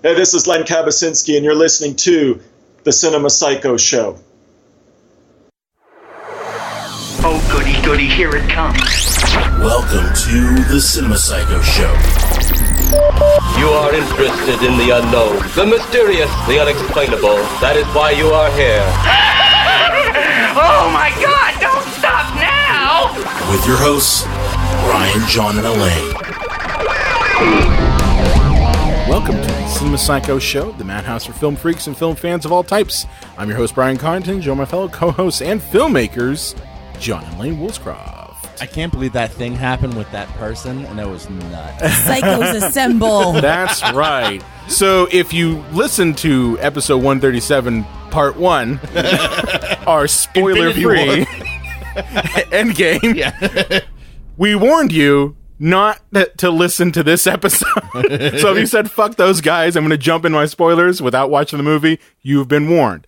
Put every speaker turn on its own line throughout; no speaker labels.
Hey, this is Len Kabasinski, and you're listening to The Cinema Psycho Show.
Oh, goody, goody, here it comes.
Welcome to The Cinema Psycho Show.
You are interested in the unknown, the mysterious, the unexplainable. That is why you are here.
Oh, my God, don't stop now!
With your hosts, Brian, John, and Elaine.
Welcome to the Cinema Psycho Show, the madhouse for film freaks and film fans of all types. I'm your host, Brian Connaughton, joined by my fellow co-hosts and filmmakers, John and Elaine Woolscroft.
I can't believe that thing happened with that person, and it was nuts.
Psychos assemble.
That's right. So if you listen to episode 137, part 1, our spoiler-free Endgame, we warned you not to listen to this episode. So if you said, fuck those guys, I'm going to jump in my spoilers without watching the movie, you've been warned.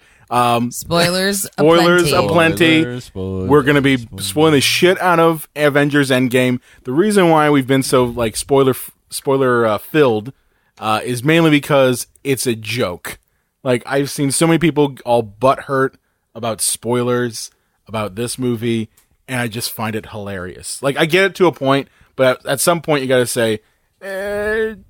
Spoilers
aplenty.
Spoilers.
We're going to be spoiling the shit out of Avengers Endgame. The reason why we've been so like spoiler filled is mainly because it's a joke. Like, I've seen so many people all butthurt about spoilers about this movie, and I just find it hilarious. Like, I get it to a point, but at some point you got to say,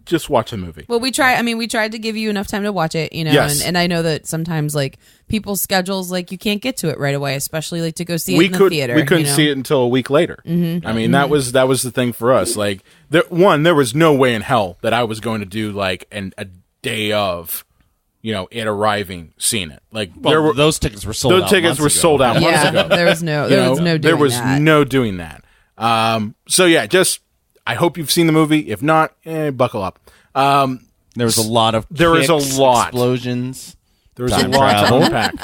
just watch the movie.
Well, we tried to give you enough time to watch it, you know,
Yes.
and I know that sometimes, like, people's schedules, like, you can't get to it right away, especially, like, to go see it in the theater.
We couldn't
you know?
see it until a week later.
Mm-hmm.
I mean, that was the thing for us. Like, there was no way in hell that I was going to do, like, a day of, you know, it arriving, seeing it. Like,
Those tickets were sold out.
Those tickets were sold out months
Yeah,
ago.
there was no doing that.
So yeah, just I hope you've seen the movie. If not, buckle up.
There was a lot of explosions.
There was a lot to unpack.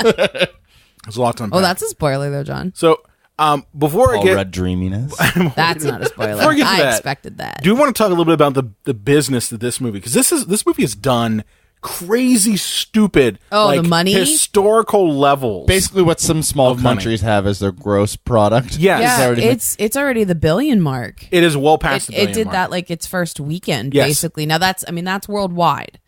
There's a lot to unpack.
Oh, that's a spoiler, though, John.
So before I get
red dreaminess.
That's not a spoiler.
Before I get to that,
expected that.
do we want to talk a little bit about the business of this movie? Because this movie is done crazy stupid.
The money?
Historical levels.
Basically what some small countries have as their gross product.
Yes.
Yeah, it's already the billion mark.
It is well past the billion
It did
mark.
that like its first weekend,
Yes.
basically. Now that's worldwide.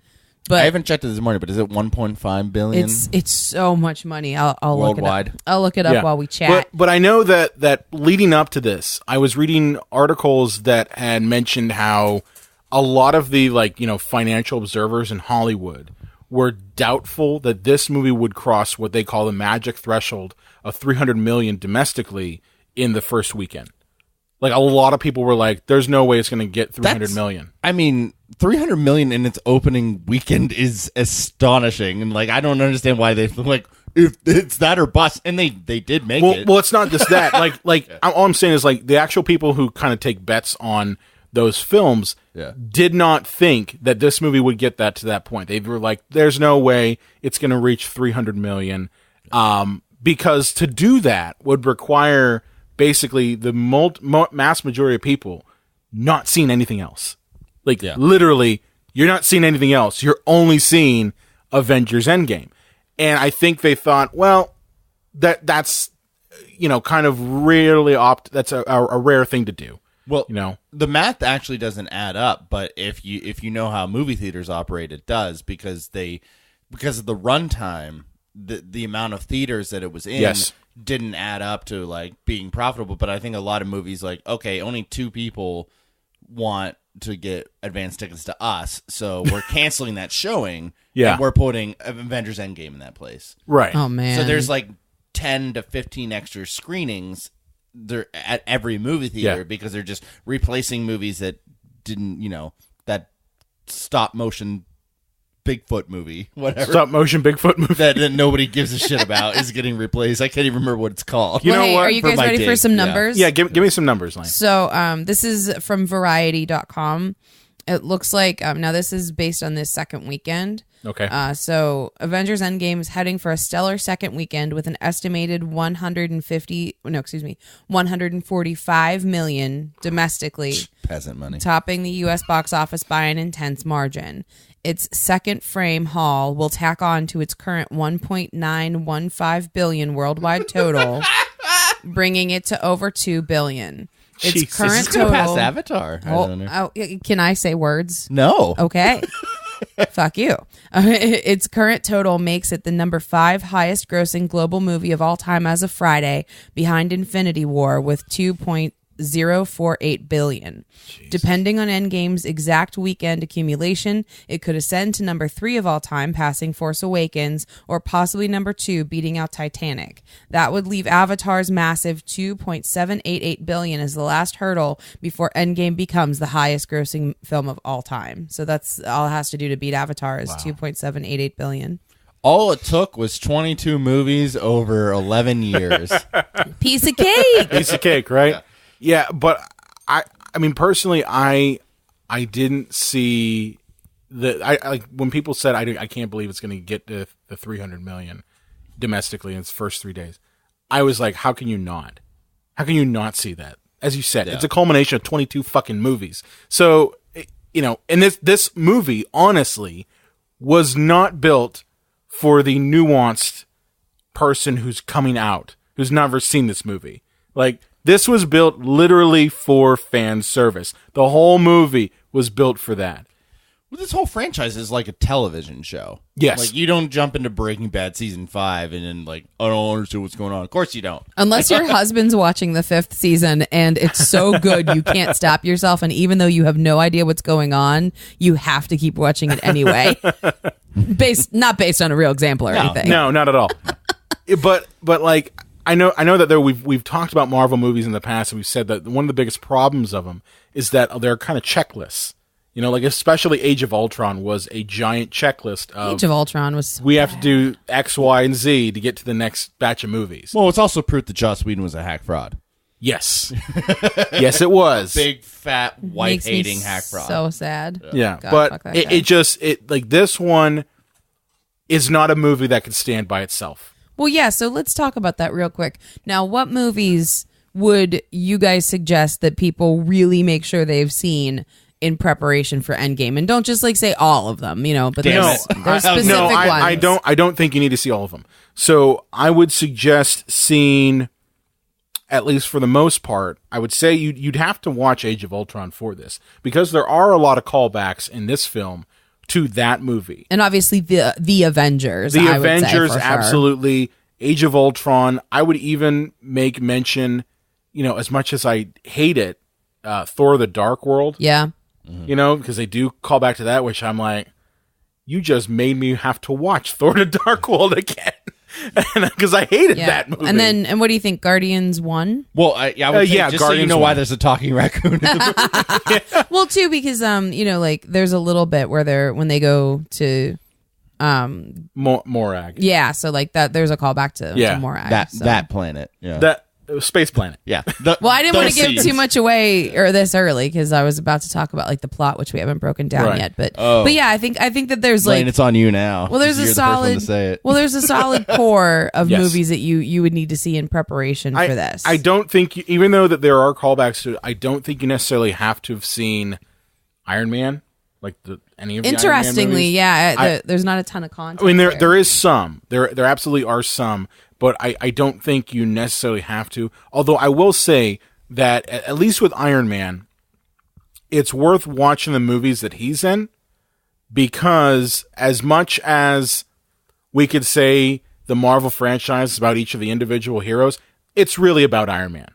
But
I haven't checked it this morning, but is it 1.5 billion?
it's so much money. I'll
Worldwide.
look it up. I'll look it up while we chat.
But I know that leading up to this, I was reading articles that had mentioned how a lot of the financial observers in Hollywood were doubtful that this movie would cross what they call the magic threshold of 300 million domestically in the first weekend. Like, a lot of people were like, there's no way it's going to get 300 million.
I mean, 300 million in its opening weekend is astonishing. And, like, I don't understand why they like, if it's that or bust. And they did make it.
Well, it's not just that. All I'm saying is, like, the actual people who kind of take bets on those films did not think that this movie would get that to that point. They were like, there's no way it's going to reach 300 million. Because to do that would require basically the mass majority of people not seeing anything else. Literally, you're not seeing anything else. You're only seeing Avengers Endgame. And I think they thought, well, that's kind of rarely that's a rare thing to do.
Well, the math actually doesn't add up, but if you know how movie theaters operate, it does because of the runtime, the amount of theaters that it was in didn't add up to like being profitable. But I think a lot of movies like, okay, only 2 people want to get advance tickets to us, so we're canceling that showing. And we're putting Avengers Endgame in that place.
Right.
Oh man.
So there's like 10 to 15 extra screenings they're at every movie theater because they're just replacing movies that didn't, that stop motion Bigfoot movie, whatever.
Stop motion Bigfoot movie
that nobody gives a shit about is getting replaced. I can't even remember what it's called.
You know what?
Are you guys ready for some numbers?
Yeah, give me some numbers, Lane.
So this is from Variety.com. It looks like, now this is based on this second weekend.
Okay.
So Avengers Endgame is heading for a stellar second weekend with an estimated 145 million domestically.
Peasant money.
Topping the U.S. box office by an intense margin. Its second frame haul will tack on to its current 1.915 billion worldwide total, bringing it to over 2 billion. Its
Jesus.
current
This is gonna
total.
pass Avatar. I don't know.
Can I say words?
No.
Okay. Fuck you. Its current total makes it the number 5 highest grossing global movie of all time as of Friday, behind Infinity War with 2.048 billion. Jesus. Depending on Endgame's exact weekend accumulation, it could ascend to number 3 of all time, passing Force Awakens, or possibly number 2, beating out Titanic. That would leave Avatar's massive 2.788 billion as the last hurdle before Endgame becomes the highest grossing film of all time. So that's all it has to do to beat Avatar is 2.788 billion.
All it took was 22 movies over 11 years.
Piece of cake.
Piece of cake, right? Yeah, but I mean, personally, I didn't see I like when people said I can't believe it's going to get to the 300 million domestically in its first 3 days. I was like, how can you not? How can you not see that? As you said, it's a culmination of 22 fucking movies. So, and this movie honestly was not built for the nuanced person who's coming out, who's never seen this movie. Like, this was built literally for fan service. The whole movie was built for that.
Well, this whole franchise is like a television show.
Yes.
Like, you don't jump into Breaking Bad season 5 and then, like, I don't understand what's going on. Of course you don't.
Unless your husband's watching the 5th season and it's so good you can't stop yourself, and even though you have no idea what's going on, you have to keep watching it anyway. Not based on a real example or anything.
No, not at all. But like, I know that we've talked about Marvel movies in the past, and we've said that one of the biggest problems of them is that they're kind of checklists. Like especially Age of Ultron was a giant checklist of
Age of Ultron was so
we have to do X, Y, and Z to get to the next batch of movies.
Well, it's also proof that Joss Whedon was a hack fraud.
Yes. Yes, it was.
Big, fat, wife-hating hack fraud.
So sad.
Yeah,
God,
but
fuck that
it like this one is not a movie that could stand by itself.
Well, yeah, so let's talk about that real quick. Now, what movies would you guys suggest that people really make sure they've seen in preparation for Endgame? And don't just like say all of them, but there's specific ones.
I don't think you need to see all of them. So I would suggest seeing, at least for the most part, I would say you'd have to watch Age of Ultron for this, because there are a lot of callbacks in this film to that movie.
And obviously the Avengers.
The
I would say,
Avengers,
for sure.
absolutely. Age of Ultron. I would even make mention, as much as I hate it, Thor: The Dark World.
Yeah.
Because they do call back to that, which I'm like, you just made me have to watch Thor: The Dark World again. Because I hated that movie.
And what do you think, Guardians 1?
Well, I would say, just so you know why there's a talking raccoon in the movie.
Well, too, because like there's a little bit where when they go to
Morag.
Yeah, so like that there's a callback to Morag.
That planet. Yeah.
That space planet.
Yeah.
Well, I didn't want to give too much away or this early because I was about to talk about like the plot, which we haven't broken down yet. But yeah, I think that there's
Lane,
like
it's on you now.
Well, there's a solid. There's a solid core of movies that you would need to see in preparation for this.
I don't think, even though that there are callbacks to it, I don't think you necessarily have to have seen Iron Man, like any of the
Interestingly,
Iron Man movies.
yeah, there's not a ton of content.
I mean, there is some. There absolutely are some. But I don't think you necessarily have to. Although I will say that, at least with Iron Man, it's worth watching the movies that he's in, because as much as we could say the Marvel franchise is about each of the individual heroes, it's really about Iron Man.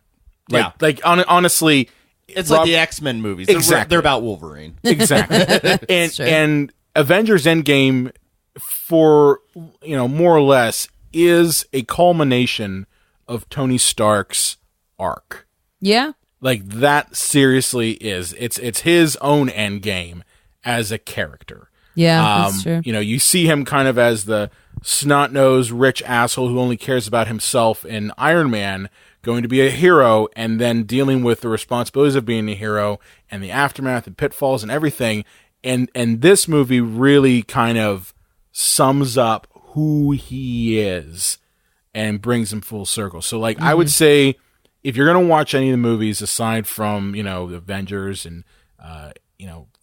Honestly,
it's like the X-Men movies.
Exactly.
They're about Wolverine.
Exactly. and Avengers Endgame, for more or less, is a culmination of Tony Stark's arc.
Yeah.
Like, that seriously is. It's his own end game as a character.
Yeah, that's true.
You see him kind of as the snot-nosed rich asshole who only cares about himself in Iron Man, going to be a hero, and then dealing with the responsibilities of being a hero and the aftermath and pitfalls and everything. And this movie really kind of sums up who he is and brings him full circle. So like, I would say, if you're going to watch any of the movies aside from, the Avengers and,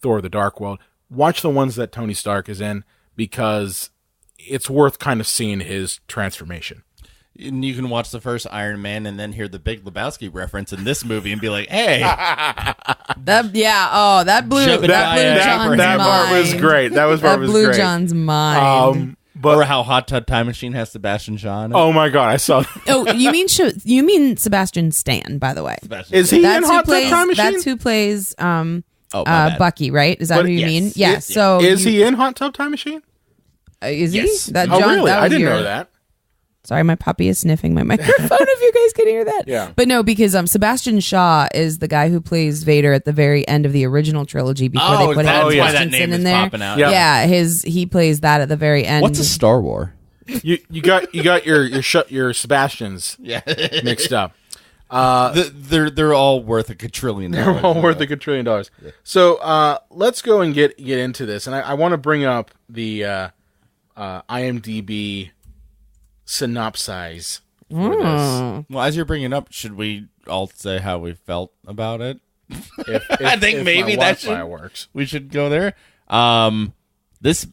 Thor: The Dark World, watch the ones that Tony Stark is in, because it's worth kind of seeing his transformation.
And you can watch the first Iron Man and then hear the Big Lebowski reference in this movie and be like, "Hey,
that blew John's
that part was
mind.
great. That
blew John's mind.
or how Hot Tub Time Machine has Sebastian Shaw in it."
Oh my god, I saw that.
Oh, you mean Sebastian Stan, by the way.
Is he in Hot Tub Time Machine?
That's who plays
Bucky,
right? Is that who you mean? Yeah.
Yeah.
So
is he in Hot Tub Time Machine?
Is
Yes.
he? That
Oh
John,
really?
that
I
was
didn't
your-
know that.
Sorry, my puppy is sniffing my microphone. If you guys can hear that,
Yeah.
But no, because Sebastian Shaw is the guy who plays Vader at the very end of the original trilogy before they put
that's
Hayden
why that
Christensen
name
in
is
there.
popping out.
Yeah.
He plays that at the very end.
What's a Star War?
You got your Sebastians mixed up.
They're all worth $1 trillion.
They're all worth $1 trillion. So let's go and get into this, and I want to bring up the IMDb synopsis for this.
Well, as you're bringing it up, should we all say how we felt about it?
I
think maybe that
works.
We should go there. This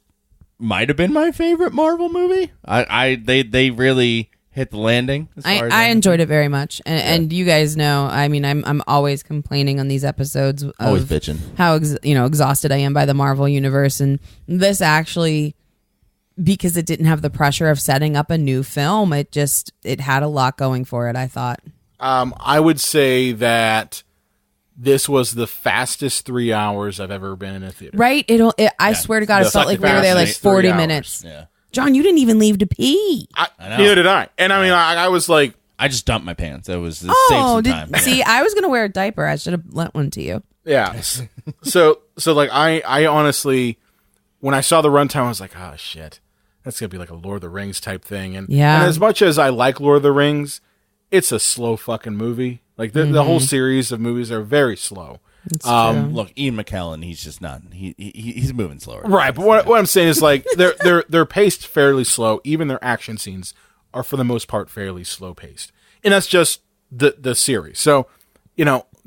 might have been my favorite Marvel movie. They really hit the landing.
I enjoyed it very much, and you guys know. I mean, I'm always complaining on these episodes.
Always bitching
how exhausted I am by the Marvel universe, and this actually, because it didn't have the pressure of setting up a new film, it had a lot going for it. I thought.
I would say that this was the fastest 3 hours I've ever been in a theater.
Right? I swear to God, it felt like we were there like 40 minutes.
Yeah.
John, you didn't even leave to pee.
I know.
Neither did I. And I mean, I was like,
I just dumped my pants. It was saved some time.
See, I was gonna wear a diaper. I should have lent one to you.
yeah. So like I honestly, when I saw the runtime, I was like, oh shit, that's gonna be like a Lord of the Rings type thing. And
Yeah.
and as much as I like Lord of the Rings, it's a slow fucking movie. Like the whole series of movies are very slow.
It's true.
Look, Ian McKellen, he's just not. He's moving slower.
Right, but what I'm saying is like they're paced fairly slow. Even their action scenes are for the most part fairly slow paced, and that's just the series. So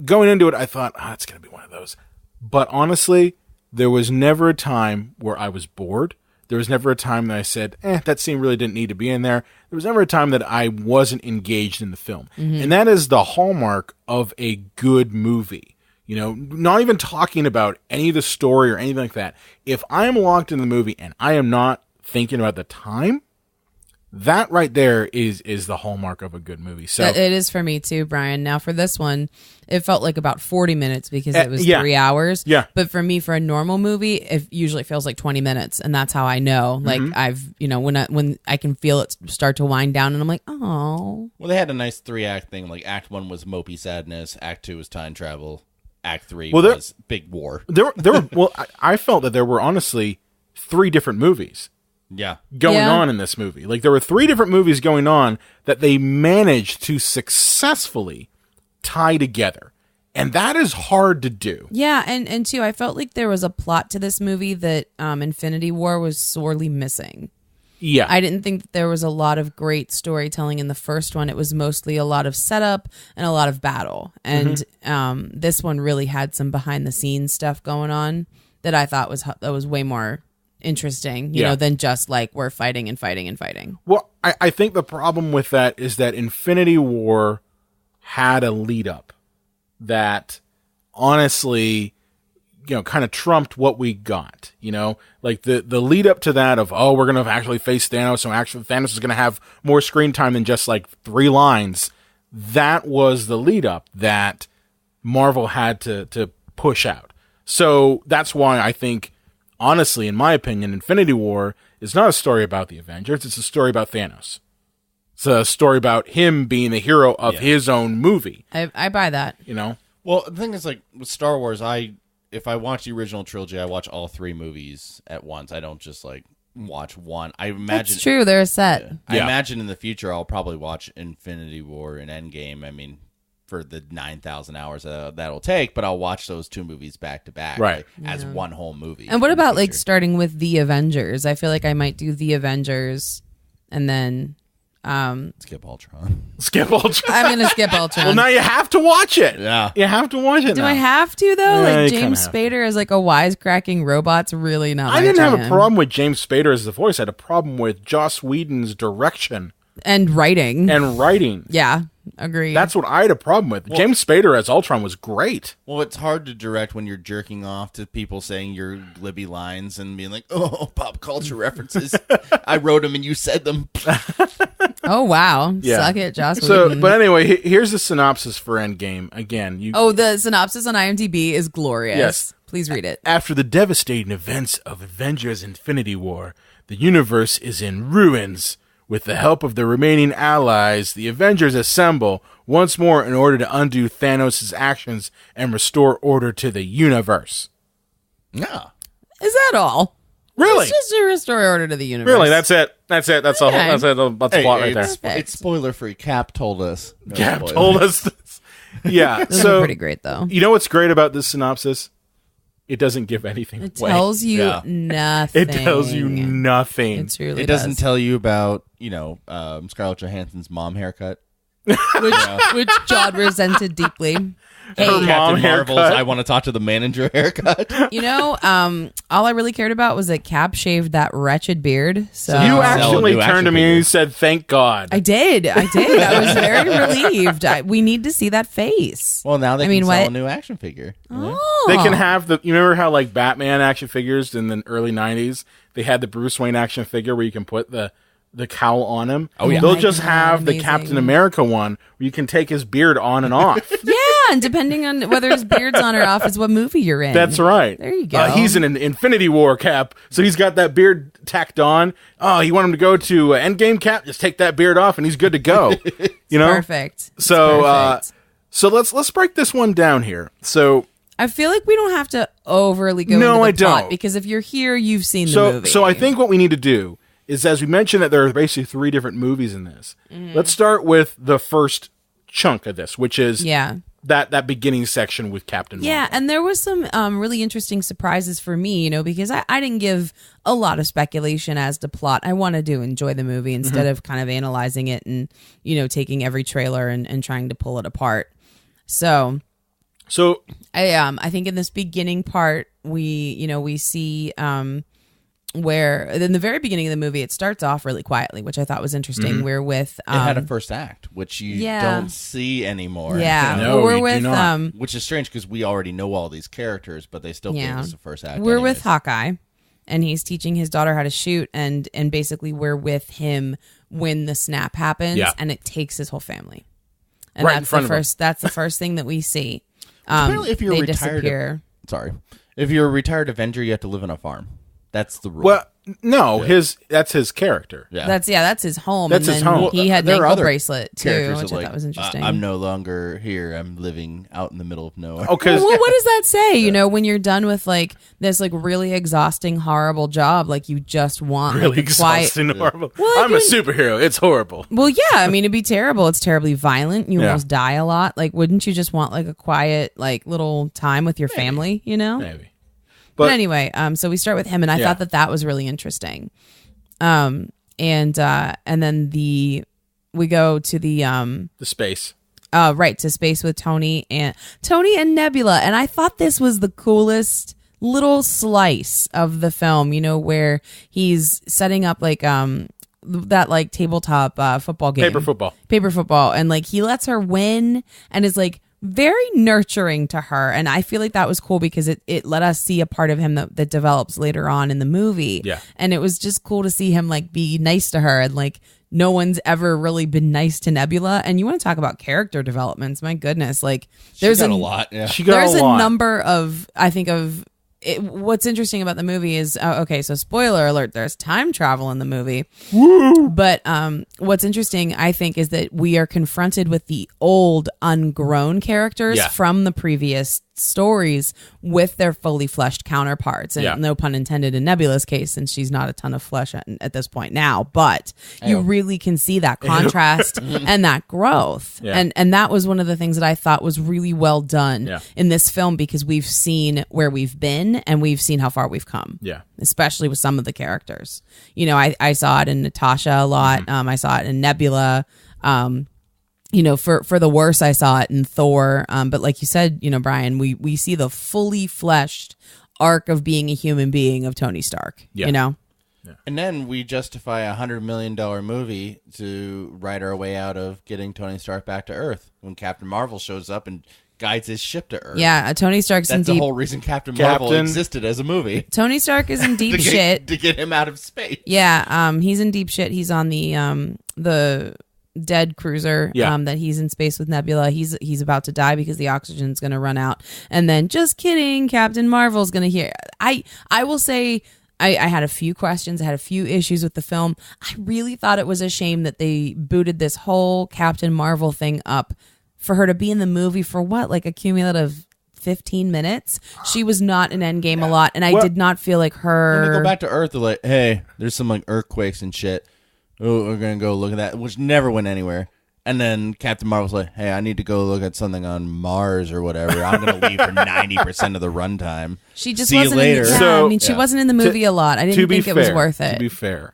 going into it, I thought it's gonna be one of those. But honestly, there was never a time where I was bored. There was never a time that I said, that scene really didn't need to be in there. There was never a time that I wasn't engaged in the film. And that is the hallmark of a good movie. Not even talking about any of the story or anything like that. If I am locked in the movie and I am not thinking about the time, that right there is the hallmark of a good movie. So
it is for me too, Brian. Now for this one, it felt like about 40 minutes because it was 3 hours.
Yeah.
But for me, for a normal movie, it usually feels like 20 minutes, and that's how I know. Like I've, when I can feel it start to wind down, and I'm like, oh.
Well, they had a nice 3-act thing. Like Act 1 was mopey sadness. Act 2 was time travel. Act 3 was big war.
there were well, I felt that there were honestly 3 different movies.
Yeah.
Going on in this movie. Like there were 3 different movies going on that they managed to successfully tie together. And that is hard to do.
Yeah, and too, I felt like there was a plot to this movie that Infinity War was sorely missing.
Yeah.
I didn't think that there was a lot of great storytelling in the first one. It was mostly a lot of setup and a lot of battle. And this one really had some behind the scenes stuff going on that I thought was way more interesting, you know, than just like we're fighting and fighting and fighting.
Well, I think the problem with that is that Infinity War had a lead up that honestly, kind of trumped what we got, like the lead up to that of, we're going to actually face Thanos. So actually Thanos is going to have more screen time than just like 3 lines. That was the lead up that Marvel had to push out. So that's why I think, honestly, in my opinion, Infinity War is not a story about the Avengers. It's a story about Thanos. It's a story about him being the hero of his own movie.
I buy that.
Well, the thing is, like, with Star Wars, if I watch the original trilogy, I watch all 3 movies at once. I don't just, like, watch one. I imagine
That's true. They're a set.
I imagine in the future I'll probably watch Infinity War and Endgame. I mean, for the 9,000 hours that'll take, but I'll watch those 2 movies back to back,
right,
as one whole movie.
And what about like starting with the Avengers? I feel like I might do the Avengers, and then
skip Ultron.
Skip Ultron.
I'm gonna skip Ultron.
Well, now you have to watch it.
Yeah,
you have to watch it.
Do
now.
I have to though?
Yeah,
Like
you
James
kinda have
Spader as like a wisecracking robot's really not.
I didn't have a
jam.
problem with James Spader as the voice. I had a problem with Joss Whedon's direction
And writing. Yeah, agreed.
That's what I had a problem with. James Spader as Ultron was great.
Well, it's hard to direct when you're jerking off to people saying your glibby lines and being like, "Oh, pop culture references. I wrote them and you said them."
Oh wow!
Yeah.
Suck it, Joss
So,
Whedon.
but anyway, here's the synopsis for Endgame. Again,
the synopsis on IMDb is glorious.
Yes.
Please read it.
After the devastating events of Avengers Infinity War, the universe is in ruins. With the help of the remaining allies, the Avengers assemble once more in order to undo Thanos' actions and restore order to the universe.
Yeah.
Is that all?
Really?
It's just to restore order to the universe.
Really? That's it. That's it. That's the whole.
Okay.
That's it. That's the plot right there.
Perfect.
It's spoiler free. Cap told us. No
Cap
spoilers.
told us this. Yeah.
Those are
So
pretty great though.
you know what's great about this synopsis? It doesn't give anything
It
away.
tells you
Yeah.
nothing.
It tells you nothing.
It truly
It doesn't
does.
tell you about, Scarlett Johansson's mom haircut.
which John resented deeply.
Her
Hey,
mom
Captain Marvel's
haircut.
I want to talk to the manager haircut.
all I really cared about was that Cap shaved that wretched beard. So
You
Sell a
actually
new
turned
action
to me and
figure.
you said, "Thank God."
I did. I was very relieved. We need to see that face.
Well, now they
I
can
mean,
sell
what?
a new action figure.
Oh.
They can have the. You remember how like Batman action figures in the early '90s? They had the Bruce Wayne action figure where you can put the cowl on him.
Oh, yeah.
They'll
my
just
God,
have the
amazing.
Captain America one where you can take his beard on and off.
Yeah, and depending on whether his beard's on or off is what movie you're in.
That's right.
There you go.
He's in an Infinity War Cap, so he's got that beard tacked on. Oh, you want him to go to Endgame Cap? Just take that beard off, and he's good to go. You know.
Perfect. It's
So,
perfect.
so let's break this one down here. So.
I feel like we don't have to overly go
No,
into the
I
plot
don't.
because if you're here, you've seen the
So,
movie.
so I think what we need to do is, as we mentioned, that there are basically 3 different movies in this.
Mm-hmm.
Let's start with the first chunk of this, which is
Yeah.
that beginning section with Captain Marvel.
Yeah, and there was some really interesting surprises for me, because I didn't give a lot of speculation as to plot. I wanted to enjoy the movie instead
Mm-hmm.
of kind of analyzing it and, taking every trailer and trying to pull it apart. So I think in this beginning part, we see where in the very beginning of the movie, it starts off really quietly, which I thought was interesting.
Mm-hmm.
We're with
It had a first act, which you don't see anymore.
yeah,
No,
we're
you do
with
not.
Which is strange because we already know all these characters, but they still gave us a first act.
We're
anyways.
with Hawkeye, and he's teaching his daughter how to shoot, and basically we're with him when the snap happens,
Yeah.
and it takes his whole family. And
Right in
that's
front
the
of him.
first. That's the first thing that we see.
Apparently, if you're
they
retired,
disappear.
if you're a retired Avenger, you have to live on a farm. That's the rule.
Well, no, that's his character.
yeah.
That's his home.
That's
and
his
then
home.
He had an
There are
ankle
other
bracelet too,
characters
which
that,
I thought was interesting.
I'm no longer here. I'm living out in the middle of nowhere.
Oh, because
well, what does that say? When you're done with like this like really exhausting, horrible job, like you just want
really
like, a quiet.
exhausting, horrible.
Well,
I'm a superhero. It's horrible.
Well, yeah, I mean, it'd be terrible. It's terribly violent. You
Yeah.
almost die a lot. Like, wouldn't you just want like a quiet, like little time with your family?
Maybe.
But anyway, so we start with him, and I
Yeah.
thought that was really interesting. And then we go to the
space.
right to space with Tony and Nebula, and I thought this was the coolest little slice of the film. Where he's setting up like that like tabletop football game, paper football, and like he lets her win and is like very nurturing to her, and I feel like that was cool because it let us see a part of him that develops later on in the movie.
Yeah.
And it was just cool to see him like be nice to her, and like no one's ever really been nice to Nebula. And you want to talk about character developments, my goodness, like there's
a lot. Yeah.
She got
there's
a lot.
number of what's interesting about the movie is okay, so spoiler alert, there's time travel in the movie. Woo! But what's interesting, I think, is that we are confronted with the old ungrown characters
Yeah.
from the previous stories with their fully fleshed counterparts, and
Yeah.
no pun intended in Nebula's case, since she's not a ton of flesh at this point now, but you really can see that contrast and that growth.
Yeah.
And that was one of the things that I thought was really well done
Yeah.
in this film, because we've seen where we've been and we've seen how far we've come.
Yeah.
Especially with some of the characters. I saw it in Natasha a lot.
Mm-hmm.
I saw it in Nebula. For the worse, I saw it in Thor. But like you said, Brian, we see the fully fleshed arc of being a human being of Tony Stark.
Yeah.
And then we justify $100 million movie to ride our way out of getting Tony Stark back to Earth when Captain Marvel shows up and guides his ship to Earth.
Yeah, Tony Stark's in
That's the
deep.
whole reason Captain Marvel existed as a movie.
Tony Stark is in deep shit
To get him out of space.
Yeah, he's in deep shit. He's on the dead cruiser that he's in space with Nebula. He's about to die because the oxygen's going to run out. And then, just kidding, Captain Marvel's going to hear. I will say I had a few questions. I had a few issues with the film. I really thought it was a shame that they booted this whole Captain Marvel thing up for her to be in the movie for what, like a cumulative 15 minutes. She was not in Endgame a lot, and I did not feel like her.
When they go back to Earth, they're like, hey, there's some like earthquakes and shit. Oh, we're going to go look at that, which never went anywhere. And then Captain Marvel's like, hey, I need to go look at something on Mars or whatever. I'm going to leave for 90% of the runtime.
She just
See you
wasn't
later.
In the, she wasn't in the movie a lot. I didn't think it was worth it.
To be fair,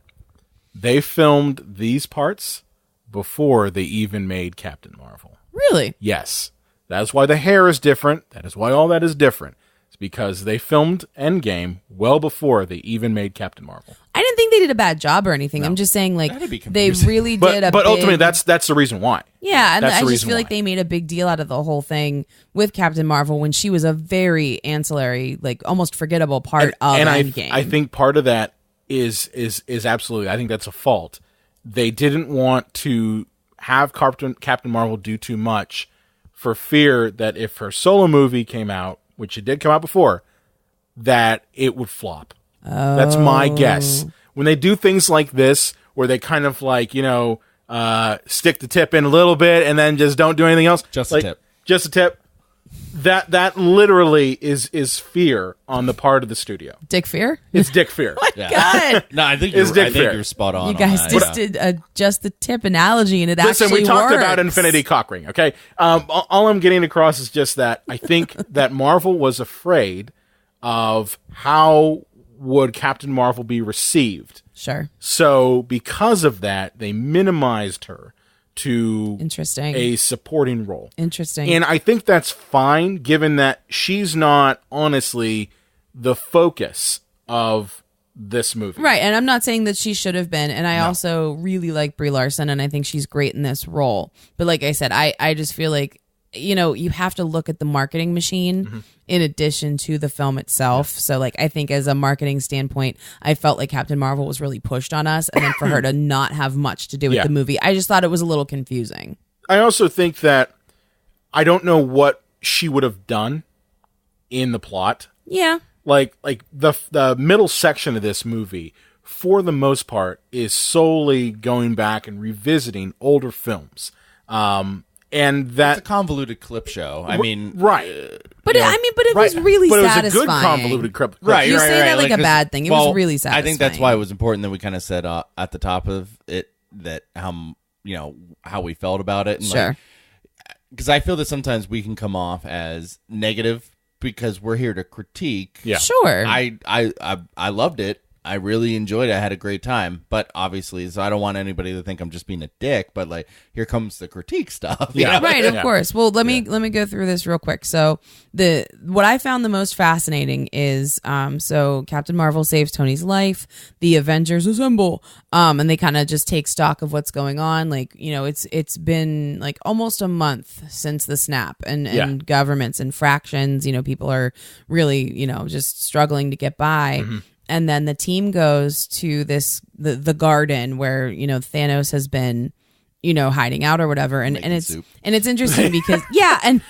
they filmed these parts before they even made Captain Marvel.
Really?
Yes. That's why the hair is different. That is why all that is different. It's because they filmed Endgame well before they even made Captain Marvel.
I didn't think they did a bad job or anything. No. I'm just saying, like, they really did
but ultimately, that's the reason why.
Yeah, and I just feel like they made a big deal out of the whole thing with Captain Marvel when she was a very ancillary, like, almost forgettable part of Endgame.
I think part of that is absolutely, I think that's a fault. They didn't want to have Captain Marvel do too much for fear that if her solo movie came out, which it did come out before, that it would flop. Oh. That's my guess. When they do things like this, where they kind of like, stick the tip in a little bit and then just don't do anything else.
Just
like,
a tip.
Just a tip. That literally is fear on the part of the studio.
Dick fear?
It's dick fear.
Oh my God.
No, I think you're spot on.
You guys just did just the tip analogy, and it actually
we talked
works.
about infinity cockring, okay? All I'm getting across is just that I think that Marvel was afraid of how would Captain Marvel be received.
Sure.
So because of that, they minimized her to a supporting role.
Interesting.
And I think that's fine, given that she's not, honestly, the focus of this movie.
Right, and I'm not saying that she should have been, and I also really like Brie Larson, and I think she's great in this role. But like I said, I just feel like, you have to look at the marketing machine in addition to the film itself. Yeah. So, like, I think as a marketing standpoint, I felt like Captain Marvel was really pushed on us, and then for her to not have much to do with the movie, I just thought it was a little confusing.
I also think that I don't know what she would have done in the plot.
Yeah.
Like the middle section of this movie, for the most part, is solely going back and revisiting older films. And that
it's a convoluted clip show. I mean,
right?
But it was really satisfying.
It was a good convoluted clip.
Right? You say that like a bad thing. It was really satisfying.
I think that's why it was important that we kind of said at the top of it that how we felt about it. And
sure.
Because I feel that sometimes we can come off as negative because we're here to critique.
Yeah.
Sure.
I loved it. I really enjoyed it. I had a great time, but obviously, so I don't want anybody to think I'm just being a dick. But like, here comes the critique stuff.
Yeah,
right. Of course. Well, let me go through this real quick. So what I found the most fascinating is so Captain Marvel saves Tony's life. The Avengers assemble, and they kind of just take stock of what's going on. Like, it's been like almost a month since the snap, and governments and fractions. People are really just struggling to get by. Mm-hmm. And then the team goes to the garden where Thanos has been hiding out or whatever, and it's interesting because and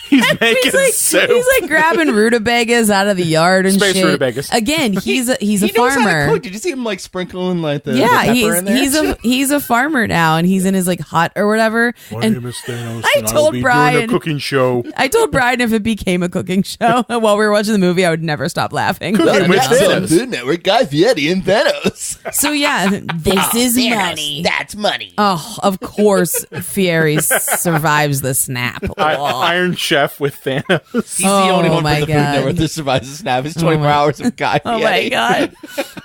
he's making soup.
He's like grabbing rutabagas out of the yard and
Space
shit.
Rutabagas.
Again, he's a
he
farmer.
Knows how to cook. Did you see him like sprinkling like the pepper in there?
he's a farmer now, and he's in his like hut or whatever.
My
and
name is Thanos,
I told Brian
doing a cooking show.
I told Brian if it became a cooking show while we were watching the movie, I would never stop laughing.
Cooking with Thanos.
Food Network, Guy Fieri and Thanos.
So this is money.
That's money.
Oh, of course, Fieri survives the snap.
Iron Chef with Thanos.
He's the only one from the Food Network that survives the snap. It's 24 hours of Guy Fieri.
Oh my God.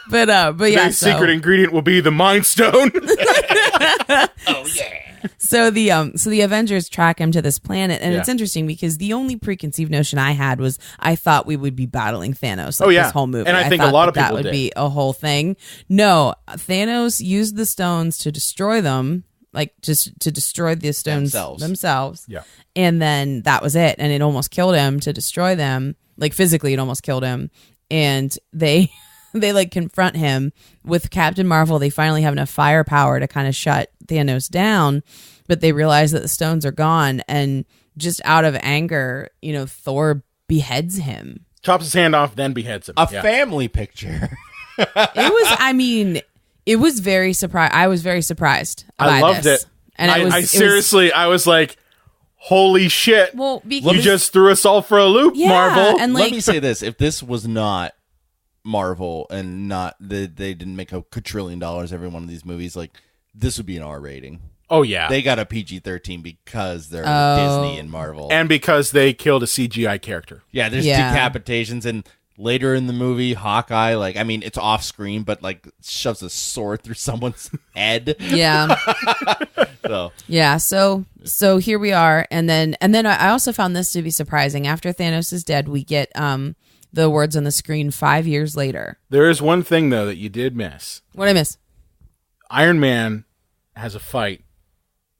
But yeah.
Today's secret ingredient will be the Mind Stone.
So the Avengers track him to this planet, and it's interesting because the only preconceived notion I had was I thought we would be battling Thanos this whole movie.
And I think a
thought
lot of
that
people
would
did.
be a whole thing. No, Thanos used the stones to destroy them, like just to destroy the stones themselves.
Yeah.
And then that was it, and it almost killed him to destroy them. Like physically, it almost killed him, and they like confront him with Captain Marvel. They finally have enough firepower to kind of shut Thanos down. But they realize that the stones are gone, and just out of anger, Thor beheads him.
Chops his hand off, then beheads him.
A family picture.
It was very surprised. I was very surprised by
I loved
this.
it.
And
I was like, holy shit.
Well, because
you just threw us all for a loop, Marvel.
And
let me say this. If this was not Marvel and not they didn't make a quadrillion dollars every one of these movies, like this would be an R rating.
Oh, yeah.
They got a PG-13 because they're Disney and Marvel.
And because they killed a CGI character.
Yeah, there's decapitations, and later in the movie, Hawkeye, it's off screen, but shoves a sword through someone's head.
Yeah. So here we are, and then I also found this to be surprising. After Thanos is dead, we get the words on the screen 5 years later.
There is one thing though that you did miss.
What did I miss?
Iron Man has a fight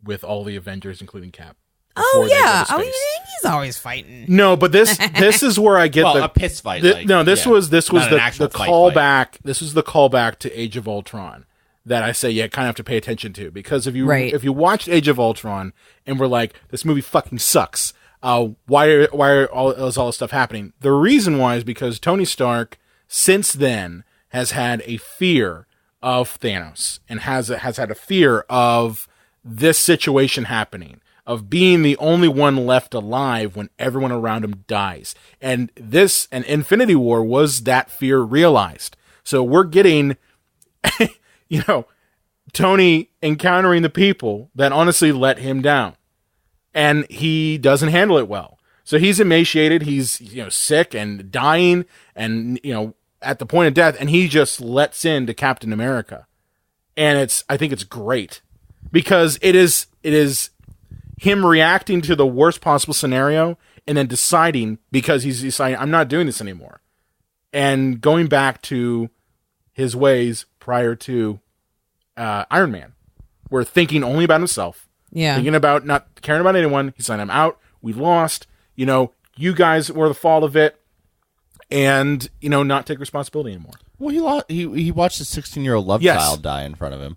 with all the Avengers, including Cap.
Oh yeah,
he's
always fighting.
No, but this is where I get
a piss fight.
This was the callback.
Fight.
This was the callback to Age of Ultron that I say kind of have to pay attention to, because if you watched Age of Ultron and were like, this movie fucking sucks, why is all this stuff happening? The reason why is because Tony Stark since then has had a fear of Thanos and has had a fear of this situation happening, of being the only one left alive when everyone around him dies. And Infinity War was that fear realized. So we're getting, Tony encountering the people that honestly let him down. And he doesn't handle it well. So he's emaciated, he's, sick and dying and, at the point of death, and he just lets into Captain America. And I think it's great. Because it is him reacting to the worst possible scenario and then deciding, because he's deciding, I'm not doing this anymore. And going back to his ways prior to Iron Man. We're thinking only about himself.
Yeah.
Thinking about not caring about anyone. He's saying, I'm out. We lost. You guys were the fault of it. And, not take responsibility anymore.
Well, he watched a 16-year-old love child die in front of him.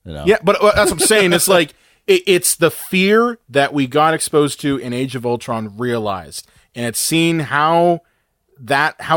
Yeah, but that's what I'm saying. It's like it's the fear that we got exposed to in Age of Ultron realized, and it's seeing how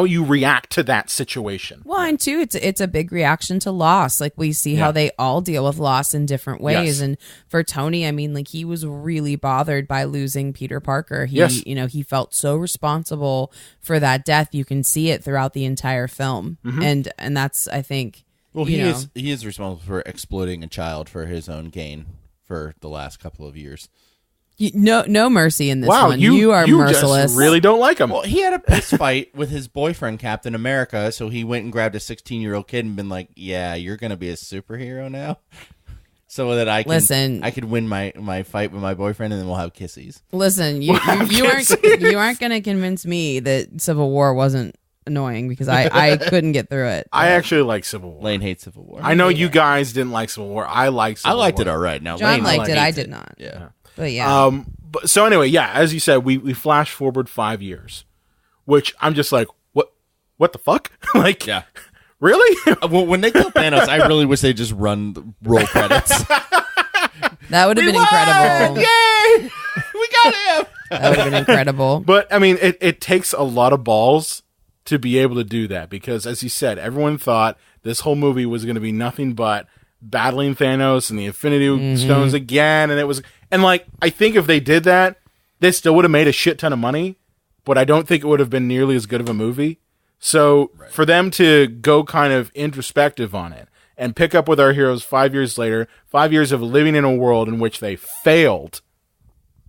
you react to that situation.
Well, and too, it's a big reaction to loss. Like we see how they all deal with loss in different ways.
Yes.
And for Tony, he was really bothered by losing Peter Parker. He felt so responsible for that death. You can see it throughout the entire film, and that's, I think.
Well, he is responsible for exploiting a child for his own gain for the last couple of years.
No mercy in this
wow,
one. You are merciless.
Just really don't like him.
Well, he had a piss fight with his boyfriend, Captain America, so he went and grabbed a 16-year-old kid and been like, yeah, you're going to be a superhero now? So that I could win my fight with my boyfriend, and then we'll have kissies.
Listen, you aren't going to convince me that Civil War wasn't annoying, because I couldn't get through it.
I actually like Civil War.
Lane hates Civil War.
I know you guys didn't like Civil War. I like Civil War.
I liked it all right. Now
John
Lane
liked it. I
hates
did not.
Yeah.
But yeah.
So anyway, as you said, we flash forward 5 years, which I'm just like, what the fuck? Like,
yeah.
Really?
Well, when they killed Thanos, I really wish they just run the roll credits.
That would have been incredible.
Yay! We got him!
That would have been incredible.
But, it takes a lot of balls to be able to do that, because, as you said, everyone thought this whole movie was going to be nothing but battling Thanos and the Infinity Stones again, and I think if they did that, they still would have made a shit ton of money, but I don't think it would have been nearly as good of a movie. So for them to go kind of introspective on it and pick up with our heroes 5 years later, 5 years of living in a world in which they failed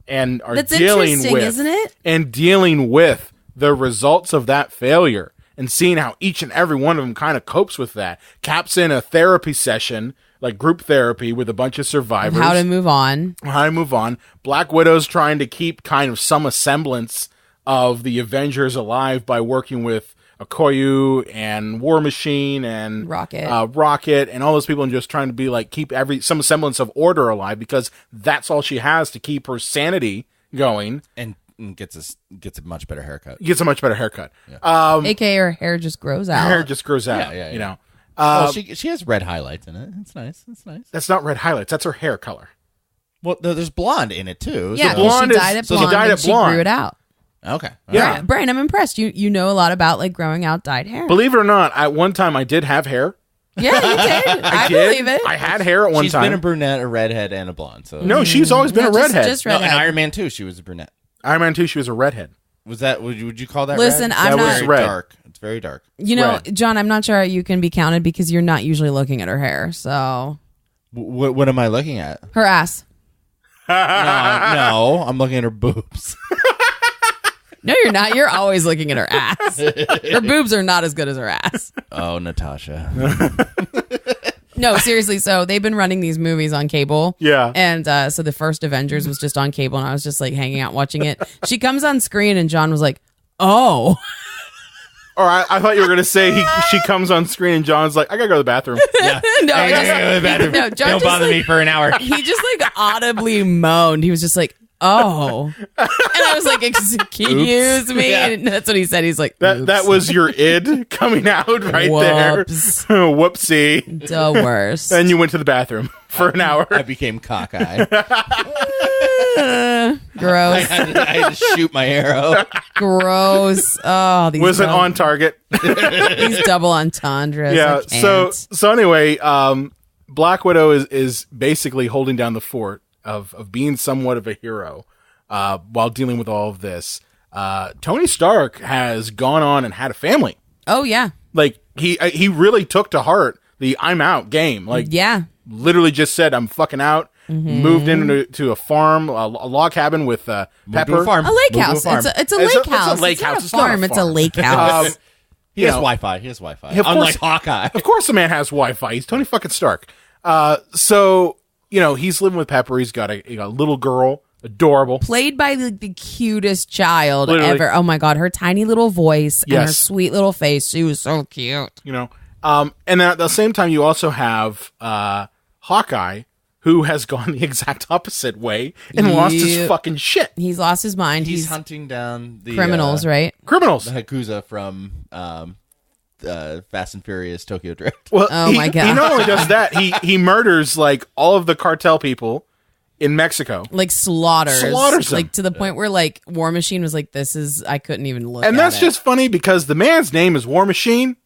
and are
That's
dealing
interesting,
with,
isn't it?
And dealing with the results of that failure and seeing how each and every one of them kind of copes with that. Cap's in a therapy session, like group therapy with a bunch of survivors.
How to move on.
Black Widow's trying to keep kind of some semblance of the Avengers alive by working with Okoye and War Machine and
Rocket
and all those people, and just trying to be like keep some semblance of order alive, because that's all she has to keep her sanity going.
And gets a much better haircut.
Yeah.
AKA her hair just grows out.
Yeah. You know.
She has red highlights in it. It's nice.
That's not red highlights. That's her hair color.
Well, there's blonde in it too.
Yeah,
blonde
she dyed it blonde.
she dyed it blonde.
She grew it out.
Okay.
Yeah.
Brian, I'm impressed. You know a lot about like growing out dyed hair.
Believe it or not, at one time I did have hair.
Yeah, you did. I
did.
believe it.
I had hair at one
She's
time.
been a brunette, a redhead, and a blonde. So
No, she's always been a redhead.
Just
No,
redhead.
in Iron Man 2, she was a brunette.
Iron Man 2, she was a redhead.
Was that? Would you call that?
Listen,
red?
I'm
That
not
was red.
Dark. It's very dark.
You know,
Red.
John, I'm not sure you can be counted because you're not usually looking at her hair. So
What am I looking at?
her ass.
No, I'm looking at her boobs.
No, you're not. You're always looking at her ass. Her boobs are not as good as her ass.
Oh, Natasha.
No, seriously. So they've been running these movies on cable.
Yeah.
And so the first Avengers was just on cable, and I was just like hanging out watching it. She comes on screen, and John was like, "Oh."
Or I thought you were going to say she comes on screen and John's like, I got to go to the bathroom.
Yeah.
No,
I gotta go to the bathroom.
no, John
Don't
just,
bother
like-
me for an hour.
He just like audibly moaned. He was just like, "Oh," and I was like, "Excuse me."
Yeah.
And that's what he said. He's like,
That was your id coming out right there.
Whoops.
Whoopsie.
the worst.
And you went to the bathroom for an hour.
I became cockeyed.
Gross.
I had to shoot my arrow.
Gross. Oh, these
Wasn't
double,
on target.
these double entendres.
Yeah.
I can't.
So anyway, Black Widow is basically holding down the fort of being somewhat of a hero while dealing with all of this. Tony Stark has gone on and had a family.
Oh yeah,
Like he really took to heart the "I'm out" game. Like
yeah.
literally just said, "I'm fucking out." Moved into a farm, a log cabin with
To
Pepper.
a farm.
A lake
Moved to a
house.
farm.
It's a
It's a
lake house.
lake
It's not
house.
a
It's not a
farm. It's a
farm.
lake house.
He has
know.
Wi-Fi.
Of
Unlike
course.
Hawkeye.
Of course, the man has Wi-Fi. He's Tony fucking Stark. So he's living with Pepper. He's got a little girl, adorable.
Played by the cutest child
Literally.
ever. Oh my god, her tiny little voice and her
Yes.
sweet little face. She was so cute.
And at the same time, you also have Hawkeye, who has gone the exact opposite way and lost his
Yep.
fucking shit.
He's lost his mind.
He's
He's
hunting down the
criminals, right?
Criminals.
The Hakuza from Fast and Furious Tokyo Drift.
Well,
Oh my God.
He not only does that, he murders like all of the cartel people in Mexico.
Like slaughters
them.
like to the point where like War Machine was like, "This is I couldn't even look."
And
at
that's
it.
just funny because the man's name is War Machine,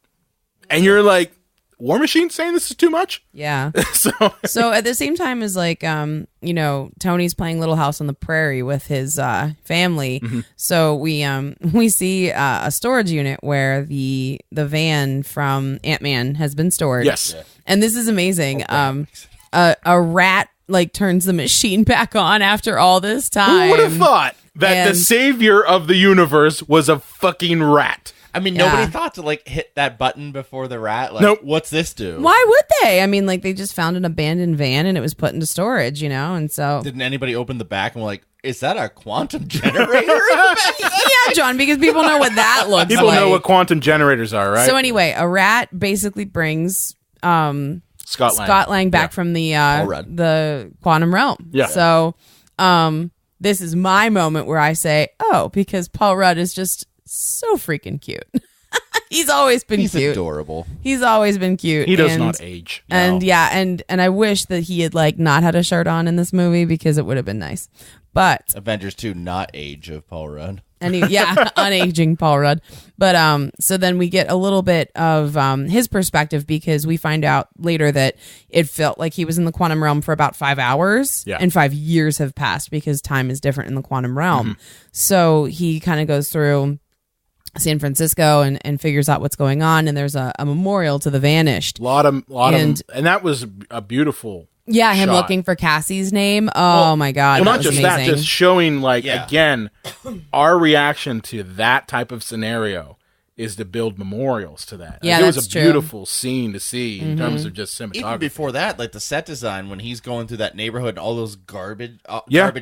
and you're like, War Machine saying this is too much?
yeah.
So
So at the same time as like Tony's playing Little House on the Prairie with his family.
Mm-hmm.
So we see a storage unit where the van from Ant-Man has been stored.
yes.
And this is amazing. A rat like turns the machine back on after all this time.
Who would have thought that the
and-
savior of the universe was a fucking rat?
I mean,
Yeah.
nobody thought to like hit that button before the rat. Like,
Nope.
what's this do?
Why would they? I mean, like they just found an abandoned van and it was put into storage, and so
Didn't anybody open the back and were like, is that a quantum generator in the back?
yeah, John, because people know what that looks
People
like.
know what quantum generators are, right?
So anyway, a rat basically brings
Scott
Lang back from
Rudd.
the quantum realm.
Yeah.
So this is my moment where I say, "Oh," because Paul Rudd is just so freaking cute. He's always been
He's
cute.
adorable.
He's always been cute.
He does
and,
not age.
And yeah, and I wish that he had like not had a shirt on in this movie because it would have been nice. But
Avengers 2, not Age of Paul Rudd.
unaging Paul Rudd. But so then we get a little bit of his perspective because we find out later that it felt like he was in the quantum realm for about 5 hours,
Yeah.
and 5 years have passed because time is different in the quantum realm. So he kind of goes through San Francisco and figures out what's going on, and there's a memorial to the vanished.
lot of
And-
and that was a beautiful.
Yeah, him
shot.
looking for Cassie's name. Oh my god,
Well,
that
not
was
just
amazing.
that, just showing like
Yeah.
again our reaction to that type of scenario is to build memorials to that.
Yeah,
Like, it was
that's
a
true.
beautiful scene to see in terms of just cinematography.
Even before that, like the set design when he's going through that neighborhood and all those garbage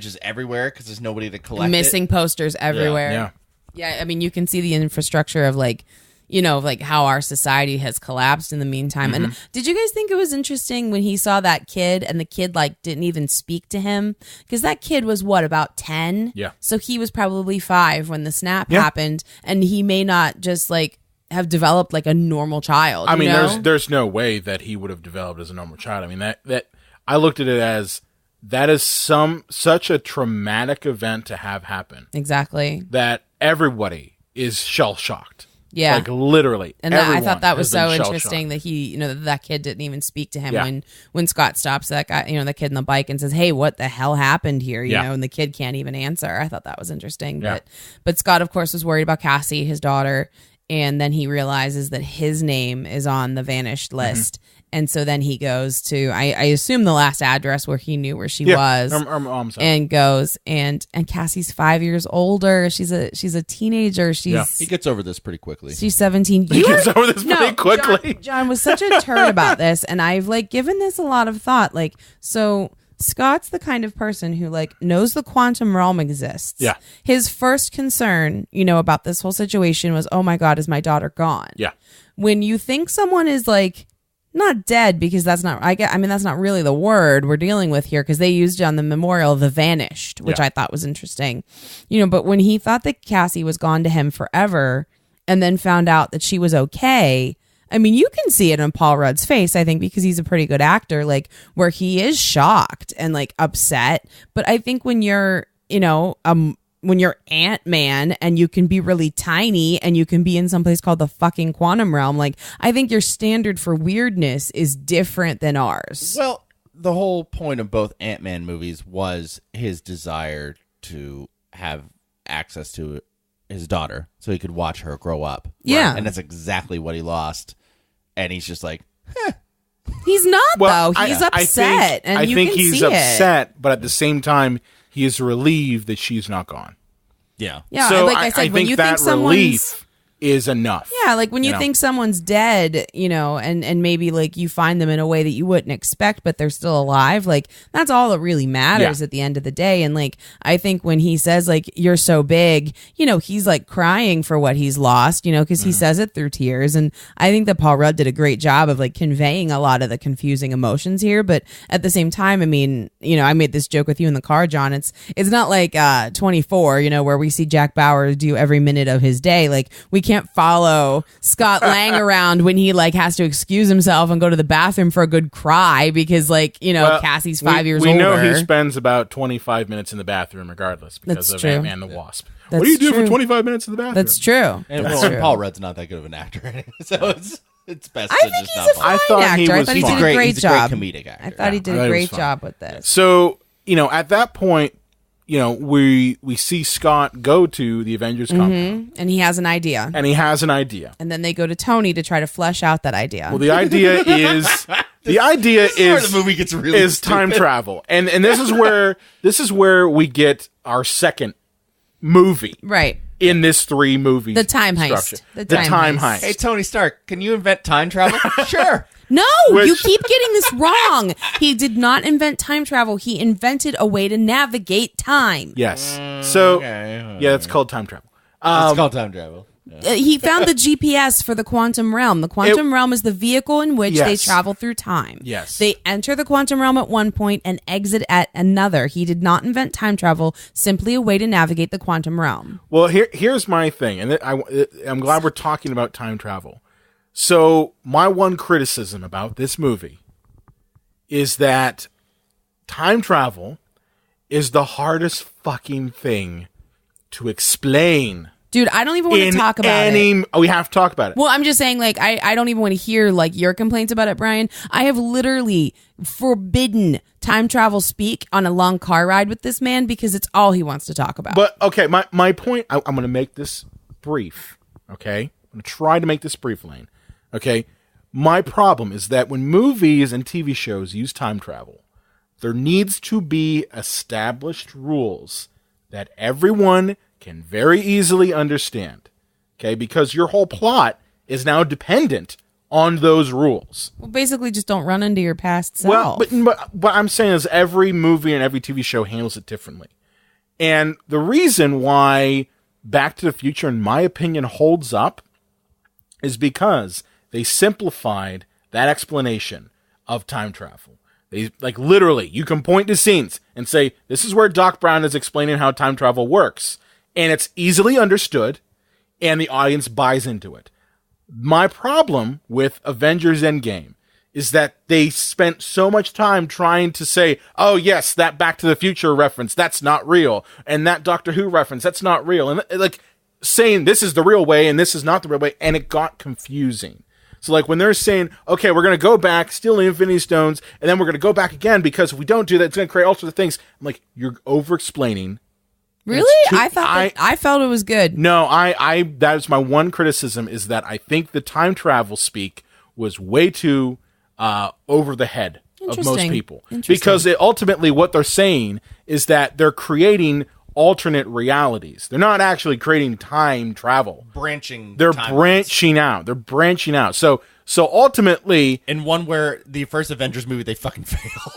is everywhere because there's nobody to collect
Missing
it.
posters everywhere.
Yeah.
Yeah, I mean, you can see the infrastructure of like, you know, like how our society has collapsed in the meantime.
Mm-hmm.
And did you guys think it was interesting when he saw that kid and the kid like didn't even speak to him? Because that kid was what, about 10?
Yeah.
So he was probably 5 when the snap
Yeah.
happened, and he may not just like have developed like a normal child.
I
you
mean,
know?
there's no way that he would have developed as a normal child. I mean, that I looked at it as that is such a traumatic event to have happen
Exactly.
that everybody is shell shocked.
Yeah.
Like literally.
And I
everyone
thought that was
has been
so
shell-shocked.
interesting that he, you know, that kid didn't even speak to him
Yeah.
when Scott stops that guy, you know, the kid on the bike and says, "Hey, what the hell happened here?" You
Yeah.
know, and the kid can't even answer. I thought that was interesting.
Yeah.
But Scott, of course, was worried about Cassie, his daughter, and then he realizes that his name is on the vanished list. And so then he goes to, I assume, the last address where he knew where she was.
I'm sorry.
And goes and Cassie's 5 years older. She's a teenager.
He gets over this pretty quickly.
She's 17.
He gets over this pretty quickly.
John was such a turd about this, and I've like given this a lot of thought. Like, so Scott's the kind of person who like knows the quantum realm exists.
Yeah.
His first concern, you know, about this whole situation was, oh my God, is my daughter gone?
Yeah.
When you think someone is like not dead, because that's not, I mean, that's not really the word we're dealing with here, because they used on the memorial the vanished, which
Yeah.
I thought was interesting, you know, but when he thought that Cassie was gone to him forever and then found out that she was okay, I mean, you can see it on Paul Rudd's face, I think, because he's a pretty good actor, like where he is shocked and like upset. But I think when you're, you know, when you're Ant-Man and you can be really tiny and you can be in some place called the fucking quantum realm, like I think your standard for weirdness is different than ours.
Well, the whole point of both Ant-Man movies was his desire to have access to his daughter so he could watch her grow up.
Yeah.
And that's exactly what he lost. And he's just like,
He's not,
Well,
though. He's
I
upset.
think,
and you
think
can
he's
see
upset, but at the same time, he is relieved that she's not gone.
yeah.
Yeah,
So
like I said, when
think
you
that
think someone's
relief is enough.
Yeah, like when you
know?
think someone's dead, you know, and maybe like you find them in a way that you wouldn't expect, but they're still alive, like that's all that really matters at the end of the day. And like I think when he says like you're so big, you know, he's like crying for what he's lost, you know, because he says it through tears. And I think that Paul Rudd did a great job of like conveying a lot of the confusing emotions here. But at the same time, I mean, you know, I made this joke with you in the car, John. It's not like 24, you know, where we see Jack Bauer do every minute of his day. Like we can't follow Scott Lang around when he like has to excuse himself and go to the bathroom for a good cry because like, you know,
Well,
Cassie's 5 years
we
older.
know he spends about 25 minutes in the bathroom regardless because
That's
of
true.
Ant-Man the Wasp.
That's
What do you do
true.
for 25 minutes in the bathroom?
That's true.
And,
That's
well,
true.
Paul Rudd's not that good of an actor anyway, so it's best
I
to
think
just
he's
not
a
follow.
I
fine
thought
actor.
he
I
was
thought he
fine.
did a great
He's a
job.
great comedic actor.
I thought he
I
did
thought
a
he
great
was fine.
job with this.
So, you know, at that point, you know, we see Scott go to the Avengers compound
And he has an idea.
and he has an idea.
And then they go to Tony to try to flesh out that idea.
Well, the idea is
Where the movie gets really
is time
stupid.
travel. And this is where we get our second movie
right.
in this 3 movie
The time heist.
structure.
The
The
time
time
heist.
heist.
Hey, Tony Stark, can you invent time travel? Sure.
No,
Which-
you keep getting this wrong. He did not invent time travel. He invented a way to navigate time.
Yes. So
okay.
yeah, it's called time travel.
It's called time travel.
He found the GPS for the quantum realm. The quantum realm is the vehicle in which they
Yes.
travel through time.
Yes.
They enter the quantum realm at one point and exit at another. He did not invent time travel, simply a way to navigate the quantum realm.
Well, here's my thing, and I'm glad we're talking about time travel. So my one criticism about this movie is that time travel is the hardest fucking thing to explain.
Dude, I don't even want to talk about it.
We have to talk about it.
Well, I'm just saying, like, I don't even want to hear, like, your complaints about it, Brian. I have literally forbidden time travel speak on a long car ride with this man because it's all he wants to talk about.
But, okay, my point, I'm going to make this brief, okay? I'm going to try to make this brief, Lane, okay? My problem is that when movies and TV shows use time travel, there needs to be established rules that everyone can very easily understand. Okay, because your whole plot is now dependent on those rules.
Well, basically, just don't run into your past self.
Well, but what I'm saying is every movie and every TV show handles it differently. And the reason why Back to the Future, in my opinion, holds up is because they simplified that explanation of time travel. They, like, literally, you can point to scenes and say, this is where Doc Brown is explaining how time travel works. And it's easily understood, and the audience buys into it. My problem with Avengers Endgame is that they spent so much time trying to say, oh yes, that Back to the Future reference, that's not real. And that Doctor Who reference, that's not real. And like saying this is the real way and this is not the real way. And it got confusing. So like when they're saying, okay, we're going to go back, steal the Infinity Stones, and then we're going to go back again because if we don't do that, it's going to create alternate things. I'm like, you're over-explaining.
Really? I felt it was good.
No, that is my one criticism, is that I think the time travel speak was way too over the head of most people. Because ultimately what they're saying is that they're creating alternate realities. They're not actually creating time travel.
They're
branching out. They're branching out. So ultimately,
in one where the first Avengers movie, they fucking fail.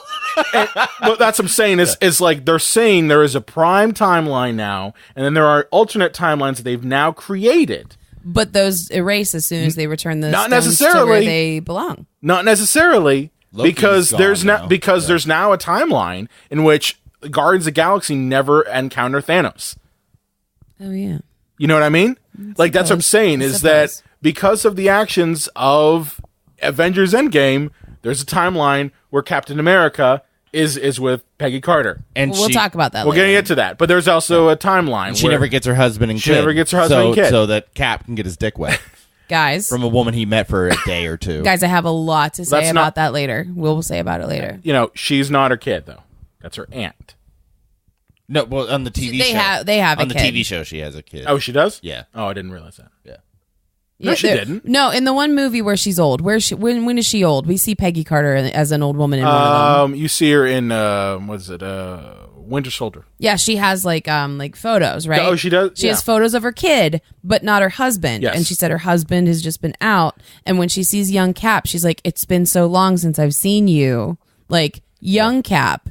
What that's what I'm saying is like they're saying there is a prime timeline now, and then there are alternate timelines that they've now created.
But those erase as soon as they return the
Not
stones
necessarily.
to where they belong.
Not necessarily,
Loki's
because
gone
there's
now.
there's now a timeline in which Guardians of the Galaxy never encounter Thanos.
Oh yeah.
You know what I mean? Like that's what I'm saying is that because of the actions of Avengers Endgame, there's a timeline where Captain America is with Peggy Carter.
And
we'll talk about that
We're
later.
going to get to that. But there's also a timeline.
She never gets her husband and kid.
She never gets her husband and kid.
So that Cap can get his dick wet.
Guys.
From a woman he met for a day or two.
Guys, I have a lot to say about that later. We'll say about it later.
You know, she's not her kid, though. That's her aunt.
No, well, on the TV show.
They have
on
a
the
kid.
TV show, she has a kid.
Oh, she does?
Yeah.
Oh, I didn't realize that.
Yeah.
No, she didn't.
No, in the one movie where she's old, when is she old? We see Peggy Carter as an old woman in one of them.
You see her in Winter Soldier.
Yeah, she has like photos, right?
Oh, she does?
She
Yeah.
has photos of her kid, but not her husband.
Yes.
And she said her husband has just been out. And when she sees young Cap, she's like, "It's been so long since I've seen you." Like young Cap.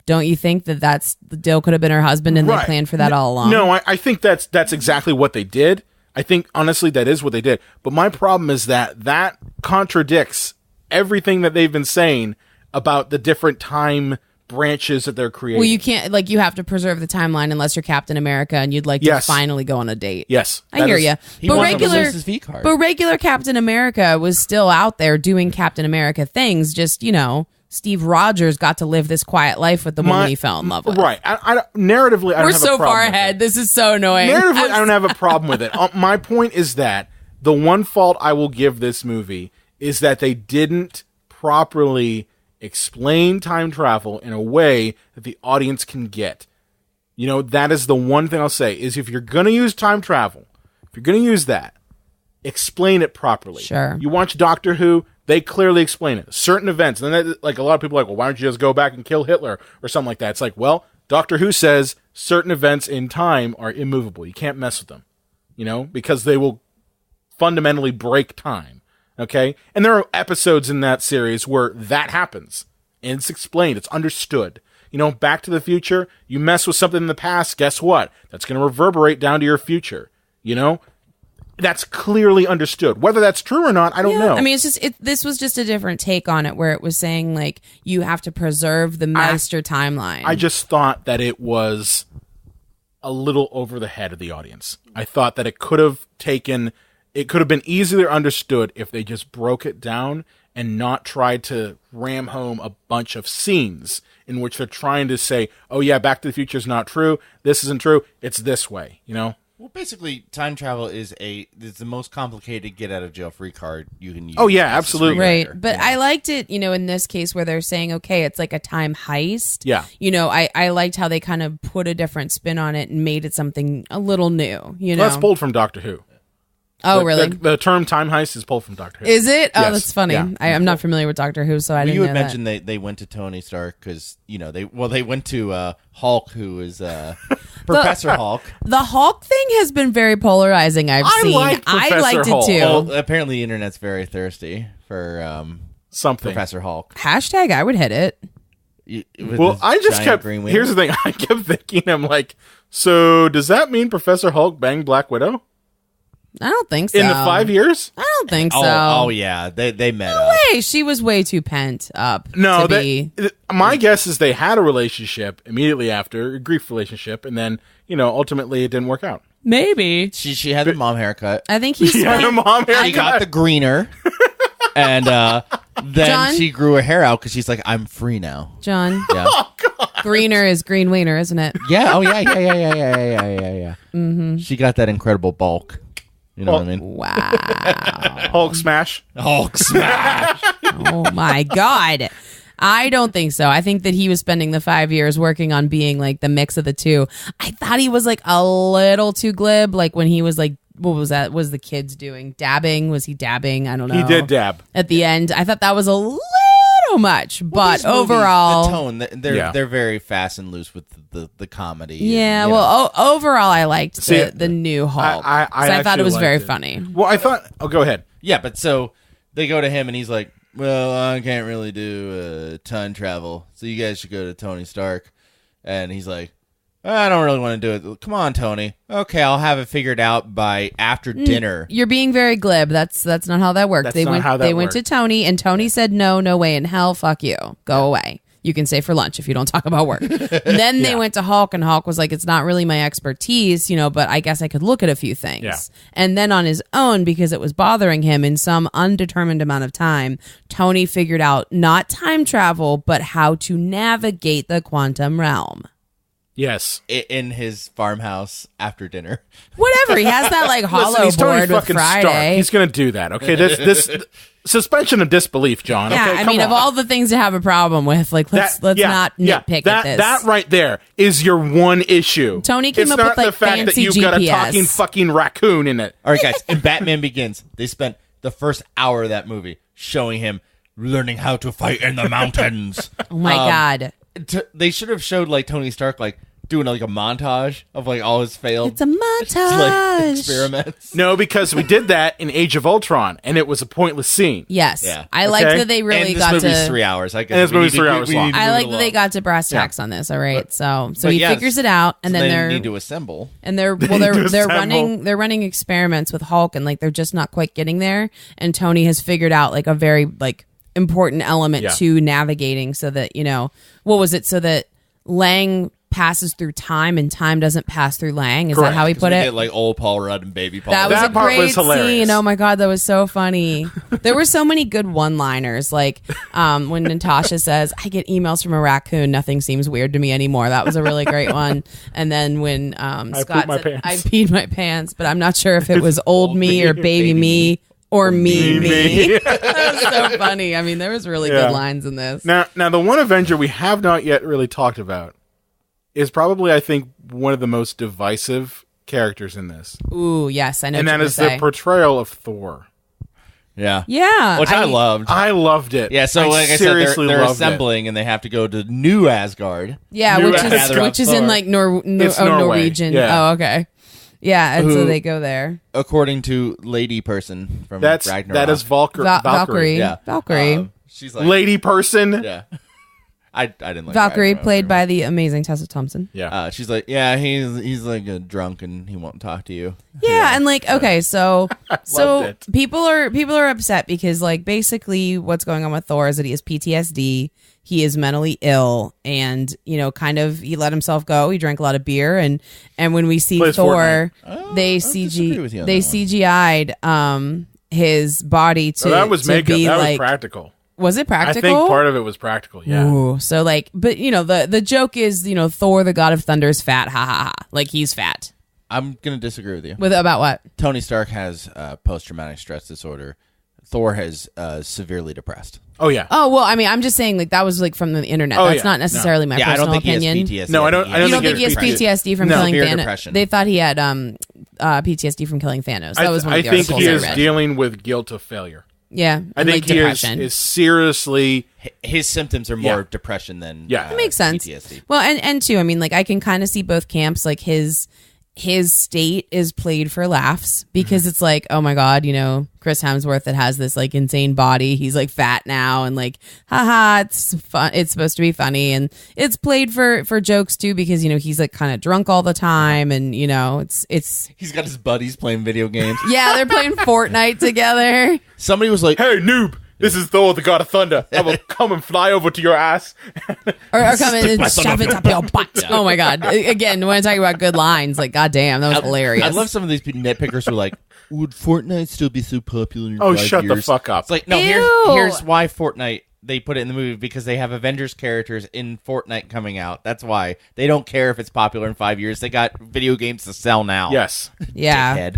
Don't you think that's the deal could have been her husband and they planned for that all along?
No, I think that's exactly what they did. I think, honestly, that is what they did. But my problem is that contradicts everything that they've been saying about the different time branches that they're creating.
Well, you can't, you have to preserve the timeline unless you're Captain America and you'd like to finally go on a date.
Yes.
I hear you.
Lose his V card.
But regular Captain America was still out there doing Captain America things, just, Steve Rogers got to live this quiet life with the woman he fell in love with.
Right. Narratively, I don't
We're
have
so
a problem
far
with
ahead.
it.
This is so annoying.
Narratively, I don't have a problem with it. My point is that the one fault I will give this movie is that they didn't properly explain time travel in a way that the audience can get. That is the one thing I'll say, is if you're going to use time travel, if you're going to use that, explain it properly.
Sure.
You watch Doctor Who, they clearly explain it. Certain events. And then, a lot of people are like, well, why don't you just go back and kill Hitler or something like that? It's like, well, Doctor Who says certain events in time are immovable. You can't mess with them, because they will fundamentally break time. Okay? And there are episodes in that series where that happens. And it's explained. It's understood. Back to the Future, you mess with something in the past, guess what? That's going to reverberate down to your future. That's clearly understood. Whether that's true or not, I don't know.
I mean, this was just a different take on it, where it was saying you have to preserve the master timeline.
I just thought that it was a little over the head of the audience. I thought that it could have been easier understood if they just broke it down and not tried to ram home a bunch of scenes in which they're trying to say, oh yeah, Back to the Future is not true. This isn't true. It's this way,
Well, basically, time travel is the most complicated get out of jail free card you can use.
Oh, yeah, absolutely.
Right. But I liked it, in this case where they're saying, okay, it's like a time heist.
Yeah.
I liked how they kind of put a different spin on it and made it something a little new,
Well, that's pulled from Doctor Who.
Oh, really?
The term time heist is pulled from Doctor Who.
Is it? Oh,
Yes.
that's funny.
Yeah.
I'm not familiar with Doctor Who, so I didn't
You
know
had
that.
mentioned they went to Tony Stark because, they went to Hulk, who is... Professor Hulk.
The Hulk thing has been very polarizing. I've seen.
like
I
Professor
liked
Hulk.
it too.
Well, apparently the internet's very thirsty for
Something.
Professor Hulk.
Hashtag I would hit it.
Well, I just kept. Here's the thing. I kept thinking. I'm like, so does that mean Professor Hulk banged Black Widow
I don't think so.
in the 5 years?
I don't think so.
Oh yeah, they met up.
Hey, she was way too pent up.
No,
to be.
my guess is they had a relationship immediately after, a grief relationship, and then ultimately it didn't work out.
Maybe.
She had the mom haircut.
I think he's.
She had a mom haircut.
She got the greener, and then
John?
she grew her hair out because she's like, I'm free now.
John.
Yeah.
Greener is green wiener, isn't it?
Yeah. Oh yeah. Mm-hmm. She got that incredible bulk. You know what I mean?
Wow.
Hulk smash.
Hulk smash.
Oh my God. I don't think so. I think that he was spending the 5 years working on being like the mix of the two. I thought he was like a little too glib, like when he was like, what was that? Was the kids doing? Dabbing? Was he dabbing? I don't know.
He did dab.
At the end. I thought that was a little much, but
These movies,
overall.
the tone, they're very fast and loose with the comedy.
Yeah,
and,
well, overall, I liked
See,
the new Hulk.
I
'cause I thought it was
actually
very
liked it.
funny.
Well, I thought. Oh, go ahead.
yeah, but so they go to him and he's like, well, I can't really do time travel, so you guys should go to Tony Stark. And he's like, I don't really want to do it. Come on, Tony. Okay, I'll have it figured out by after dinner.
You're being very glib. That's not how that worked.
That's
They
not
went
how that
they went to
worked.
Tony, and Tony said no way in hell, fuck you. Go away. You can stay for lunch if you don't talk about work. Then they went to Hulk, and Hulk was like, it's not really my expertise, but I guess I could look at a few things.
Yeah.
And then on his own, because it was bothering him in some undetermined amount of time, Tony figured out not time travel, but how to navigate the quantum realm.
Yes.
In his farmhouse after dinner.
Whatever. He has that like hollow
Listen, he's Tony
board with
fucking Stark.
Friday.
He's going to do that. Okay. This suspension of disbelief, John.
Yeah,
Okay,
I
come
mean,
on.
of all the things to have a problem with, like let's not nitpick at this.
That right there is your one issue.
Tony came
it's
up
not
with, like,
the fact that
fancy
you've got a
GPS.
talking fucking raccoon in it.
All right, guys. In Batman Begins, they spent the first hour of that movie showing him learning how to fight in the mountains.
Oh my God.
They should have showed like Tony Stark like doing like a montage of like all his failed
It's a montage.
like experiments.
No, because we did that in Age of Ultron, and it was a pointless scene.
Yes.
Yeah.
I liked
Okay.
that they really
And this
got
movie's
to
3 hours. I guess
And this
we
movie's
need to-
3 hours
we
long.
need to
I
move
like
it
that they
along.
got to brass tacks on this. All right. So he
yes,
figures it out, and
so
then
they
they're
need to assemble.
and they're
assemble.
running experiments with Hulk, and like they're just not quite getting there. And Tony has figured out like a very like important element to navigating, so that what was it? So that Lang passes through time, and time doesn't pass through Lang. Is that how he
'Cause
put
we
it?
get, like old Paul Rudd and baby Paul.
That was
That
a
part
great
was hilarious.
scene. Oh my God, that was so funny. There were so many good one-liners. Like when Natasha says, I get emails from a raccoon, nothing seems weird to me anymore. That was a really great one. And then when Scott
my
said,
pants.
I peed my pants, but I'm not sure if it was old me or baby me or me. That was so funny. I mean, there was really
Yeah.
good lines in this.
Now, the one Avenger we have not yet really talked about is probably, I think, one of the most divisive characters in this,
Ooh, yes, I know
and
what
that
you're
is
gonna
the
say.
portrayal of Thor.
yeah.
Yeah.
Which I loved.
I loved it.
Yeah, so like I said,
seriously
they're
loved
assembling and they have to go to New Asgard.
Yeah,
New
which
Asgard.
is in like
It's Norway.
Norwegian.
Yeah.
Oh, okay. Yeah, and so
Who-
they go there.
According to Lady Person from
That
Ragnarok.
is Valkyrie.
Valkyrie.
Yeah.
Valkyrie.
She's like,
Lady person.
yeah. I didn't like
Valkyrie,
Ragnarok.
played by the amazing Tessa Thompson.
Yeah.
She's like, yeah, he's like a drunk and he won't talk to you.
Yeah, and like, okay, so
it.
people are upset because like basically what's going on with Thor is that he has PTSD. He is mentally ill, and kind of he let himself go. He drank a lot of beer, and when we see
Plays
Thor,
Fortnite.
they
disagree with you on
they
that one.
CGI'd his body to
So that was
to
makeup.
be
That was
like,
practical.
was it practical?
I think part of it was practical. Yeah.
Ooh, so like, but the joke is, Thor, the God of Thunder, is fat. Ha ha ha! Like he's fat.
I'm gonna disagree with you.
With about what?
Tony Stark has post-traumatic stress disorder. Thor has severely depressed.
Oh yeah.
Oh well, I mean, I'm just saying like that was like from the internet.
Oh,
That's
yeah.
not necessarily my
Yeah, I
personal
don't think
opinion.
he has PTSD.
No, I don't
You don't
think
think he has PTSD from
No.
killing
Severe
Thanos?
depression.
They thought he had PTSD from killing Thanos. That was one of
I
the
think
articles
he
I
is
read.
dealing with guilt of failure.
Yeah,
I
and,
think
like,
he
depression.
is seriously.
His symptoms are more depression than
That makes sense.
PTSD.
Well, and too, I mean, like I can kind of see both camps. Like his state is played for laughs because it's like, oh my god, Chris Hemsworth that has this like insane body. He's like fat now, and like, haha, it's fun. It's supposed to be funny, and it's played for jokes too because he's like kind of drunk all the time, and it's
He's got his buddies playing video games.
yeah, they're playing Fortnite together.
Somebody was like,
Hey, noob! This is Thor, the God of Thunder. I will come and fly over to your ass.
Or come in and shove it up your butt. Oh my god! Again, when I talk about good lines, like goddamn, that was hilarious.
I love some of these nitpickers who are like, would Fortnite still be so popular in 5 years?
Shut the fuck up.
It's like, no,
Ew.
here's why Fortnite, they put it in the movie, because they have Avengers characters in Fortnite coming out. That's why. They don't care if it's popular in 5 years. They got video games to sell now.
Yes.
Yeah.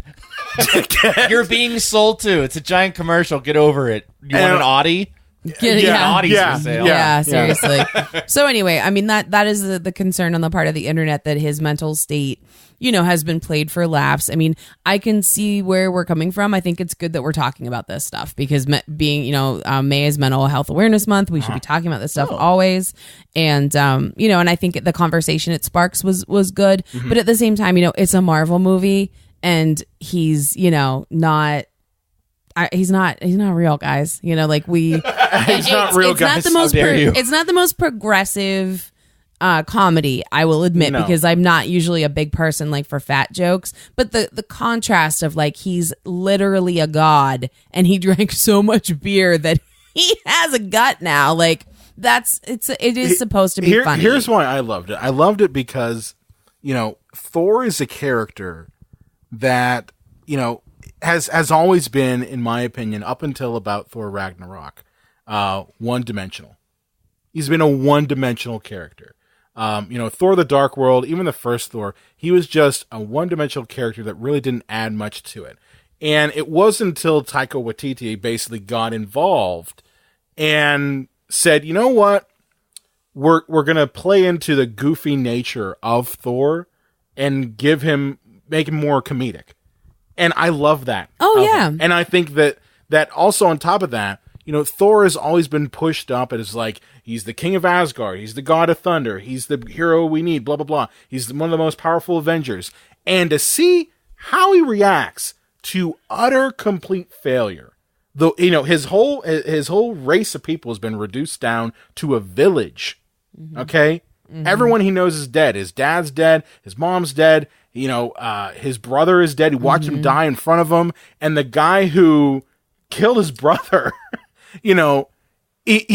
Dickhead. You're being sold to. It's a giant commercial. Get over it. You want an Audi?
Yeah.
Audis for sale.
Yeah, seriously. So anyway, I mean that is the concern on the part of the internet, that his mental state, has been played for laughs. I mean, I can see where we're coming from. I think it's good that we're talking about this stuff because being, May is Mental Health Awareness Month. We should be talking about this stuff always. And, and I think the conversation it sparks was good. Mm-hmm. But at the same time, it's a Marvel movie and he's, not... he's not real, guys. Like
he's not real, guys.
It's not the most progressive comedy, I will admit, because I'm not usually a big person like for fat jokes. But the contrast of like he's literally a god and he drank so much beer that he has a gut now. Like it is supposed to be funny.
Here's why I loved it. I loved it because Thor is a character that has always been, in my opinion, up until about Thor Ragnarok, one-dimensional. He's been a one-dimensional character. Thor the Dark World, even the first Thor, he was just a one-dimensional character that really didn't add much to it. And it wasn't until Taika Waititi basically got involved and said, you know what? We're going to play into the goofy nature of Thor and make him more comedic. And I love that.
Oh, yeah.
And I think that also on top of that, Thor has always been pushed up as like, he's the king of Asgard. He's the god of thunder. He's the hero we need, blah, blah, blah. He's one of the most powerful Avengers. And to see how he reacts to utter complete failure, though, his whole race of people has been reduced down to a village. Mm-hmm. Okay. Mm-hmm. Everyone he knows is dead. His dad's dead. His mom's dead. His brother is dead. He watched him die in front of him. And the guy who killed his brother, he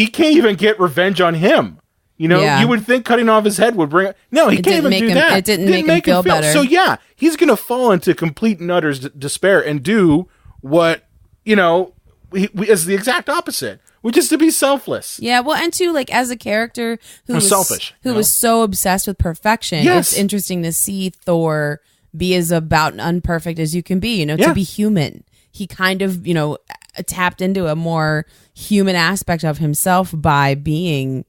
can't even get revenge on him. You would think cutting off his head would bring... No, he can't even do that.
It didn't make him feel better.
So yeah, he's going to fall into complete and utter despair and do what, is the exact opposite, which is to be selfless.
Yeah, well, and too, like, as a character who was
selfish,
was so obsessed with perfection,
yes.
It's interesting to see Thor be as about unperfect as you can be, to be human. He kind of, tapped into a more human aspect of himself by being,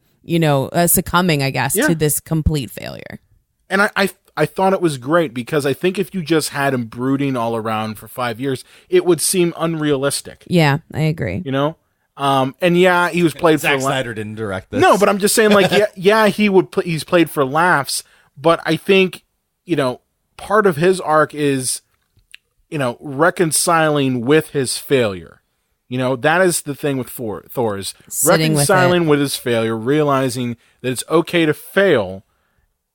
succumbing, I guess, to this complete failure.
And I thought it was great because I think if you just had him brooding all around for 5 years, it would seem unrealistic.
Yeah, I agree.
And yeah, he was played
Zack
for
Snyder didn't direct this.
No, but I'm just saying, like, he's played for laughs, but I think, part of his arc is, reconciling with his failure. That is the thing with Thor is reconciling with his failure, realizing that it's okay to fail.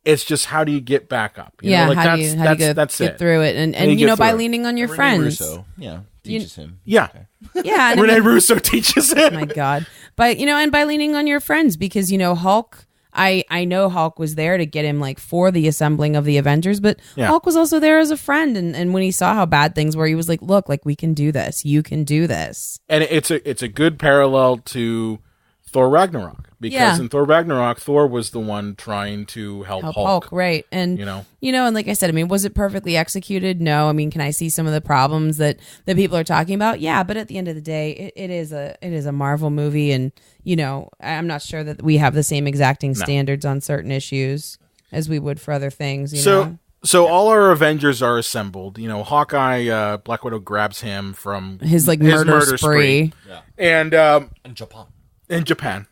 It's just how do you get back up?
How do you get through it? And by leaning on your friends.
Russo, teaches him.
Yeah.
Okay.
Yeah.
Rene Russo teaches him.
Oh my God. But, and by leaning on your friends, because, Hulk, I know Hulk was there to get him like for the assembling of the Avengers, but Hulk was also there as a friend. And when he saw how bad things were, he was like, look, like we can do this. You can do this.
And it's a good parallel to Thor Ragnarok, because in Thor Ragnarok, Thor was the one trying to help Hulk.
Right. And, and like I said, I mean, was it perfectly executed? No. I mean, can I see some of the problems that people are talking about? Yeah. But at the end of the day, it is a Marvel movie. And, I'm not sure that we have the same exacting standards on certain issues as we would for other things.
So all our Avengers are assembled. You know, Hawkeye, Black Widow grabs him from
his murder spree.
Yeah. And in Japan.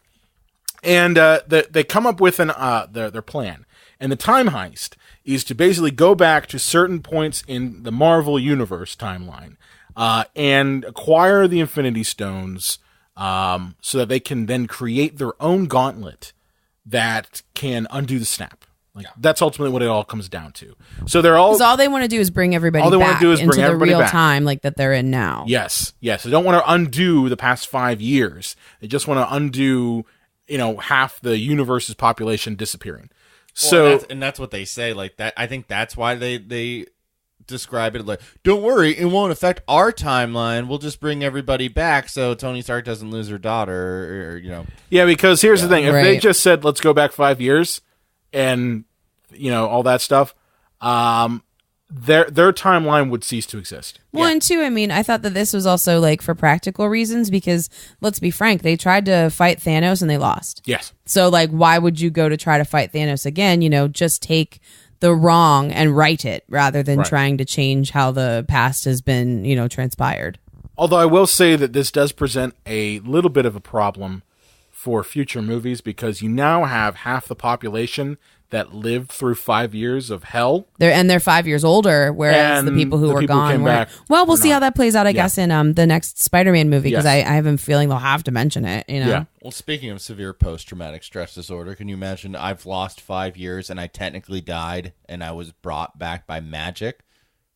And they come up with their plan. And the time heist is to basically go back to certain points in the Marvel Universe timeline and acquire the Infinity Stones so that they can then create their own gauntlet that can undo the snap. That's ultimately what it all comes down to. So they're all...
Because all they want to do is bring everybody back into the real time that they're in now.
Yes. They don't want to undo the past 5 years. They just want to undo, half the universe's population disappearing. So
that's what they say. Like that, I think that's why they describe it like, don't worry, it won't affect our timeline. We'll just bring everybody back so Tony Stark doesn't lose her daughter. Or.
Yeah, because here's the thing: if they just said, "Let's go back 5 years," and all that stuff, their timeline would cease to exist.
Well, and two, I thought that this was also for practical reasons because let's be frank, they tried to fight Thanos and they lost.
Yes.
So why would you go to try to fight Thanos again? Just take the wrong and right it rather than trying to change how the past has been, transpired.
Although I will say that this does present a little bit of a problem for future movies because you now have half the population that lived through 5 years of hell.
They're 5 years older, whereas
And
the people who
the
were
people
gone
came
weren't.
back
Well, we'll see how that plays out, I guess, in the next Spider-Man movie, because
Yes.
I have a feeling they'll have to mention it,
Yeah.
Well, speaking of severe post-traumatic stress disorder, can you imagine I've lost 5 years and I technically died and I was brought back by magic?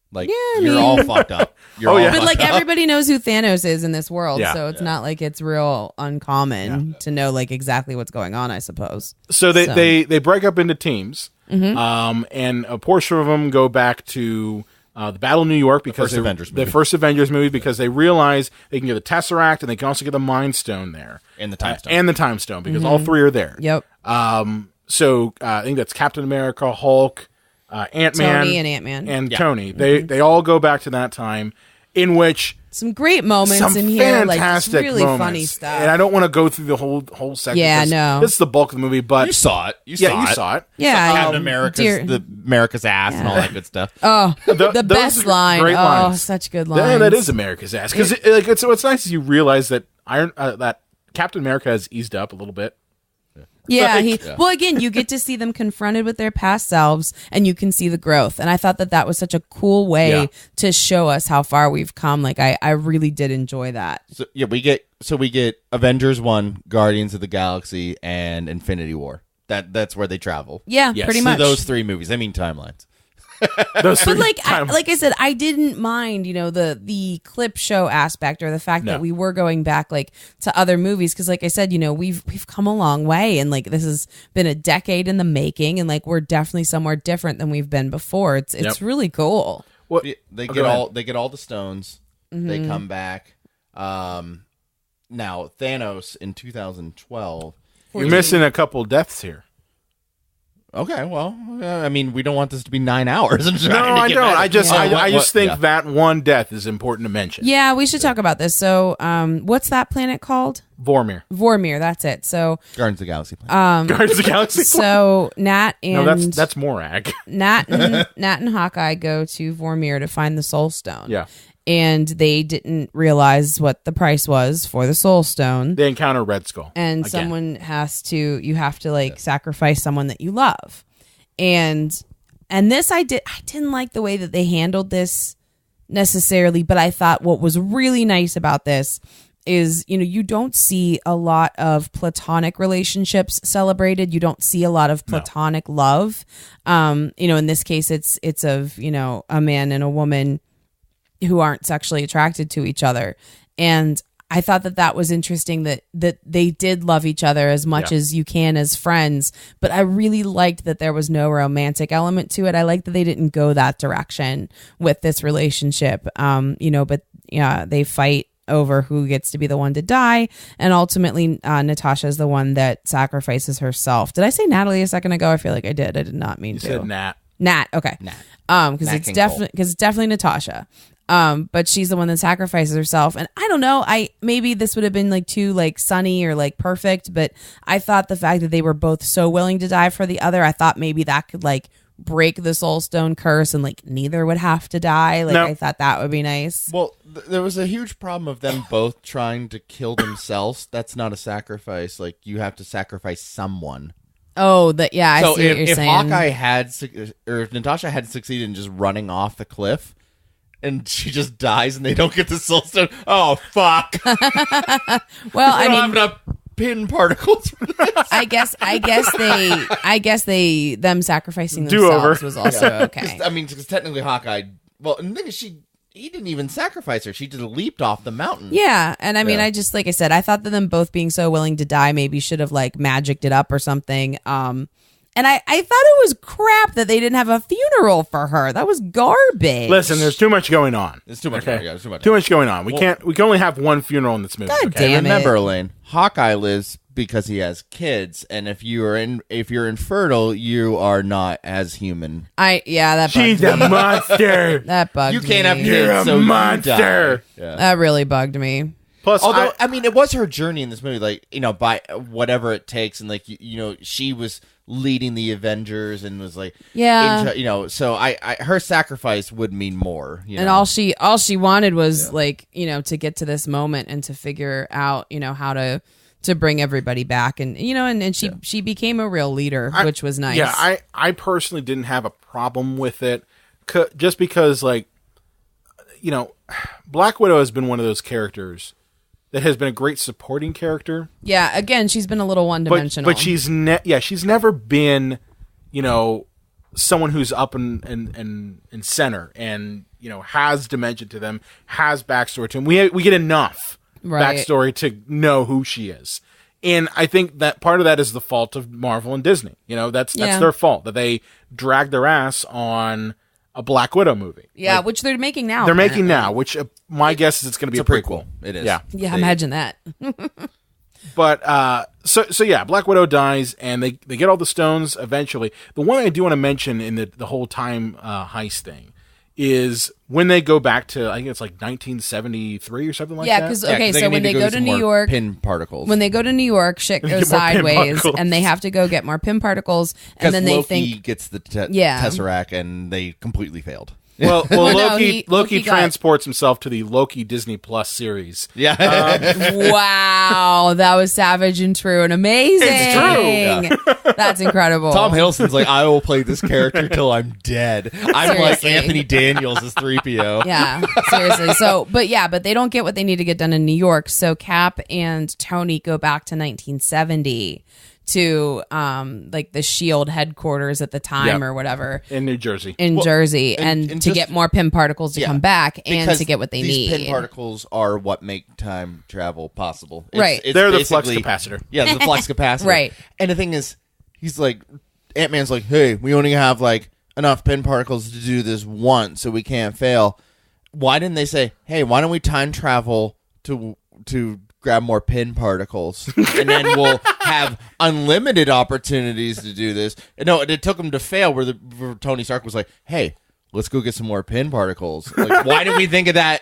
You're all fucked up. You're all
But
fucked up.
everybody knows who Thanos is in this world,
Yeah.
so it's not like it's real uncommon to know exactly what's going on, I suppose.
So they break up into teams, and a portion of them go back to the Battle of New York because the first Avengers movie because they realize they can get the Tesseract and they can also get the Mind Stone there
And the Time Stone.
and the Time Stone because all three are there.
Yep.
So I think that's Captain America, Hulk, Ant-Man,
Tony and Ant-Man.
and Tony. They all go back to that time in which.
Some great moments
Some
in here,
fantastic
really
moments.
funny stuff.
And I don't want to go through the whole section.
Yeah,
'cause
no.
This is the bulk of the movie, but
You saw it. You saw it.
Yeah,
Captain America's ass and all that good stuff.
Oh, the
those
best
are
line.
great
Oh,
lines.
such good
Yeah,
lines.
that is America's ass. Because it's what's nice is you realize that that Captain America has eased up a little bit.
Yeah, well, again, you get to see them confronted with their past selves, and you can see the growth. And I thought that was such a cool way to show us how far we've come. I really did enjoy that.
So we get Avengers 1, Guardians of the Galaxy, and Infinity War. That's where they travel.
Yeah,
Yes.
pretty
To
much.
those three movies. I mean timelines.
Those
But
three
I said, I didn't mind, the clip show aspect or the fact that we were going back to other movies because, like I said, we've come a long way and this has been a decade in the making and we're definitely somewhere different than we've been before. It's really cool.
Well,
They
go
get
ahead.
they get all the stones. They come back. Now Thanos in 2012.
You're missing a couple deaths here.
Okay, well, we don't want this to be 9 hours.
No, I don't. I just think that one death is important to mention.
Yeah, we should talk about this. So, what's that planet called?
Vormir.
Vormir, that's it. So,
Guardians of the Galaxy.
Guardians of the Galaxy.
so Nat and
No, that's Morag.
Nat and Hawkeye go to Vormir to find the Soul Stone.
Yeah.
And they didn't realize what the price was for the Soul Stone.
They encounter Red Skull.
And
again.
someone you have to sacrifice someone that you love. And this I didn't like the way that they handled this necessarily, but I thought what was really nice about this is, you don't see a lot of platonic relationships celebrated. You don't see a lot of platonic love. In this case it's of, a man and a woman who aren't sexually attracted to each other. And I thought that was interesting that they did love each other as much as you can as friends, but I really liked that there was no romantic element to it. I liked that they didn't go that direction with this relationship. But they fight over who gets to be the one to die, and ultimately Natasha is the one that sacrifices herself. Did I say Natalie a second ago? I feel like I did. I did not mean to.
You said Nat.
Nat, okay. Because it's definitely Natasha. But she's the one that sacrifices herself, and I don't know. Maybe this would have been too sunny or perfect, but I thought the fact that they were both so willing to die for the other, I thought maybe that could break the Soul Stone curse and like neither would have to die. Like
No.
I thought that would be nice.
Well, there was a huge problem of them both trying to kill themselves. That's not a sacrifice. Like, you have to sacrifice someone.
Oh, I see what you're
if
saying.
Hawkeye had, or if Natasha had succeeded in just running off the cliff, and she just dies, and they don't get the Soul Stone, oh fuck!
Well,
I
I
don't
mean,
have enough pin particles for this.
I guess them sacrificing
Do-over.
themselves was also okay.
I mean, because technically Hawkeye, well, and the thing is, he didn't even sacrifice her. She just leaped off the mountain.
Yeah, and I mean,
Yeah.
I just like I said, I thought that them both being so willing to die maybe should have like magicked it up or something. And I thought it was crap that they didn't have a funeral for her. That was garbage.
Listen, there's too much going on.
There's too much.
Okay?
Yeah, there's too much.
Too much going on. We can only have one funeral in this movie.
God
okay?
damn
And remember,
it.
Elaine, Hawkeye lives because he has kids, and if you're infertile, you are not as human.
That bugged
She's
me.
a monster.
That bugged
You can't have
me.
kids,
You're a
so
monster.
You die. Yeah.
That really bugged me.
Plus,
Although, I mean, it was her journey in this movie, like, you know, by whatever it takes, and like, you know, she was leading the Avengers and was like,
Yeah.
you know, so I her sacrifice would mean more. You
And
know?
all she wanted was like, you know, to get to this moment and to figure out, you know, how to bring everybody back, and you know, and she became a real leader, which was nice.
Yeah, I personally didn't have a problem with it, just because, like, you know, Black Widow has been one of those characters that has been a great supporting character.
Yeah, again, she's been a little one-dimensional.
But she's she's never been, you know, someone who's up in center and, you know, has dimension to them, has backstory to them. We get enough backstory to know who she is. And I think that part of that is the fault of Marvel and Disney. You know, that's their fault, that they dragged their ass on a Black Widow movie.
Yeah, which they're making now.
They're making now, which my guess is it's going to be a prequel.
It is.
Yeah.
Yeah, imagine that.
But so yeah, Black Widow dies, and they get all the stones eventually. The one I do want to mention in the whole time heist thing is when they go back to, I think it's like 1973 or something like that.
Yeah, because so when they go to New York,
pin particles.
when they go to New York, shit goes
Get more pin
sideways,
particles.
and they have to go get more pin particles, and then they
Loki
think,
gets the
Yeah.
Tesseract, and they completely failed.
Well,
Well, no,
Loki
Loki got-
transports himself to the Loki Disney Plus series.
Yeah.
wow, that was savage and true and amazing.
It's
true.
That's incredible.
Tom Hiddleston's like, I will play this character till I'm dead. I'm like
Seriously.
Anthony Daniels as 3PO.
Yeah, seriously. But they don't get what they need to get done in New York. So Cap and Tony go back to 1970 to like the Shield headquarters at the time
Yep.
or whatever
In New Jersey.
in Jersey, and
and
to
just-
get more pin particles to
Yeah,
come back and
because
to get what they
these
need.
pin particles are what make time travel possible.
Right.
They're the flux
basically-
capacitor.
Yeah, the flux capacitor.
Right.
And the thing is, he's like, Ant-Man's like, hey, we only have like enough pin particles to do this once, so we can't fail. Why didn't they say, hey, why don't we time travel to grab more pin particles, and then we'll have unlimited opportunities to do this? And no, it took them to fail. Where Tony Stark was like, "Hey, let's go get some more pin particles." Like, why did we think of that?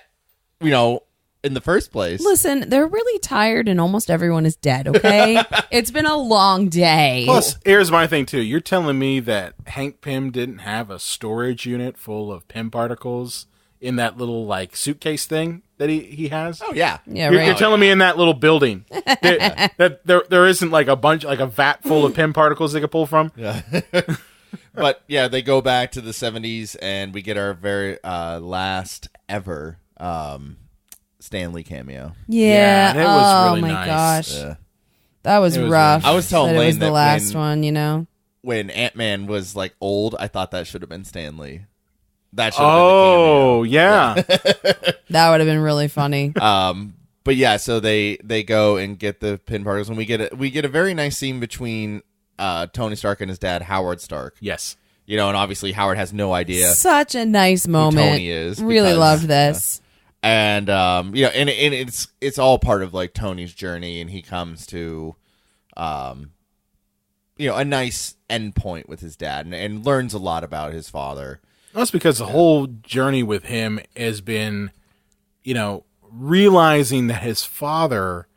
You know, in the first place.
Listen, they're really tired, and almost everyone is dead. Okay, it's been a long day.
Plus, here's my thing too. You're telling me that Hank Pym didn't have a storage unit full of Pym particles in that little like suitcase thing that he has?
Oh yeah,
yeah,
You're,
right.
you're telling me in that little building that there isn't like a vat full of Pym particles they could pull from?
Yeah. But yeah, they go back to the 70s, and we get our very last ever Stan Lee cameo.
yeah,
and it was
oh
really
my
nice.
gosh, that was
It was
rough.
really
I was telling
that it was
Lane
the
that
last
when-
one. You know,
When Ant-Man was like old, I thought that should have been Stan Lee. That should have
Oh, yeah.
that would have been really funny.
been the cameo. But yeah, so they go and get the pin particles, and we get a very nice scene between Tony Stark and his dad, Howard Stark.
Yes.
You know, and obviously Howard has no idea.
Such a nice moment.
Tony is,
really
because-
loved this.
And you know, and it's all part of like Tony's journey, and he comes to you know, a nice end point with his dad, and learns a lot about his father.
That's because the whole journey with him has been, you know, realizing that his father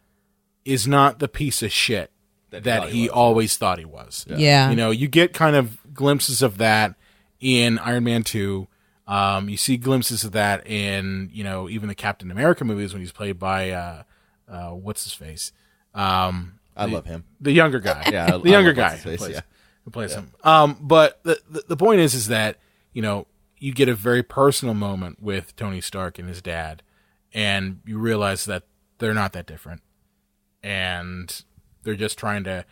is not the piece of shit that he always thought he was.
Yeah.
You know, you get kind of glimpses of that in Iron Man 2. You see glimpses of that in, even the Captain America movies when he's played by, what's his face?
I love him.
The younger guy.
Yeah,
the younger guy
face,
who plays him. But the point is that, you get a very personal moment with Tony Stark and his dad, and you realize that they're not that different. And they're just trying to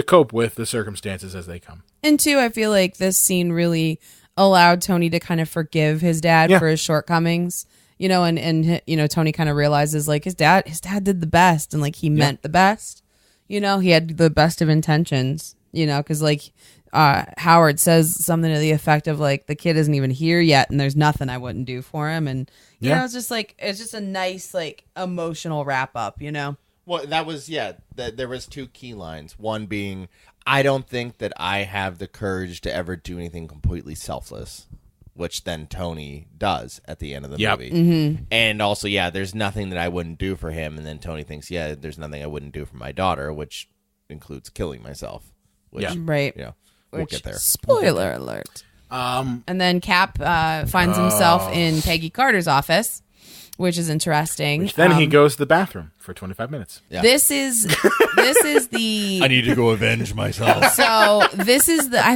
cope with the circumstances as they come.
And two, I feel like this scene really allowed Tony to kind of forgive his dad for his shortcomings, and Tony kind of realizes like his dad did the best, and like he meant the best, he had the best of intentions, because like Howard says something to the effect of like, the kid isn't even here yet and there's nothing I wouldn't do for him. And it's just a nice like emotional wrap up,
Well, that was, there was two key lines. One being, I don't think that I have the courage to ever do anything completely selfless, which then Tony does at the end of the movie.
Mm-hmm.
And also, there's nothing that I wouldn't do for him. And then Tony thinks, there's nothing I wouldn't do for my daughter, which includes killing myself. Which,
right.
We'll get there.
Spoiler alert. And then Cap finds himself in Peggy Carter's office, which is interesting.
Then he goes to the bathroom for 25 minutes.
Yeah.
This is the.
I need to go avenge myself.
So I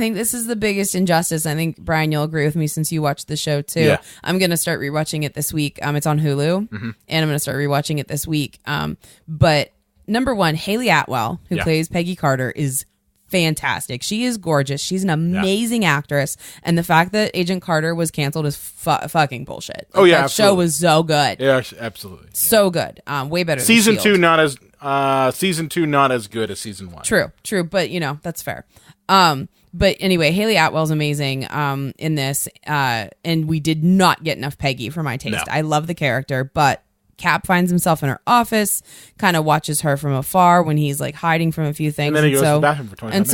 think this is the biggest injustice. I think Brian, you'll agree with me since you watched the show too.
Yeah.
I'm gonna start rewatching it this week. It's on Hulu, and I'm gonna start rewatching it this week. But number one, Haley Atwell, who plays Peggy Carter, is fantastic. She is gorgeous. She's an amazing actress, and the fact that Agent Carter was canceled is fucking bullshit. Like, that
absolutely.
show was so good.
Yeah, absolutely.
So good. Way better than
Season
S.H.I.E.L.D.
2 not as good as season 1.
True, but that's fair. But anyway, Haley Atwell's amazing in this, and we did not get enough Peggy for my taste.
No.
I love the character, but Cap finds himself in her office, kind of watches her from afar when he's like hiding from a few things.
And then he goes to the bathroom for 25 minutes.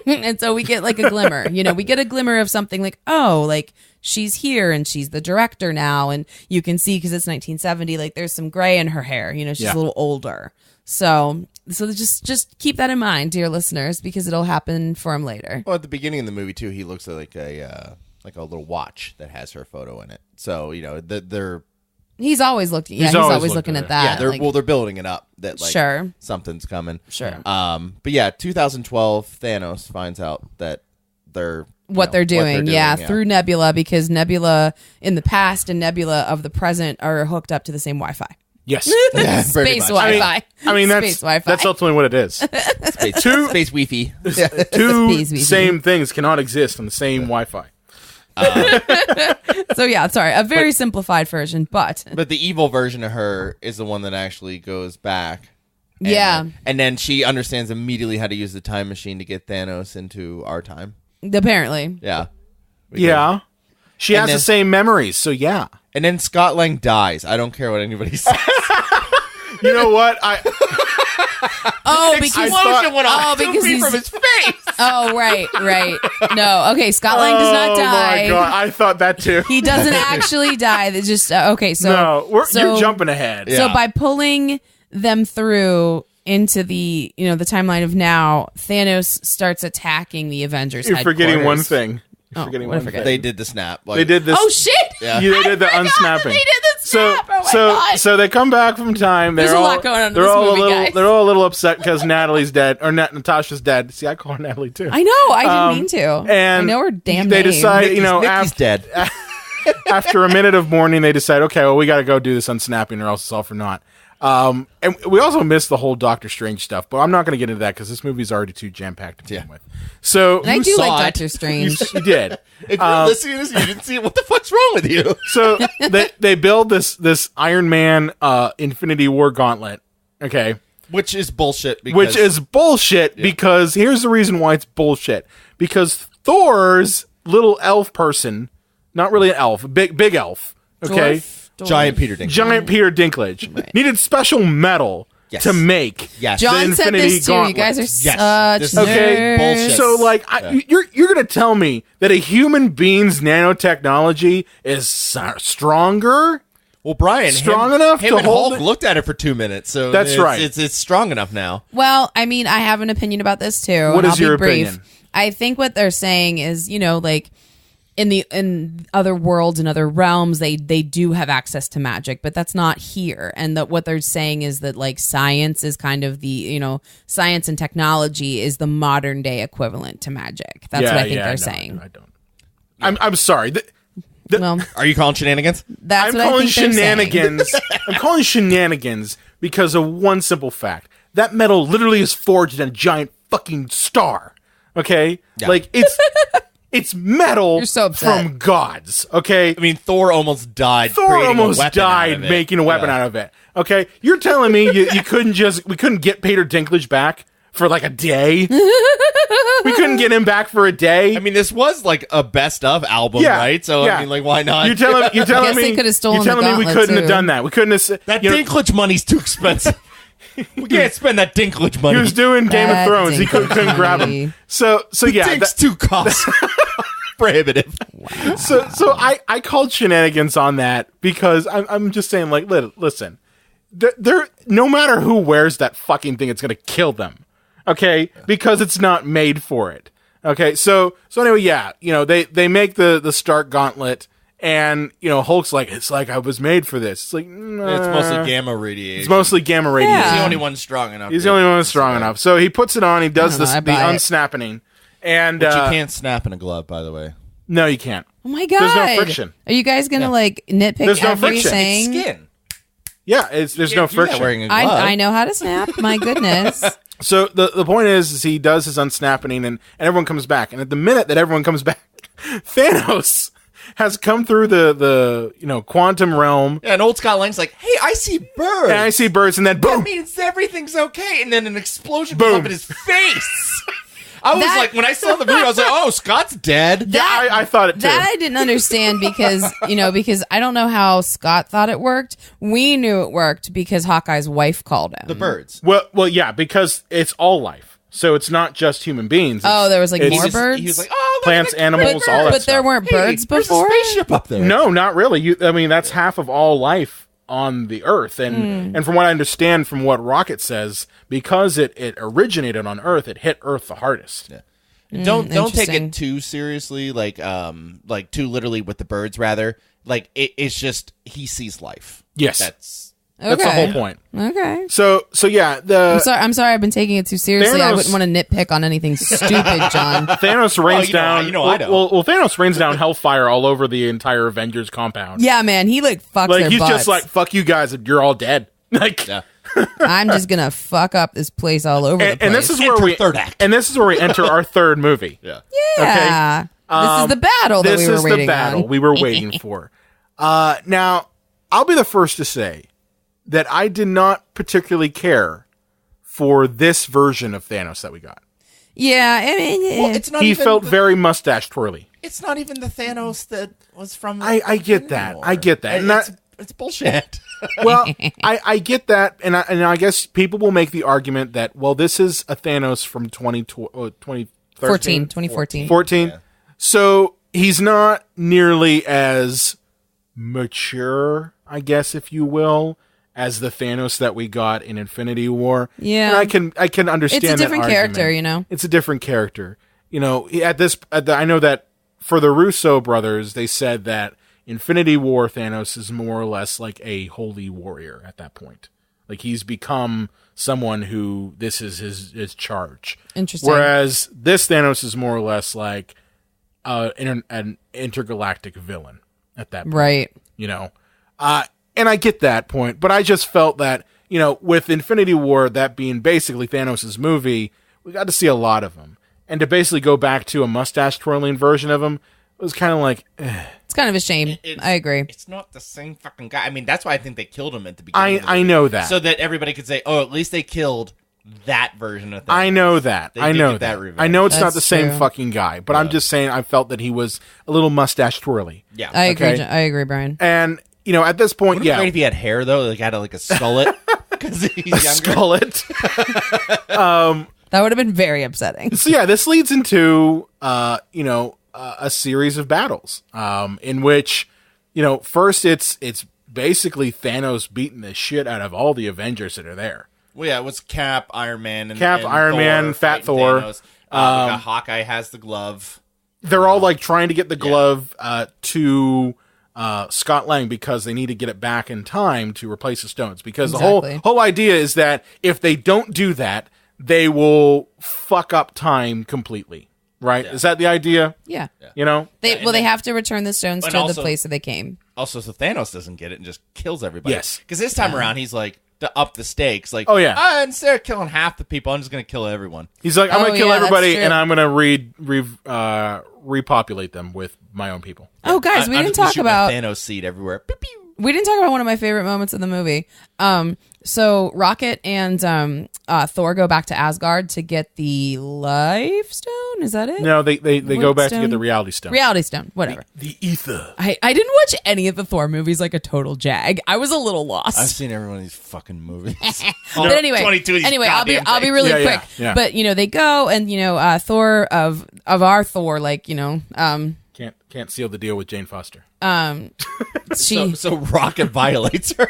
And so we get like a glimmer, we get a glimmer of something like, oh, like she's here and she's the director now. And you can see, because it's 1970, like there's some gray in her hair, she's a little older. So just keep that in mind, dear listeners, because it'll happen for him later.
Well, at the beginning of the movie too, he looks like a little watch that has her photo in it. So they're.
He's always looking. Yeah, he's always looking at that.
Yeah, they're building it up that like something's coming.
Sure.
But 2012, Thanos finds out that they're
doing. Through Nebula, because Nebula in the past and Nebula of the present are hooked up to the same Wi-Fi.
Yes.
Space Wi-Fi.
I mean
Space Wi-Fi.
that's ultimately what it is.
Space Wi-Fi.
Two same things cannot exist on the same Wi-Fi.
So sorry, a very simplified version, but
the evil version of her is the one that actually goes back. And then she understands immediately how to use the time machine to get Thanos into our time.
Apparently,
She has the same memories, so yeah.
And then Scott Lang dies. I don't care what anybody says.
You know what?
Explosion went off 2 feet from his face.
Oh, right. No, okay, Scott Lang does not die.
Oh my god, I thought that too.
He doesn't actually die. They just okay. So
no, you're jumping ahead.
So by pulling them through into the the timeline of now, Thanos starts attacking the Avengers.
You're forgetting one thing.
They did the snap.
They did this.
Oh shit!
Yeah. They did the unsnapping.
They did the snap.
So they come back from time.
There's a lot going on in this movie, guys.
They're all a little upset because Natalie's dead, or Natasha's dead. See, I call her Natalie too.
I know. I didn't mean to.
And
I know her damn
they
name.
decide,
Nikki's dead.
After a minute of mourning, they decide, okay, well, we got to go do this unsnapping, or else it's all for naught. And we also missed the whole Doctor Strange stuff, but I'm not going to get into that because this movie's already too jam-packed to begin with. So
and I do like Doctor Strange.
You did.
If you're listening to this and you didn't see it, what the fuck's wrong with you?
So they build this Iron Man Infinity War gauntlet, okay?
Which is bullshit.
Because here's the reason why it's bullshit. Because Thor's little elf person, not really an elf, big elf, okay?
Dwarf.
Giant Peter Dinklage.
Right. Needed special metal to make
the
John said
Infinity
this too.
Gauntlet.
You guys are such
okay.
Bullshit.
So like, you're gonna tell me that a human being's nanotechnology is stronger?
Well, Brian,
strong enough
him
to
and
hold
Hulk
it?
looked at it for 2 minutes, so
that's right.
It's strong enough now.
Well, I mean, I have an opinion about this too.
What is
I'll be
your
brief.
opinion?
I think what they're saying is, in other worlds and other realms, they do have access to magic, but that's not here. And that what they're saying is that like science is kind of the science and technology is the modern day equivalent to magic. That's what I think they're saying.
I don't. I'm sorry.
Well,
Are you calling shenanigans?
that's
I'm
what
calling
I think they're saying.
shenanigans. I'm calling shenanigans because of one simple fact. That metal literally is forged in a giant fucking star. Okay?
Yeah.
Like it's metal
You're so upset.
from gods. Okay?
I mean, Thor almost died.
Thor
creating
almost
a weapon out
died
of it.
making a weapon out of it. Okay? You're telling me we couldn't get Peter Dinklage back for like a day? We couldn't get him back for a day?
I mean, this was like a best of album,
Yeah,
right? So
yeah.
I mean, like, why not?
You're telling
guess
me
they could've stolen
you're telling
the
me we
gauntlet,
couldn't have
too.
done that. We couldn't have
that
you know,
Dinklage money's too expensive. We can't spend that Dinklage money.
he was doing Game of
That
Thrones. He couldn't
Dinklage
grab
money.
him. So yeah,
Dink's too cost prohibitive.
so I called shenanigans on that because I'm just saying, like, listen, they're no matter who wears that fucking thing, it's gonna kill them. Okay, because it's not made for it. Okay, so anyway, yeah, they make the Stark Gauntlet, and Hulk's like, it's like I was made for this. It's like, nah.
It's mostly gamma radiation.
It's mostly gamma radiation.
Yeah.
He's the only one strong enough.
He's the only one who's strong enough. So he puts it on. He does
I don't know, I
the
buy it.
unsnapping, and
But you can't snap in a glove, by the way.
no, you can't.
Oh my god!
There's no friction.
Are you guys gonna like nitpick
There's no friction.
everything?
Skin.
Yeah, there's no
You're not
friction.
wearing a glove.
I know how to snap. My goodness.
So the point is he does his unsnapping, and everyone comes back. And at the minute that everyone comes back, Thanos has come through the quantum realm.
Yeah, and old Scott Lang's like, hey, I see birds.
And I see birds, and then
That
boom!
means everything's okay. And then an explosion
Boom.
comes up in his face. I was
That-
like, when I saw the video, I was like, oh, Scott's dead.
Yeah, I thought it too.
That I didn't understand because I don't know how Scott thought it worked. We knew it worked because Hawkeye's wife called him.
The birds.
Well, yeah, because it's all life. So it's not just human beings.
Oh, there was like
It's-
more birds.
He was like, oh, look
Plants,
at the
animals,
bird.
all that
but there
stuff.
weren't
Hey,
birds
there's
before.
a spaceship up there.
No, not really. I mean, that's half of all life on the Earth, and from what I understand, from what Rocket says, because it originated on Earth, it hit Earth the hardest.
Yeah. Don't take
interesting.
it too seriously, like too literally with the birds. Rather, like it's just he sees life.
Yes.
That's
That's the
Okay.
whole point.
Okay.
So yeah,
I'm sorry. I've been taking it too seriously. I
Thanos-
wouldn't want to nitpick on anything stupid, John.
Thanos rains
you know,
down.
I know.
Well, Thanos rains down hellfire all over the entire Avengers compound.
Yeah, man. He like fucks
like
their
he's
butts.
just like, fuck you guys, you're all dead. Like,
yeah.
I'm just gonna fuck up this place all over the place.
and this is where
Enter
we
third act.
and this is where we enter our third movie.
Yeah.
yeah. This is the battle that
This
we were
is
waiting
the battle
on.
we were waiting for. Now, I'll be the first to say that I did not particularly care for this version of Thanos that we got.
Yeah, I mean,
Well, it's not
He
even
felt
the,
very mustache twirly.
It's not even the Thanos that was from.
I get that.
anymore.
I get that. And
It's bullshit.
Well, I get that, and I guess people will make the argument that, well, this is a Thanos from 2014.
2014.
14.
Yeah.
So he's not nearly as mature, I guess, if you will, as the Thanos that we got in Infinity War.
Yeah.
And I can understand
It's a
that
different
argument.
character, you know?
It's a different character. I know that for the Russo brothers, they said that Infinity War Thanos is more or less like a holy warrior at that point. Like he's become someone who this is his charge.
Interesting.
Whereas this Thanos is more or less like an intergalactic villain at that point.
Right.
And I get that point, but I just felt that, with Infinity War, that being basically Thanos' movie, we got to see a lot of him. And to basically go back to a mustache twirling version of him, it was kind of like,
It's kind of a shame. I agree.
It's not the same fucking guy. I mean, that's why I think they killed him at the beginning. of the
I
movie,
know that.
so that everybody could say, "Oh, at least they killed that version of Thanos."
I know that.
They
I
did
know
get
that.
revenge.
I know it's not
That's
the same
true.
fucking guy, but I'm just saying I felt that he was a little mustache twirly.
Yeah,
I agree.
Okay.
I agree, Brian.
And, at this point,
Would it be great
yeah.
if he had hair though? Like had like a skullet because he's younger.
Skull it.
That would have been very upsetting.
So yeah, this leads into a series of battles, in which first it's basically Thanos beating the shit out of all the Avengers that are there.
Well, yeah, it was Cap, Iron Man, and
Cap,
and
Iron
Thor
Man, Fat
fighting
Thor.
Thanos. We got Hawkeye has the glove.
they're all like trying to get the glove to Scott Lang because they need to get it back in time to replace the stones. Because
Exactly.
the whole idea is that if they don't do that, they will fuck up time completely. Right? Is that the idea?
Yeah.
You know?
They have to return the stones
and
to
also-
the place that they came.
Also, so Thanos doesn't get it and just kills everybody.
Yes.
Because this time around, he's like, to up the stakes. Like,
Oh, yeah.
instead of killing half the people, I'm just going to kill everyone.
He's like, I'm
Oh,
going to kill
yeah, that's
everybody
true.
and I'm going to repopulate them with my own people.
Oh, guys, we
I'm
didn't
just gonna
talk
shoot
about
my Thanos seed everywhere. Pew, pew.
we didn't talk about one of my favorite moments of the movie. So Rocket and Thor go back to Asgard to get the Life Stone. Is that it?
No, they go back to
Stone?
get the Reality Stone.
Reality Stone. Whatever.
The ether.
I didn't watch any of the Thor movies like a total jag. I was a little lost.
I've seen every one of these fucking movies.
But anyway,
22 of these
I'll be
goddamn
really
Yeah,
quick.
yeah.
But they go and Thor of our Thor, like
Can't seal the deal with Jane Foster.
she
So Rocket violates her.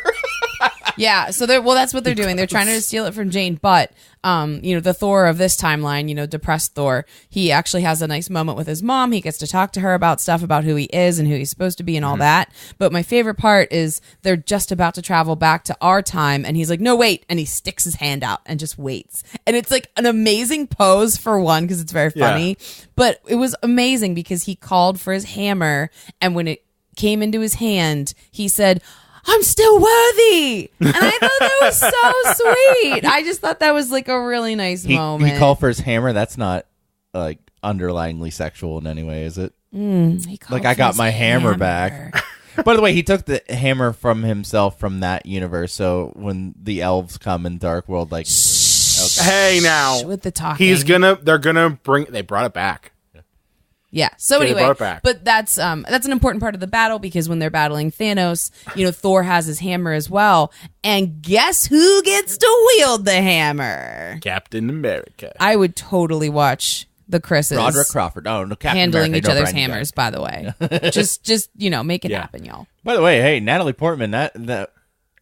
yeah. So that's what they're doing. They're trying to steal it from Jane, but the Thor of this timeline, depressed Thor, he actually has a nice moment with his mom. He gets to talk to her about stuff about who he is and who he's supposed to be and all that. But my favorite part is they're just about to travel back to our time, and he's like, "No, wait!" And he sticks his hand out and just waits. And it's like an amazing pose for one because it's very funny. But it was amazing because he called for his hammer, and when it came into his hand, he said, "I'm still worthy." And I thought that was so sweet. I just thought that was like a really nice moment.
He called for his hammer. That's not like underlyingly sexual in any way, is it?
He called
Like, I
for
got
his
my hammer back. By the way, he took the hammer from himself from that universe. So when the elves come in Dark World, like,
Hey, now
with the talking.
they brought it back.
Yeah. So
Okay, they
anyway,
brought it back.
but that's an important part of the battle because when they're battling Thanos, Thor has his hammer as well, and guess who gets to wield the hammer?
Captain America.
I would totally watch the Chris's
Roderick Crawford. Oh, no, Captain
handling
America,
each
no
other's
Brandon
hammers.
Guy.
By the way, just make it happen, y'all.
By the way, hey, Natalie Portman, that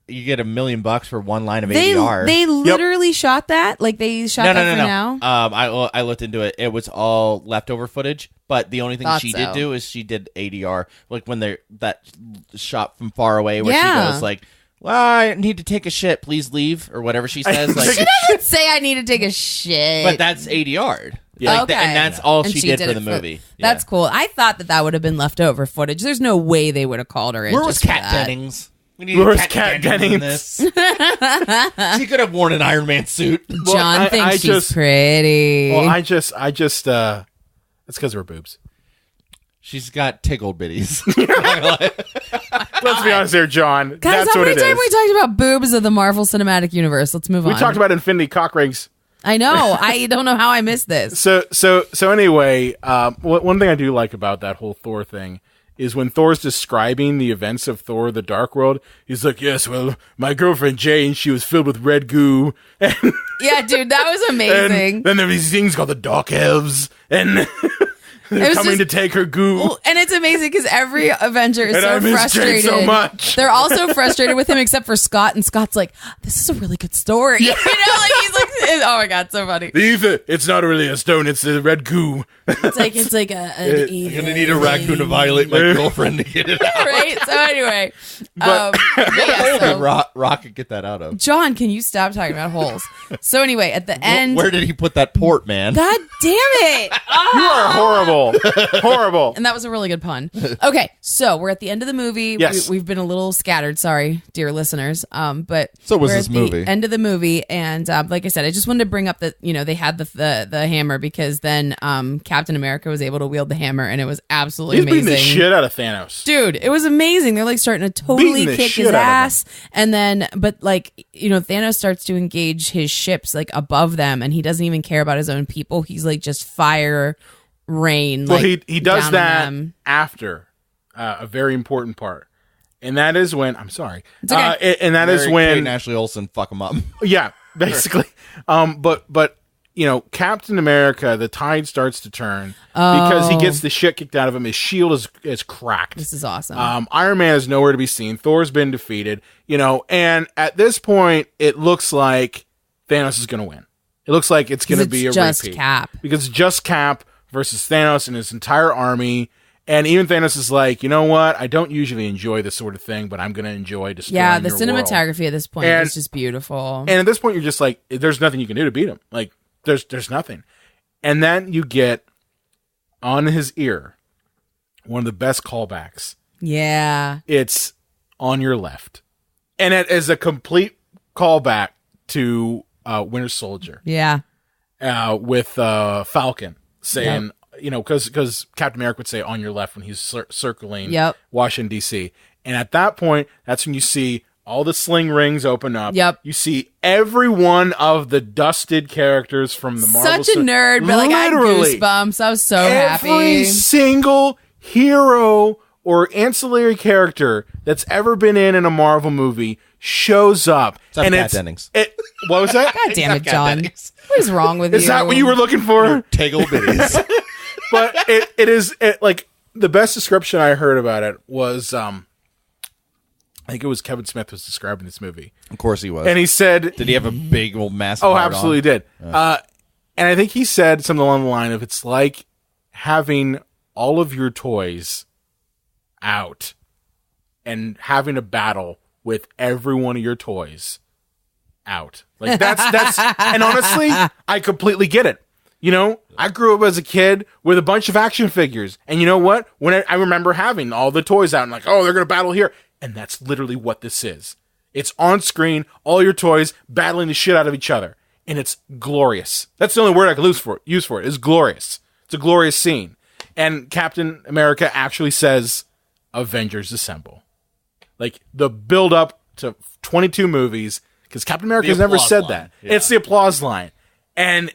you get $1 million for one line of
They
ADR.
they literally shot that. Like they shot that for now.
I looked into it. It was all leftover footage, but the only thing
Thought
she
so.
did do is she did ADR, like when they're that shot from far away where
Yeah.
she goes like, "Well, I need to take a shit. Please leave," or whatever she says. Like,
She doesn't say I need to take a shit.
but that's ADR'd.
Yeah.
Okay.
And that's all
And
she did for
it
the movie.
That's cool. I thought that would have been leftover footage. There's no way they would have called her in.
Where was
just for
Kat
that.
Dennings? We need
Where's
Kat
Kat
Dennings in
Dennings?
this. She could have worn an Iron Man suit.
John thinks she's pretty.
Well, I just it's because of her boobs.
She's got tickle bitties.
Let's be honest here, John.
Guys,
That's
how
what
many
it
times
is.
we talked about boobs of the Marvel Cinematic Universe? Let's move on.
We talked about Infinity cock rings.
I know. I don't know how I missed this.
So anyway, one thing I do like about that whole Thor thing is when Thor's describing the events of Thor: The Dark World, he's like, "Yes, well, my girlfriend Jane, she was filled with red goo, and
Yeah, dude, that was amazing.
then there were these things called the Dark Elves, and they're
was
coming
just-
to take her goo."
Well, and it's amazing because every Avenger is
And
so
I miss Jane
frustrated.
so much.
They're all so frustrated with him except for Scott, and Scott's like, "This is a really good story." You know, like he's like, "Oh my god, so funny."
The ether, it's not really a stone, it's the red goo.
It's like an
I'm gonna need a raccoon to violate my girlfriend to get it out.
right. So anyway,
But-
yeah, so-
Rocket get that out of?
John, can you stop talking about holes? So anyway, at the end,
Where did he put that port, man?
God damn it!
You are horrible. Horrible.
And that was a really good pun. Okay, so we're at the end of the movie.
Yes.
We've been a little scattered. Sorry, dear listeners. But
So was
we're
this
at the
movie.
end of the movie, and like I said, I just wanted to bring up that they had the hammer because then Captain America was able to wield the hammer, and it was absolutely
He's beating
amazing.
the shit out of Thanos.
Dude, it was amazing. They're like starting to totally
Beating the
kick
shit
his
out of him.
ass. And then, but like, Thanos starts to engage his ships like above them, and he doesn't even care about his own people. He's like just fire rain.
Well,
like,
he does
down on
that
them.
after a very important part. And that is when, I'm sorry.
It's okay.
And that is
Mary
when,
Kate and Ashley Olsen fuck him up.
yeah, basically. But Captain America, the tide starts to turn because he gets the shit kicked out of him. His shield is cracked.
This is awesome.
Iron Man is nowhere to be seen. Thor's been defeated, and at this point, it looks like Thanos is going to win. It looks like it's going to
It's
be a
just
repeat.
Cap.
Because it's just Cap versus Thanos and his entire army. And even Thanos is like, you know what? I don't usually enjoy this sort of thing, but I'm going to enjoy destroying
Yeah, the
your
cinematography
world.
at this point is just beautiful.
And at this point, you're just like, there's nothing you can do to beat him. Like, there's nothing. And then you get on his ear one of the best callbacks.
Yeah.
It's on your left. And it is a complete callback to Winter Soldier.
Yeah.
With Falcon saying, because Captain America would say on your left when he's circling Washington, D.C. And at that point, that's when you see all the sling rings open up.
Yep.
You see every one of the dusted characters from the Marvel.
Such a nerd, but like I had goosebumps. I was so happy.
Every single hero or ancillary character that's ever been in a Marvel movie shows up.
And Kat Dennings.
What was that?
God damn it, John. What is wrong with you?
Is that what you were looking for?
Tegel bitties.
But it is like the best description I heard about it was I think it was Kevin Smith was describing this movie.
Of course he was.
And he said,
did he have a big old massive
Oh,
heart
absolutely
on?
did. And I think he said something along the line of it's like having all of your toys out and having a battle with every one of your toys out. Like that's and honestly, I completely get it. You know, I grew up as a kid with a bunch of action figures. And you know what? When I remember having all the toys out and like, oh, they're going to battle here. And that's literally what this is. It's on screen, all your toys battling the shit out of each other. And it's glorious. That's the only word I can use for it is glorious. It's a glorious scene. And Captain America actually says, Avengers Assemble. Like the build up to 22 movies, because Captain America has never said that. Yeah. It's the applause line. And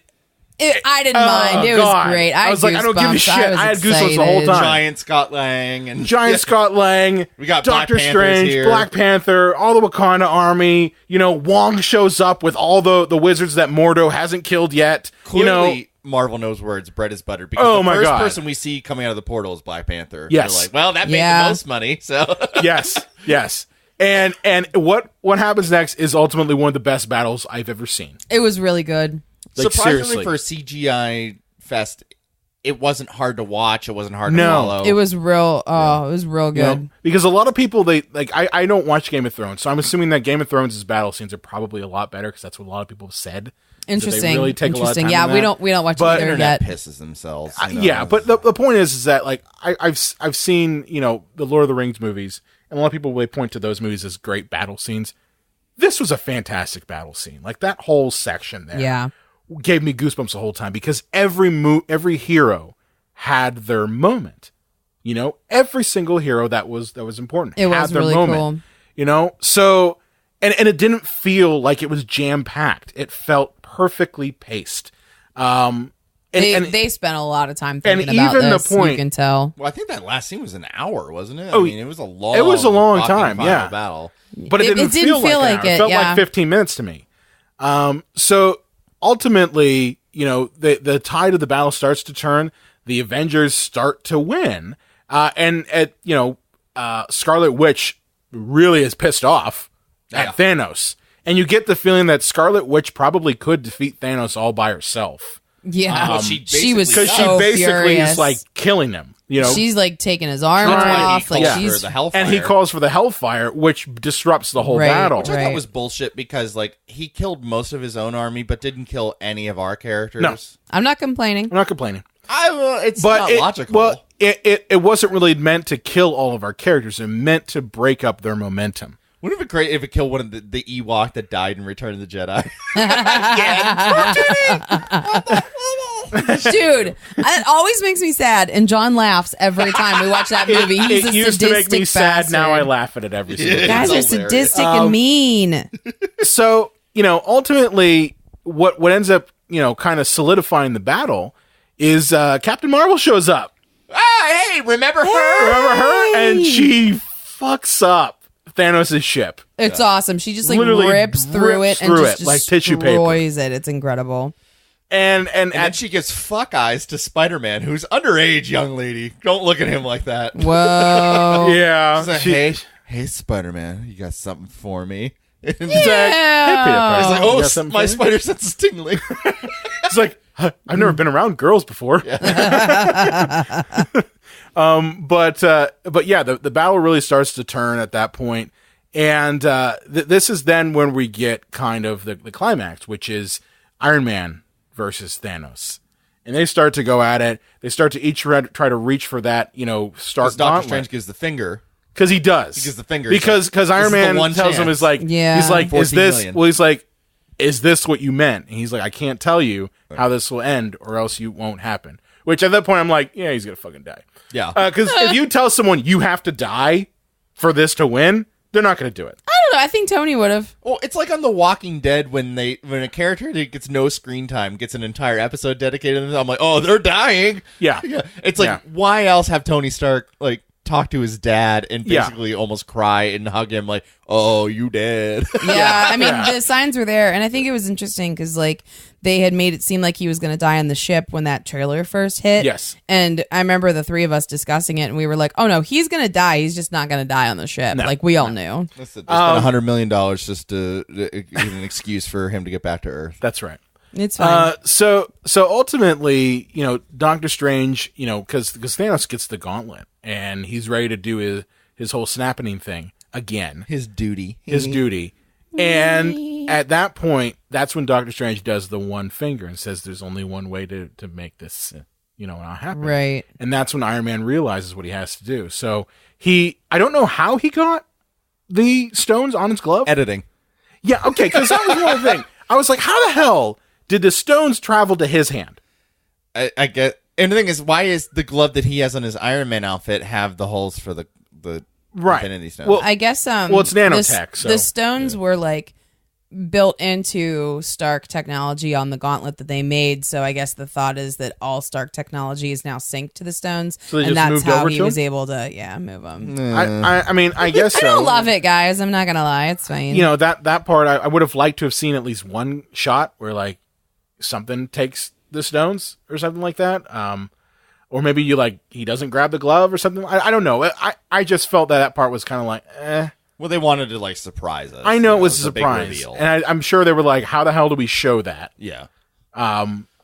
I didn't mind. It was great.
I was like, I don't give a shit. I had goosebumps the whole time.
Giant Scott Lang.
Scott Lang.
We got
Doctor Strange,
here.
Black Panther, all the Wakanda army. You know, Wong shows up with all the wizards that Mordo hasn't killed yet.
Clearly, Marvel knows where its bread is buttered, because the first person we see coming out of the portal is Black Panther.
Yes.
They're like, well, that made the most money. So
yes. And what happens next is ultimately one of the best battles I've ever seen.
It was really good.
Like,
surprisingly,
seriously.
for a CGI fest, it wasn't hard to watch. It wasn't hard to follow.
It was real. Oh, it was real good.
You know, because a lot of people, I don't watch Game of Thrones, so I'm assuming that Game of Thrones' battle scenes are probably a lot better because that's what a lot of people have said.
Interesting.
They really take a lot of time.
Yeah,
on
we
that.
don't watch
But
it either
Internet
yet.
pisses themselves.
Yeah, but the point is that like I've seen the Lord of the Rings movies, and a lot of people they point to those movies as great battle scenes. This was a fantastic battle scene. Like that whole section there, gave me goosebumps the whole time because every hero had their moment. You know, every single hero that was important
It
had
was
their
really
moment.
cool.
You know, so and it didn't feel like it was jam packed. It felt perfectly paced.
They spent a lot of time thinking about
even
this.
the point,
you can tell.
Well, I think that last scene was an hour, wasn't it?
Oh,
I mean, it was a long.
It was a long time,
final battle.
But it didn't feel like it. It felt like 15 minutes to me. So ultimately, the tide of the battle starts to turn. The Avengers start to win, and Scarlet Witch really is pissed off at Thanos, and you get the feeling that Scarlet Witch probably could defeat Thanos all by herself.
Yeah, she was
because
so
she basically
furious.
is like killing him.
She's like taking his armor off, like she's
the Hellfire.
And he calls for the Hellfire, which disrupts the whole battle.
Which I thought was bullshit because like he killed most of his own army, but didn't kill any of our characters.
No.
I'm not complaining.
It's not logical.
Well, it wasn't really meant to kill all of our characters. It meant to break up their momentum.
Wouldn't it be great if it killed one of the Ewok that died in Return of the Jedi?
Dude, it always makes me sad, and John laughs every time we watch that movie. He's
it
a
used to make me sad.
bastard.
Now I laugh at it every single
You
time.
guys are sadistic and mean.
So, ultimately, what ends up, kind of solidifying the battle is Captain Marvel shows up.
Hey, remember her?
Remember her? And she fucks up Thanos' ship.
It's awesome. She just like
Literally
rips through it and
through
just
it like tissue paper.
destroys it. It's incredible.
And then she gives fuck eyes to Spider-Man, who's underage young lady. Don't look at him like that.
Whoa.
Yeah.
She's like, hey, Spider-Man, you got something for me? And
Yeah.
He's like,
He's like, my spider sense is tingling.
It's like, I've never been around girls before. But yeah, the battle really starts to turn at that point. And this is then when we get kind of the climax, which is Iron Man versus Thanos. And they start to go at it. They start to each try to reach for that, Stark
Doctor
gauntlet.
Strange gives the finger.
Because he does.
He gives the finger.
Because Iron Man tells him, he's like, is this,
million.
well, he's like, is this what you meant? And he's like, I can't tell you how this will end or else you won't happen. Which at that point, I'm like, yeah, he's going to fucking die.
Yeah.
Because if you tell someone you have to die for this to win, they're not going to do it.
I don't know. I think Tony would have.
Well, it's like on The Walking Dead when a character that gets no screen time gets an entire episode dedicated to them. I'm like, oh, they're dying.
Yeah.
It's like, why else have Tony Stark talk to his dad and basically almost cry and hug him like, oh, you dead.
Yeah, I mean, the signs were there, and I think it was interesting because they had made it seem like he was going to die on the ship when that trailer first hit.
Yes.
And I remember the three of us discussing it, and we were like, oh no, he's going to die. He's just not going to die on the ship.
No.
We all knew.
They spent $100 million just to get an excuse for him to get back to Earth.
That's right.
It's fine.
So ultimately, Doctor Strange, because Thanos gets the gauntlet and he's ready to do his whole snapping thing again.
His duty.
And at that point, that's when Doctor Strange does the one finger and says there's only one way to make this, not happen.
Right.
And that's when Iron Man realizes what he has to do. So I don't know how he got the stones on his glove.
Editing.
Yeah, okay, because that was one thing. I was like, how the hell did the stones travel to his hand?
I get. And the thing is, why is the glove that he has on his Iron Man outfit have the holes for the
right.
Infinity Stones?
Well,
I guess
it's nanotech.
The stones were built into Stark technology on the gauntlet that they made. So I guess the thought is that all Stark technology is now synced to the stones,
so
and that's
moved
how
over
he
to
was
him?
able to move them.
I mean, I guess
I
so.
don't love it, guys. I'm not gonna lie, it's fine.
That part I would have liked to have seen at least one shot where something takes the stones or something like that. Or maybe he doesn't grab the glove or something. I don't know. I just felt that part was kind of eh.
Well, they wanted to surprise us.
I know it was a
big
surprise,
reveal.
and I'm sure they were like, "How the hell do we show that?"
Yeah.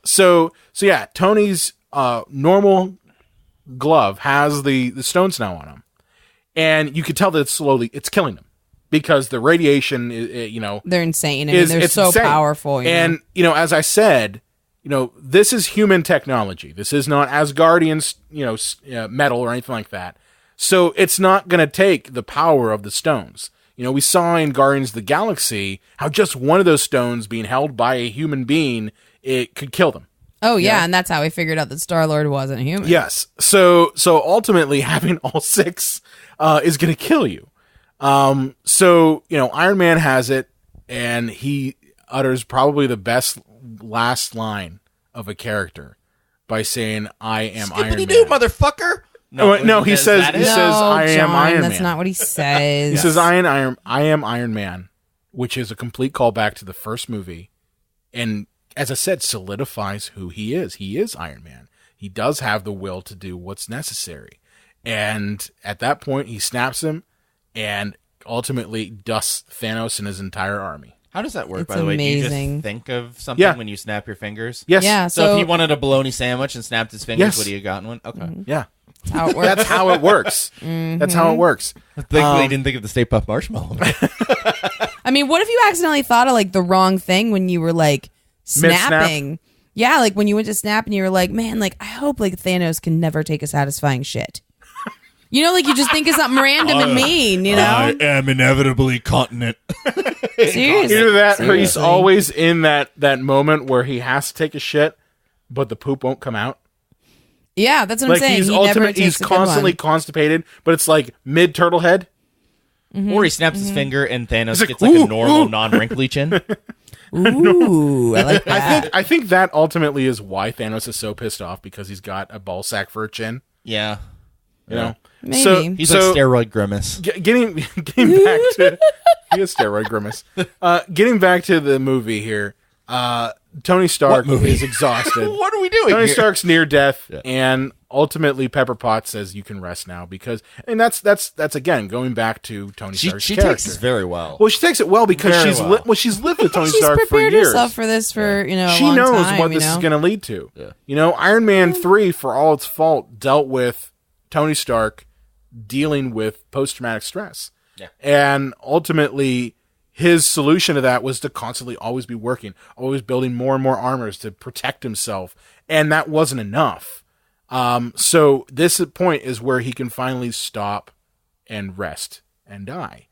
So yeah, Tony's normal glove has the stones now on him, and you could tell that it's killing him because the radiation,
they're insane. I mean, they're so
insane.
powerful.
And as I said, this is human technology. This is not Asgardian, metal or anything like that. So it's not going to take the power of the stones. We saw in Guardians of the Galaxy how just one of those stones being held by a human being, it could kill them.
Oh, yeah, and that's how we figured out that Star-Lord wasn't human.
Yes. So ultimately, having all six is going to kill you. So Iron Man has it, and he utters probably the best last line of a character by saying, "I am Iron Man."
Skippity-doo, motherfucker!
No, he says, "I am
John,
Iron Man."
That's not what he says.
He says, I am Iron Man," which is a complete callback to the first movie. And as I said, solidifies who he is. He is Iron Man. He does have the will to do what's necessary. And at that point, he snaps him and ultimately dusts Thanos and his entire army.
How does that work,
It's
by the way? Do you
amazing.
just think of something when you snap your fingers?
Yes.
Yeah,
So if he wanted a bologna sandwich and snapped his fingers,
Yes.
would he have gotten one? Okay.
Yeah.
That's how it works.
That's how it works. That's how it works.
Thankfully, didn't think of the Stay Puft Marshmallow.
I mean, what if you accidentally thought of the wrong thing when you were snapping? Yeah, when you went to snap and you were like, man, I hope Thanos can never take a satisfying shit. You just think of something random and mean,
I am inevitably continent.
Seriously.
Either that or he's
Seriously.
always in that moment where he has to take a shit, but the poop won't come out.
Yeah, that's what I'm saying.
He's constantly constipated, but it's mid turtle head.
Or he snaps his finger and Thanos
like,
gets a normal, non-wrinkly chin.
Ooh, I like that.
I think that ultimately is why Thanos is so pissed off, because he's got a ball sack for a chin.
Yeah.
Maybe.
So
He's like steroid grimace.
Getting back to he has steroid grimace. Getting back to the movie here. Tony Stark is exhausted.
What are we doing
Tony
here?
Stark's near death, and ultimately Pepper Potts says you can rest now because, and that's again going back to Tony Stark's
She
character.
takes this very well.
Well, she takes it well because
Very
she's
well.
she's lived with Tony
She's
Stark for
prepared
years.
herself for this for a
She
long
knows
time,
what this is going to lead to.
Yeah.
Iron Man 3, for all its fault, dealt with Tony Stark dealing with post-traumatic stress.
Yeah.
And ultimately, his solution to that was to constantly always be working, always building more and more armors to protect himself. And that wasn't enough. So this point is where he can finally stop and rest and die.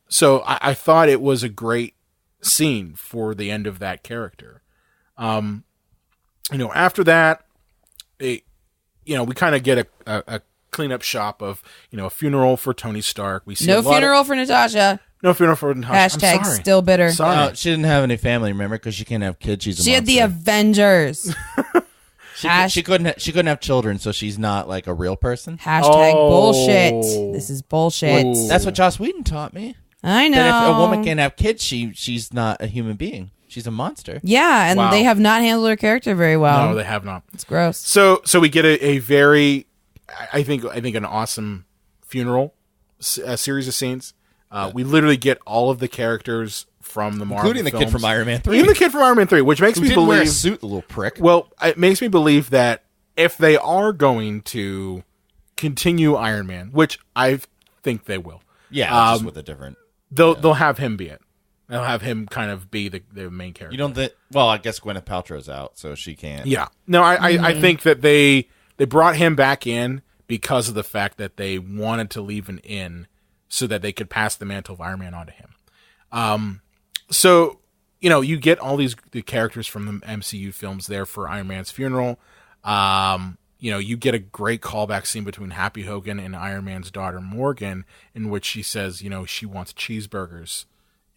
So I thought it was a great scene for the end of that character. After that, we kind of get a cleanup shop of, a funeral for Tony Stark. We see
No funeral for Natasha.
No funeral for Natasha.
Hashtag
I'm sorry.
still bitter.
Sorry.
She didn't have any family, remember? Because she can't have kids. She's a
She had the
monster.
Avengers.
She couldn't have children, so she's not like a real person.
Hashtag
Oh.
bullshit. This is bullshit.
Ooh.
That's what Joss Whedon taught me.
I know.
That if a woman can't have kids, she's not a human being. She's a monster.
Yeah, and
Wow.
they have not handled her character very well.
No, they have not.
It's gross.
So we get a very, I think an awesome funeral series of scenes. We literally get all of the characters from the Marvel
Including the
films.
kid from Iron Man 3.
Even the kid from Iron Man 3, which makes
Who
me
didn't wear a
believe...
suit, the little prick.
Well, it makes me believe that if they are going to continue Iron Man, which I think they will,
yeah, just with a different...
they'll have him be it. They'll have him kind of be the main character.
You don't think... Well, I guess Gwyneth Paltrow's out, so she can't.
Yeah. No, I think that they brought him back in because of the fact that they wanted to leave an in so that they could pass the mantle of Iron Man on to him. So, you get all the characters from the MCU films there for Iron Man's funeral. You get a great callback scene between Happy Hogan and Iron Man's daughter Morgan, in which she says, she wants cheeseburgers.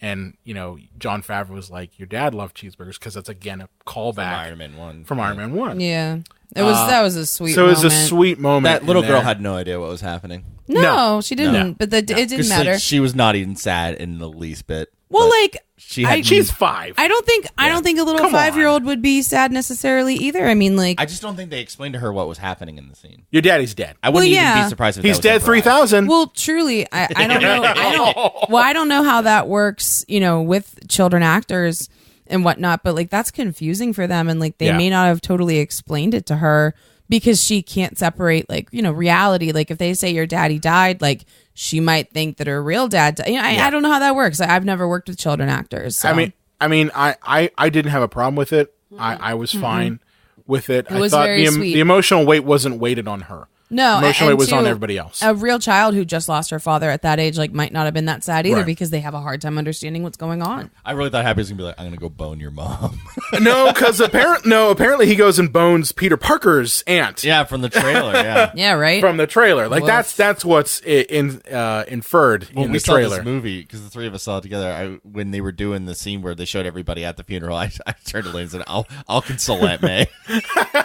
And, Jon Favreau was like, your dad loved cheeseburgers, because that's, again, a callback. From Iron Man 1.
Yeah. That was a sweet
So it
moment.
was a sweet moment.
That little
in
girl
there.
had no idea what was happening.
No, she didn't.
No.
But it didn't
'Cause,
matter.
like, she was not even sad in the least bit.
Well,
But
like,
She's 5.
I don't think a little
Come
5-year-old would be sad necessarily either. I mean, like,
I just don't think they explained to her what was happening in the scene.
Your daddy's dead.
I wouldn't
Well,
even
yeah.
be surprised if
He's
that was
dead 3,000.
well, truly, I don't know. I don't know how that works, with children actors and whatnot. But like, that's confusing for them, and like, they
Yeah.
may not have totally explained it to her because she can't separate, like, reality. Like, if they say your daddy died, like, she might think that her real dad died. I don't know how that works. I've never worked with children actors. So.
I mean, I didn't have a problem with it. I was fine with it. I
was
thought
very sweet.
the emotional weight wasn't weighted on her.
No,
emotional weight
and
was on
too,
everybody else.
A real child who just lost her father at that age, like, might not have been that sad either
Right.
because they have a hard time understanding what's going on.
I really thought Happy was gonna be like, I'm gonna go bone your mom.
No, because apparently he goes and bones Peter Parker's aunt.
Yeah, from the trailer. Yeah.
Yeah, right.
From the trailer, like
Well,
that's what's inferred
When
in
we
the
saw
trailer.
this movie, because the three of us saw it together, when they were doing the scene where they showed everybody at the funeral, I turned to Lane and said, "I'll console Aunt May."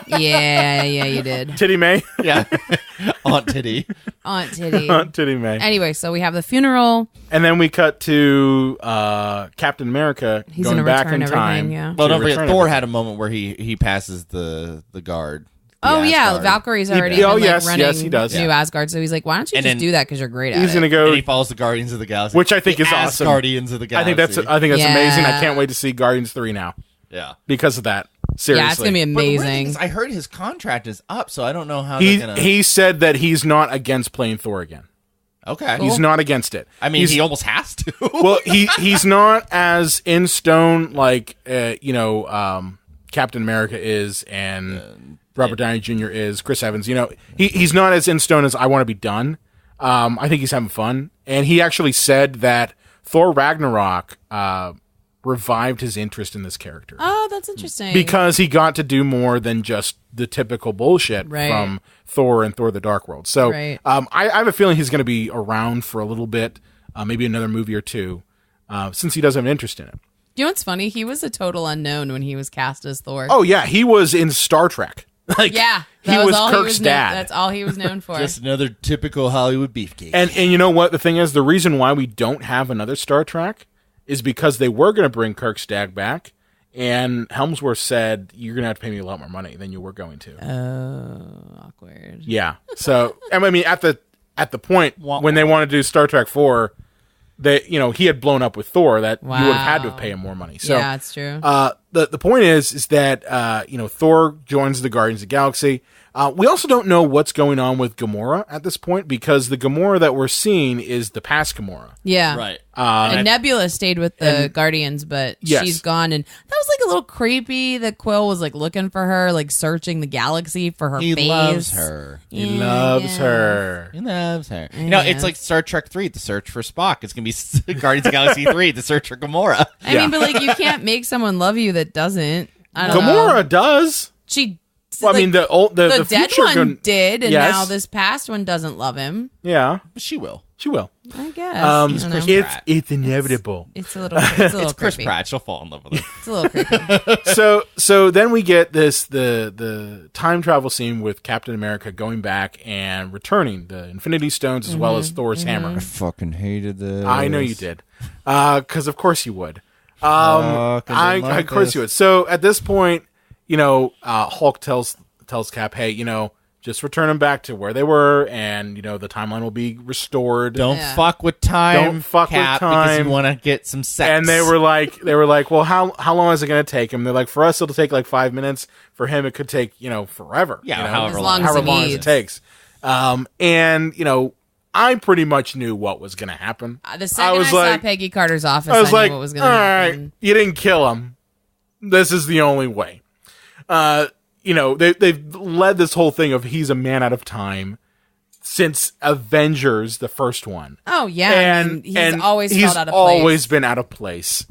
yeah, you did.
Titty May,
Yeah, Aunt Titty.
Aunt Titty.
Aunt Titty May.
Anyway, so we have the funeral.
And then we cut to Captain America
He's
going
gonna
back
return
in time.
everything, yeah.
Well,
to
don't forget,
return
Thor
everything.
had a moment where he passes the guard.
Oh yeah,
Asgard.
Valkyrie's already
Oh,
been,
yes,
running
yes, he does.
New
Yeah.
Asgard. So he's like, why don't you
And
just
then
do that because you're great at
He's
it.
gonna go.
And he follows the Guardians of the Galaxy,
Which I think
The
is awesome.
Guardians of the
I
Galaxy.
think that's
Yeah.
amazing. I can't wait to see Guardians 3 now
yeah.
because of that. Seriously,
Yeah, it's gonna be
But the weird thing
amazing.
is, I heard his contract is up, so I don't know how they're
He
gonna.
he said that he's not against playing Thor again.
Okay,
He's not against it.
I mean,
He's-
he almost has to.
well, he's not as in stone like Captain America is and Robert Downey Jr. is, Chris Evans. He's not as in stone as I want to be done. I think he's having fun, and he actually said that Thor Ragnarok revived his interest in this character
Oh, that's interesting.
because he got to do more than just the typical bullshit
Right.
from Thor and Thor: The Dark World. So
Right.
I have a feeling he's going to be around for a little bit, maybe another movie or two, since he does have an interest in it.
you know what's funny? He was a total unknown when he was cast as Thor.
Oh yeah, he was in Star Trek. Like,
yeah,
he
that
was
all
Kirk's dad.
That's all he was known for.
Just another typical Hollywood beefcake.
And you know what? The thing is, the reason why we don't have another Star Trek is because they were going to bring Kirk's dad back, and Helmsworth said, "You're going to have to pay me a lot more money than you were going to."
God.
Yeah. So I mean, at the point when they wanted to do Star Trek 4, that he had blown up with Thor, that you would have had to have paid him more money. So
yeah, it's true.
The point is that Thor joins the Guardians of the Galaxy. We also don't know what's going on with Gamora at this point, because the Gamora that we're seeing is the past Gamora.
Yeah.
Right.
And Nebula stayed with the Guardians, but
Yes.
she's gone. And that was like a little creepy that Quill was like looking for her, like searching the galaxy for her
He
face.
loves her.
He loves her.
He loves her. It's like Star Trek 3, The Search for Spock. It's going to be Guardians of the Galaxy 3, The Search for Gamora.
I mean, but like you can't make someone love you that doesn't. I don't know.
Gamora does.
She.
Well, I mean, the
dead
future
one did, and
Yes.
now this past one doesn't love him.
Yeah,
But she will.
she will.
I guess. I don't know.
It's inevitable.
It's a little
Chris
creepy.
Pratt. She'll fall in love with him.
It's a little creepy.
So then we get the time travel scene with Captain America going back and returning the Infinity Stones as well as Thor's hammer.
Fucking hated this.
I know you did, because of course you would. Of course you would. So at this point, Hulk tells Cap, hey, just return them back to where they were, and the timeline will be restored.
Don't
Yeah.
fuck with time.
Don't fuck with
Cap,
time.
because you want to get some sex.
And they were like, well, how long is it going to take him? They're like, for us, it'll take like 5 minutes. For him, it could take forever.
Yeah,
As long as
however
he
long as it
needs.
takes. And I pretty much knew what was going to happen.
The second I saw Peggy Carter's office,
I was
knew
like,
what was
all
going to
right,
happen.
you didn't kill him. This is the only way. They've led this whole thing of he's a man out of time since Avengers, the first one.
Oh yeah, he's always felt out of place.
always been out of place.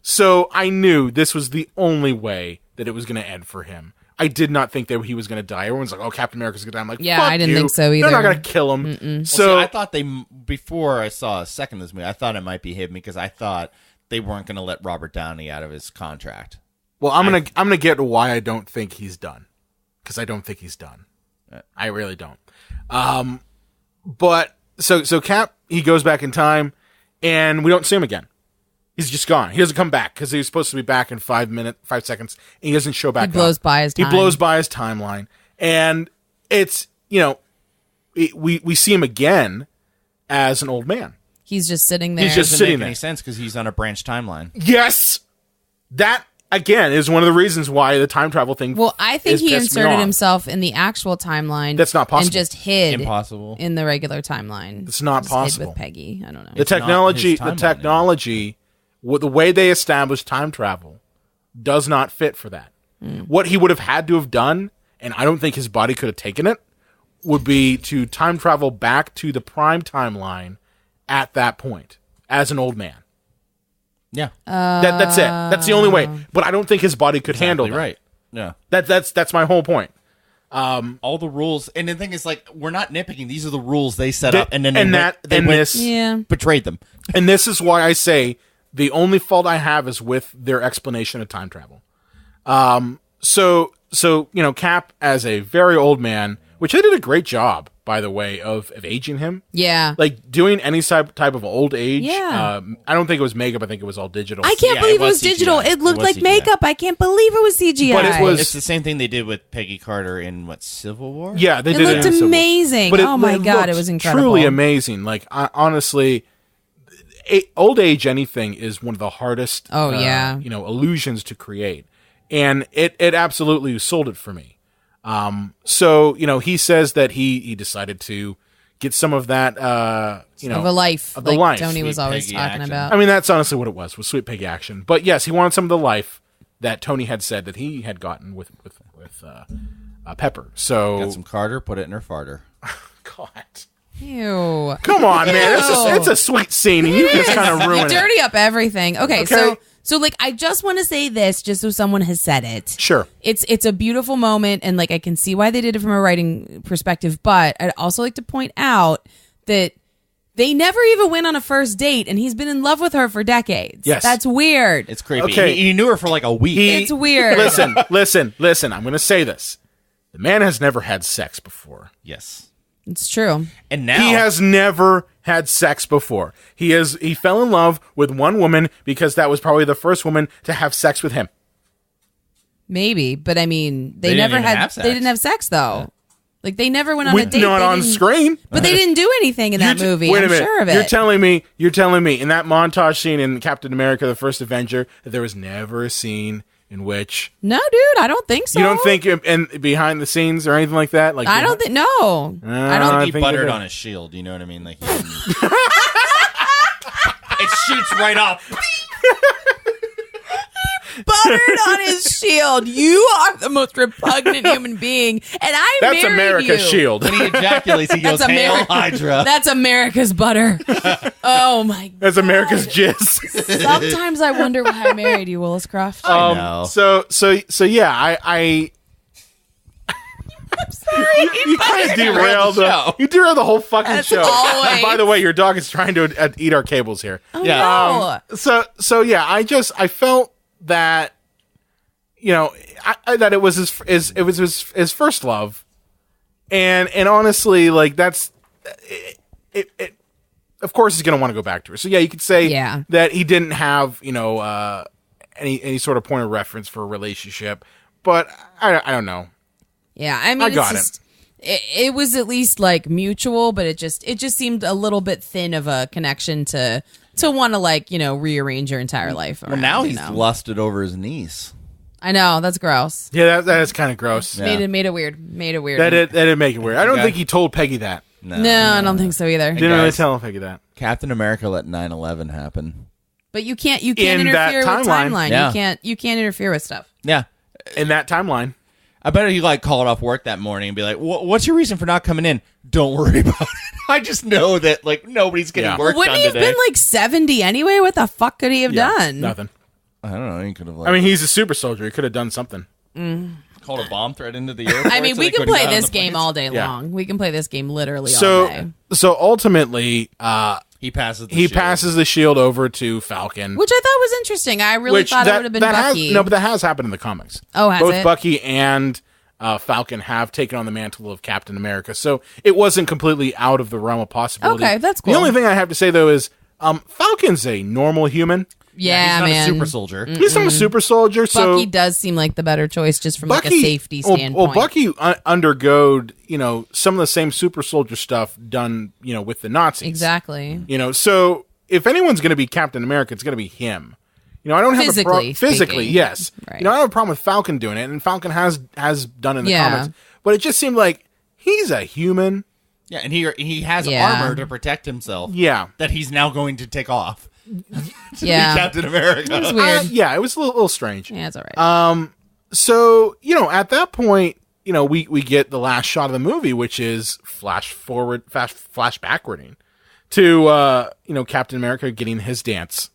So I knew this was the only way that it was going to end for him. I did not think that he was going to die. Everyone's like, "Oh, Captain America's going to die." I'm like,
Yeah,
fuck
I didn't
you.
think so either.
They're not going to kill him.
Well,
So
see, I thought before I saw a second of this movie, I thought it might be him because I thought they weren't going to let Robert Downey out of his contract.
well, I'm gonna get to why I don't think he's done, because I don't think he's done. I really don't. But so Cap, he goes back in time, and we don't see him again. He's just gone. He doesn't come back because he was supposed to be back in 5 seconds, and he doesn't show back.
He blows
up.
by his time.
He blows by his timeline, and it's we see him again as an old man.
He's just sitting there.
He's just
Doesn't
sitting
make
there.
any sense because he's on a branch timeline.
Yes, that again is one of the reasons why the time travel thing.
Well, I think he
pissed me
inserted
off.
himself in the actual timeline.
That's not possible.
And just hid
Impossible.
in the regular timeline.
It's not
Just hid
possible.
with Peggy. I don't know.
The technology,
not his timeline
the way they established time travel does not fit for that. What he would have had to have done, and I don't think his body could have taken it, would be to time travel back to the prime timeline at that point as an old man.
Yeah.
That's it. That's the only way. But I don't think his body could handle that.
Right. Yeah.
That's my whole point.
All the rules, and the thing is, like, we're not nitpicking. These are the rules they set
Th-
up, and then
and
they
that-
went, they
and
went-
this-
Yeah.
betrayed them.
And this is why I say the only fault I have is with their explanation of time travel. So Cap as a very old man, which they did a great job, by the way, of aging him.
Yeah.
Like doing any type of old age.
Yeah.
I don't think it was makeup. I think it was all digital.
I can't
Yeah,
believe
it
it was
was
digital.
CGI.
It looked
It was
like
CGI.
makeup. I can't believe it was CGI.
But it was-
It's the same thing they did with Peggy Carter in Civil War.
Yeah, they
It
did
looked
in Civil War.
amazing.
But
Oh my God, it
looked
was incredible.
Truly amazing. Like honestly, old age anything is one of the hardest.
Oh, yeah.
Illusions to create, and it absolutely sold it for me. So he says that he decided to get some of that.
of a life.
of the
like
life.
Tony was
Sweet
always
Peggy
talking
action.
about.
I mean, that's honestly what it was Sweet Piggy action. But yes, he wanted some of the life that Tony had said that he had gotten with Pepper. So
Got some Carter, put it in her farter.
God.
Ew.
Come on, man! It's a sweet scene, and you just kind of
You
ruin it.
dirty up everything. Okay,
Okay.
so like I just want to say this just so someone has said it.
Sure.
It's a beautiful moment, and like I can see why they did it from a writing perspective, but I'd also like to point out that they never even went on a first date, and he's been in love with her for decades.
Yes.
That's weird.
It's creepy.
Okay.
You knew her for like a week.
It's weird.
Listen. I'm going to say this: the man has never had sex before.
Yes.
It's true.
And now
He has never had sex before. He fell in love with one woman because that was probably the first woman to have sex with him.
Maybe, but I mean, they
They
never
didn't even
had.
have sex.
They didn't have sex though. Like they never went on a date.
Not
They
on
didn't-
screen.
but they didn't do anything in that movie.
Wait a
I'm
minute.
sure of it.
You're telling me in that montage scene in Captain America: The First Avenger that there was never a scene in which
No, dude, I don't think so.
you don't think and behind the scenes or anything like that. Like
I don't think. No, I don't.
I
He
think
buttered
it-
on his shield. You know what I mean? Like he didn't... it shoots right off.
Buttered on his shield. You are the most repugnant human being, and I
That's
married
America's
you.
shield.
When he ejaculates, he goes,
That's
"Hail
America.
Hydra."
That's America's butter. Oh my god.
That's America's jizz.
Sometimes I wonder why I married you, Willis Croft.
I know.
So yeah, I
I'm sorry.
you kind of derailed the whole fucking
As
show.
always.
And by the way, your dog is trying to eat our cables here.
Oh,
Yeah.
no.
So yeah, I felt that that it was his first love, and honestly, like that's it. Of course, he's gonna want to go back to her. So yeah, you could say that he didn't have any sort of point of reference for a relationship, but I don't know.
Yeah, I mean,
I got
it was at least like mutual, but it just seemed a little bit thin of a connection to want to rearrange your entire life.
Well, now he's lusted over his niece.
I know, that's gross.
Yeah, that is kind of gross.
Yeah.
Made it weird.
That did make it weird. I don't think he told Peggy that.
No, I don't think so either.
Didn't really tell Peggy that.
Captain America let 9/11 happen.
But you can't
In
interfere
that
with
timeline.
timeline.
Yeah.
You can't interfere with stuff.
Yeah.
In that timeline.
I bet he called off work that morning and be like, "What's your reason for not coming in?" Don't worry about it. I just know that nobody's getting work
Wouldn't
done
he have
today.
been 70 anyway? What the fuck could he have done?
Nothing.
I don't know. He could have.
I mean, he's a super soldier. He could have done something.
Called a bomb threat into the airport.
I mean,
so
we
they
can
couldn't
play
get on
this
the
game
planes.
all day
Yeah.
long. We can play this game literally all day.
So ultimately,
He passes. The
he
shield.
passes the shield over to Falcon,
Which I thought was interesting. I really thought it would have been Bucky.
but that has happened in the comics.
Oh, has
Both
it?
Bucky and Falcon have taken on the mantle of Captain America, so it wasn't completely out of the realm of possibility.
Okay, that's cool.
The only thing I have to say though is Falcon's a normal human.
Yeah,
he's not
man.
a super soldier.
He's not a super soldier, so
Bucky does seem like the better choice just from like a safety standpoint.
Well, Bucky undergoed, some of the same super soldier stuff done, with the Nazis.
Exactly.
So if anyone's going to be Captain America, it's going to be him. I don't have
Physically
physically,
speaking.
yes.
Right.
I don't have a problem with Falcon doing it, and Falcon has done it in the
Yeah.
comics. But it just seemed like he's a human.
Yeah, and he has
Yeah.
armor to protect himself.
Yeah.
That he's now going to take off. To
Yeah.
be Captain America.
It was weird.
Yeah, it was a little strange.
Yeah, it's all right.
So, at that point, we get the last shot of the movie, which is flash backwarding to, Captain America getting his dance.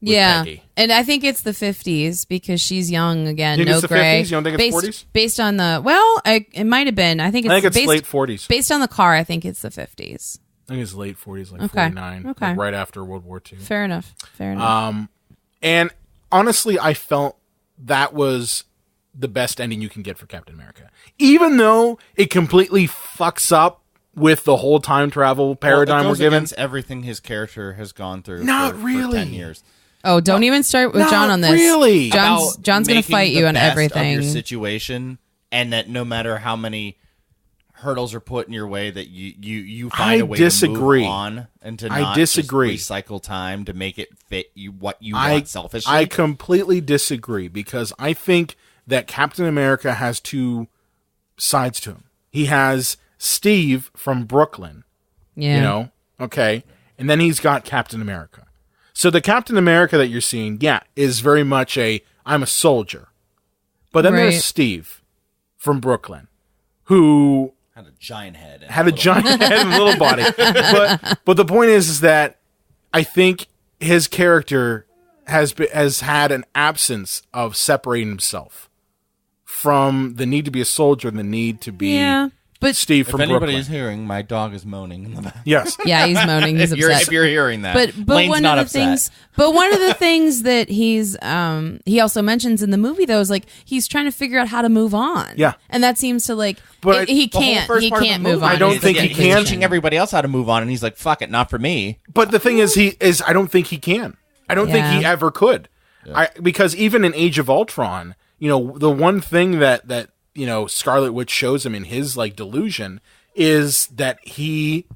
with
Yeah,
Peggy.
and I think it's the 50s because she's young again.
You think
No
it's the
gray.
50s? You don't think it's 40s?
Based on the it might have been. I think it's based,
late 40s.
Based on the car, I think it's the 50s.
I think it's late 40s, like
Okay.
49,
Okay.
like right after World War II.
Fair enough.
And honestly, I felt that was the best ending you can get for Captain America. Even though it completely fucks up with the whole time travel paradigm
it goes
we're given.
against everything his character has gone through
Not
for
really.
10 years.
Oh, don't even start with
Not
John on this.
really.
John's
About
going to
making
fight
the
you on
best
everything.
of your situation, and that no matter how many hurdles are put in your way, that you find
I
a way
disagree.
to move on and to
I
not
disagree.
just recycle time to make it fit you what you
I
want selfishly.
I completely disagree because I think that Captain America has two sides to him. He has Steve from Brooklyn,
Yeah.
okay, and then he's got Captain America. So the Captain America that you're seeing, is very much I'm a soldier. But then
Right.
there's Steve from Brooklyn, who
had a giant head. And
had a giant head and a little body. But the point is that I think his character has had an absence of separating himself from the need to be a soldier and the need to be
But
Steve
If
from
anybody
Brooklyn.
is hearing, my dog is moaning in the back.
Yes.
yeah, he's moaning. He's upset.
If you're hearing that,
but
Lane's
one
not
of the
upset.
things one of the things that he also mentions in the movie though is like he's trying to figure out how to move on.
Yeah.
And that seems to like
But
he
The whole
can't
first part of the
move
movie
on.
I don't
is
think
that
he
he's
can.
teaching everybody else how to move on, and he's like, "Fuck it, not for me."
But the thing is, I don't think he can. I don't think he
Yeah.
ever could. Because even in Age of Ultron, the one thing that Scarlet Witch shows him in his like delusion is that he,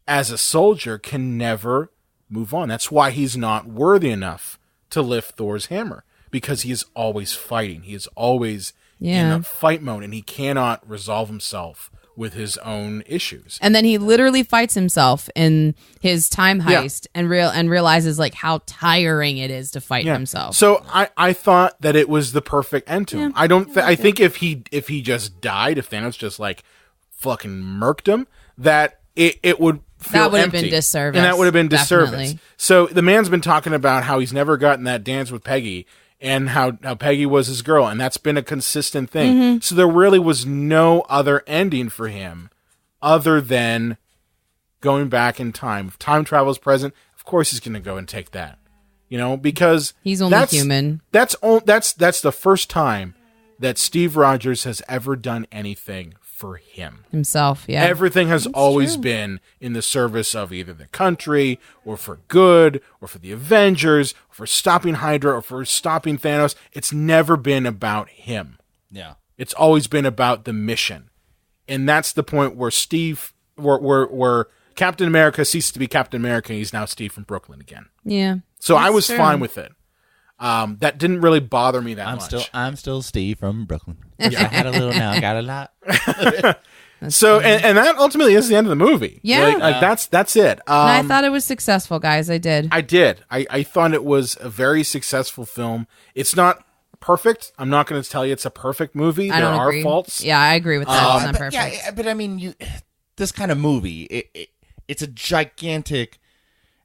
as a soldier, can never move on. That's why he's not worthy enough to lift Thor's hammer, because he is always fighting. He is always in a fight mode, and he cannot resolve himself with his own issues.
And then he literally fights himself in his time heist and realizes like how tiring it is to fight himself.
So I thought that it was the perfect end to him. I think if he just died, if Thanos just like fucking murked him, that it would feel
that would have
empty.
been disservice.
And that would have been disservice.
Definitely.
So the man's been talking about how he's never gotten that dance with Peggy, and how Peggy was his girl, and that's been a consistent thing.
Mm-hmm.
So there really was no other ending for him other than going back in time. If time travel is present, of course he's going to go and take that. Because
he's only human.
That's the first time that Steve Rogers has ever done anything for
himself. Yeah,
everything has always been in the service of either the country, or for good, or for the Avengers, or for stopping Hydra, or for stopping Thanos. It's never been about him.
Yeah,
it's always been about the mission, and that's the point where where Captain America ceased to be Captain America, and he's now Steve from Brooklyn again.
Yeah,
so I was fine with it. That didn't really bother me that much.
I'm still Steve from Brooklyn. I had a little, now I got a lot.
So and that ultimately is the end of the movie.
Yeah,
that's it.
And I thought it was successful, guys. I did.
I thought it was a very successful film. It's not perfect. I'm not going to tell you it's a perfect movie. There are faults.
Yeah, I agree with that. It's not perfect.
Yeah, but I mean, this kind of movie, it's a gigantic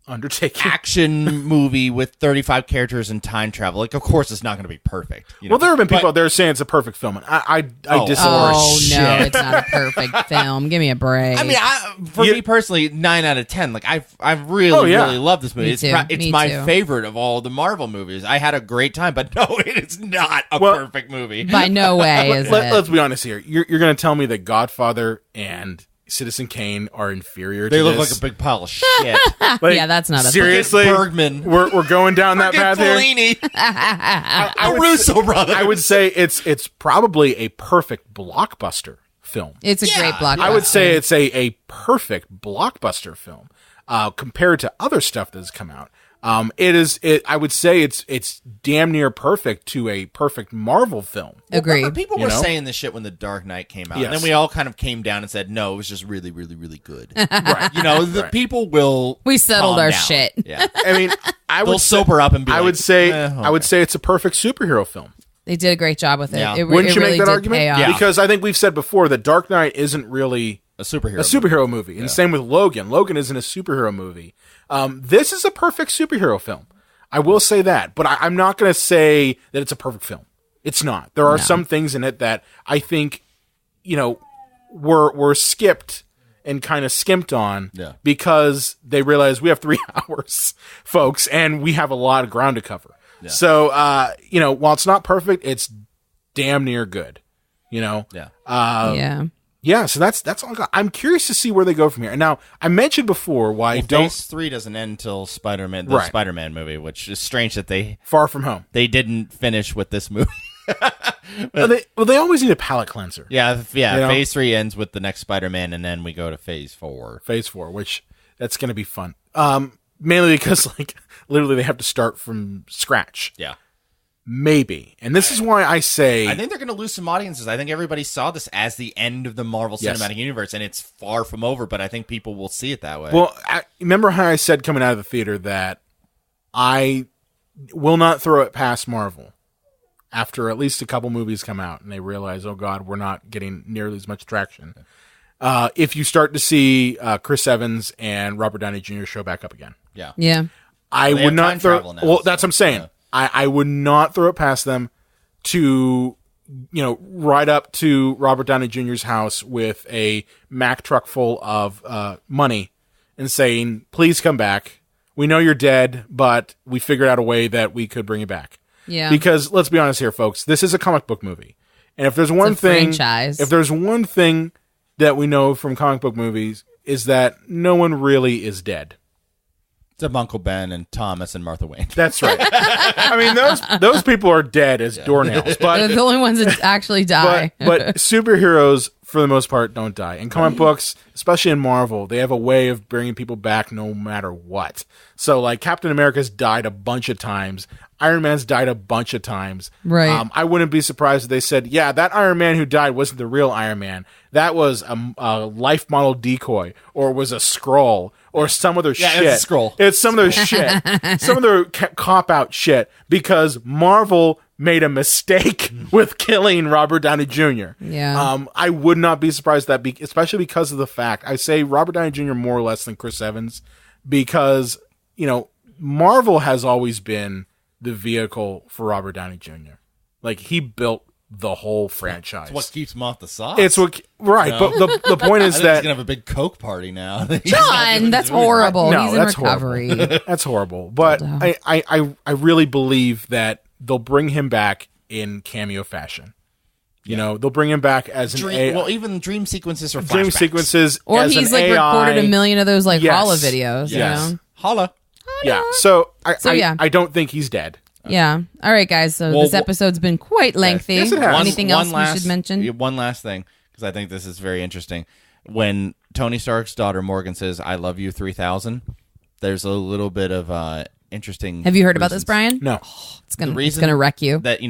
undertaking
action movie with 35 characters and time travel. Like, of course, it's not going to be perfect.
Well, there have been people out there saying it's a perfect film, and I disagree.
Oh no, it's not a perfect film. Give me a break.
I mean, for me personally, 9 out of 10. Like, I really love this movie. It's my favorite of all the Marvel movies. I had a great time, but no, it is not a perfect movie.
By no way is it.
Let's be honest here. You're going to tell me that Godfather and Citizen Kane are inferior to
They
this?
look like a big pile of shit.
Like,
yeah, that's not a
seriously.
Bergman.
We're going down that path here.
The Russo brothers.
I would say it's probably a perfect blockbuster film.
It's a great blockbuster.
I would say it's a perfect blockbuster film compared to other stuff that's come out. I would say it's damn near perfect to a perfect Marvel film.
Agreed.
People were saying this shit when The Dark Knight came out.
Yes.
And then we all kind of came down and said, no, it was just really, really, really good.
Right.
The people will
We settled
calm
our
down.
shit.
Yeah.
I mean,
They'll sober up and be
I
like,
would say
okay.
I would say it's a perfect superhero film.
They did a great job with it.
Yeah.
Wouldn't you
really
make that
did
argument?
pay off.
Yeah.
Because I think we've said before that Dark Knight isn't really
a superhero.
a superhero movie. And same with Logan. Logan isn't a superhero movie. This is a perfect superhero film. I will say that, but I'm not going to say that it's a perfect film. It's not. There are some things in it that I think, were skipped and kind of skimped on because they realized we have 3 hours, folks, and we have a lot of ground to cover. Yeah. So, while it's not perfect, it's damn near good. Yeah. Yeah, so that's all I got. I'm curious to see where they go from here. And now, I mentioned before why I don't...
Phase 3 doesn't end until Spider-Man, the Spider-Man movie, which is strange that they...
Far From Home.
They didn't finish with this movie.
They always need a palate cleanser.
Yeah. Phase 3 ends with the next Spider-Man, and then we go to Phase 4.
Phase 4, which that's going to be fun. Mainly because, literally they have to start from scratch.
Yeah.
Maybe. And this is why I say...
I think they're going to lose some audiences. I think everybody saw this as the end of the Marvel Cinematic Universe, and it's far from over, but I think people will see it that way.
Well, remember how I said coming out of the theater that I will not throw it past Marvel after at least a couple movies come out, and they realize, oh God, we're not getting nearly as much traction. If you start to see Chris Evans and Robert Downey Jr. show back up again.
Yeah.
Yeah.
I would not throw...
Now,
well, that's what I'm saying. Yeah. I would not throw it past them to, ride up to Robert Downey Jr.'s house with a Mack truck full of money and saying, please come back. We know you're dead, but we figured out a way that we could bring you back.
Yeah.
Because let's be honest here, folks, this is a comic book movie. And if there's one thing, if there's one thing that we know from comic book movies is that no one really is dead.
Except Uncle Ben and Thomas and Martha Wayne.
That's right. I mean, those people are dead as doornails, but
They're the only ones that actually die.
but superheroes, for the most part, don't die. In comic books, especially in Marvel, they have a way of bringing people back no matter what. So, like, Captain America's died a bunch of times. Iron Man's died a bunch of times.
Right.
I wouldn't be surprised if they said, yeah, that Iron Man who died wasn't the real Iron Man. That was a life model decoy, or was a Skrull, or some other shit.
It's a Skrull.
It's some other shit. Some other cop-out shit, because Marvel made a mistake with killing Robert Downey Jr.
Yeah.
I would not be surprised that, especially because of the fact, I say Robert Downey Jr. more or less than Chris Evans, because, Marvel has always been the vehicle for Robert Downey Jr. Like, he built the whole franchise.
It's what keeps him off the sauce.
It's what, right?
No.
But the point is
I think
that
he's gonna have a big Coke party now.
John, that's horrible.
No,
He's in
that's
recovery.
horrible. That's horrible. But I really believe that they'll bring him back in cameo fashion. They'll bring him back as an AI.
Well, even dream sequences or
dream
flashbacks.
sequences,
Or
as
he's
an
like
AI.
recorded a million of those like
Yes.
holla videos.
Yes.
You know?
Holla.
Yeah. So
yeah.
I don't think he's dead.
Yeah. All right, guys. So
Well,
this episode's been quite lengthy.
Yes, it has.
Anything else we should mention?
One last thing, because I think this is very interesting. When Tony Stark's daughter Morgan says, "I love you 3000," there's a little bit of interesting.
Have you heard about this,
reasons.
Brian?
No.
It's gonna
reason
wreck you.
That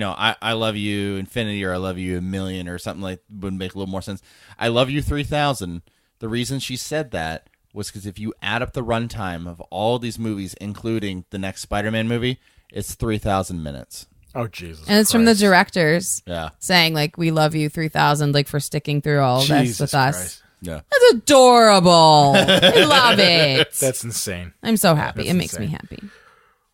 I love you infinity, or I love you a million, or something like would make a little more sense. I love you 3000. The reason she said that was because if you add up the runtime of all these movies, including the next Spider-Man movie, it's 3,000 minutes.
Oh Jesus!
And it's from the directors.
Yeah.
Saying like, "We love you 3000," like for sticking through all this
Jesus
with us.
Christ.
Yeah.
That's adorable. I love it.
That's insane.
I'm so happy.
That's
It makes me
insane.
happy.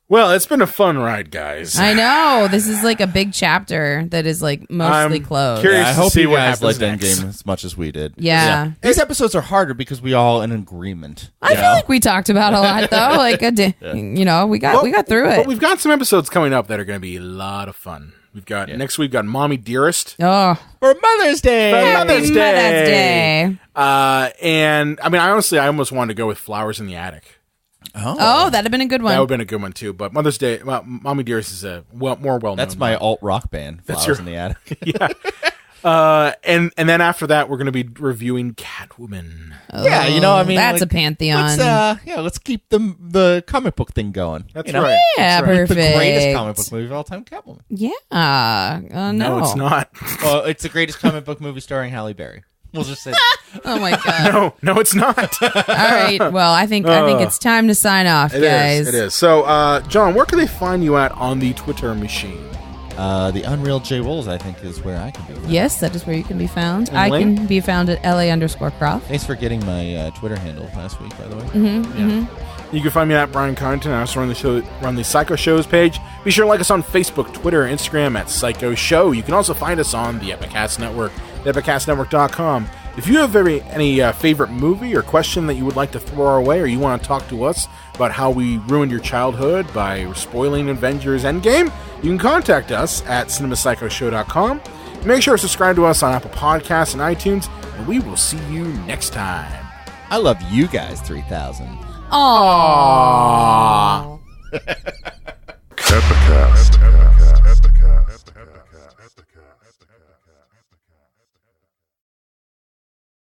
Well, it's been a fun ride, guys.
I know. This is like a big chapter that is like mostly
I'm
closed.
curious
I
to
hope
see
you
what
guys
happens
liked
next.
Endgame as much as we did.
Yeah.
These episodes are harder because we all in agreement.
I feel like we talked about a lot though. Like we got through
But
it.
we've got some episodes coming up that are going to be a lot of fun. We've got next week. Got Mommy Dearest.
Oh,
For Mother's Day.
Mother's
Happy Mother's Day.
And I mean, honestly, I almost wanted to go with Flowers in the Attic.
Oh, that'd have been a good
That
one.
would have been a good one too. But Mother's Day, Mommy Dearest is a more well known.
That's my alt rock band.
That's
Flowers
your-
in the Attic.
And then after that, we're going to be reviewing Catwoman.
Yeah, I mean,
That's
like,
a pantheon.
Let's keep the comic book thing going.
That's
You know?
right.
Yeah,
That's right.
perfect.
The greatest comic book movie of all time, Catwoman.
Yeah. No.
No, it's not.
Well, it's the greatest comic book movie starring Halle Berry. We'll just say
Oh my god.
No, it's not.
All right. Well, I think it's time to sign off,
It
guys.
is. It is. So, John, where can they find you at on the Twitter machine?
the Unreal J Wolves, I think, is where I can be found.
Yes, that is where you can be found.
And
I
Lynn?
can be found at LA_Croft.
Thanks for getting my Twitter handle last week, by the way.
You can find me at Brian Carrington. I also run the Psycho Shows page. Be sure to like us on Facebook, Twitter, and Instagram at Psycho Show. You can also find us on the Epicast Network, epicastnetwork.com. If you have any favorite movie or question that you would like to throw our way, or you want to talk to us about how we ruined your childhood by spoiling Avengers Endgame, you can contact us at cinemapsychoshow.com. Make sure to subscribe to us on Apple Podcasts and iTunes, and we will see you next time.
I love you guys, 3000.
Aww.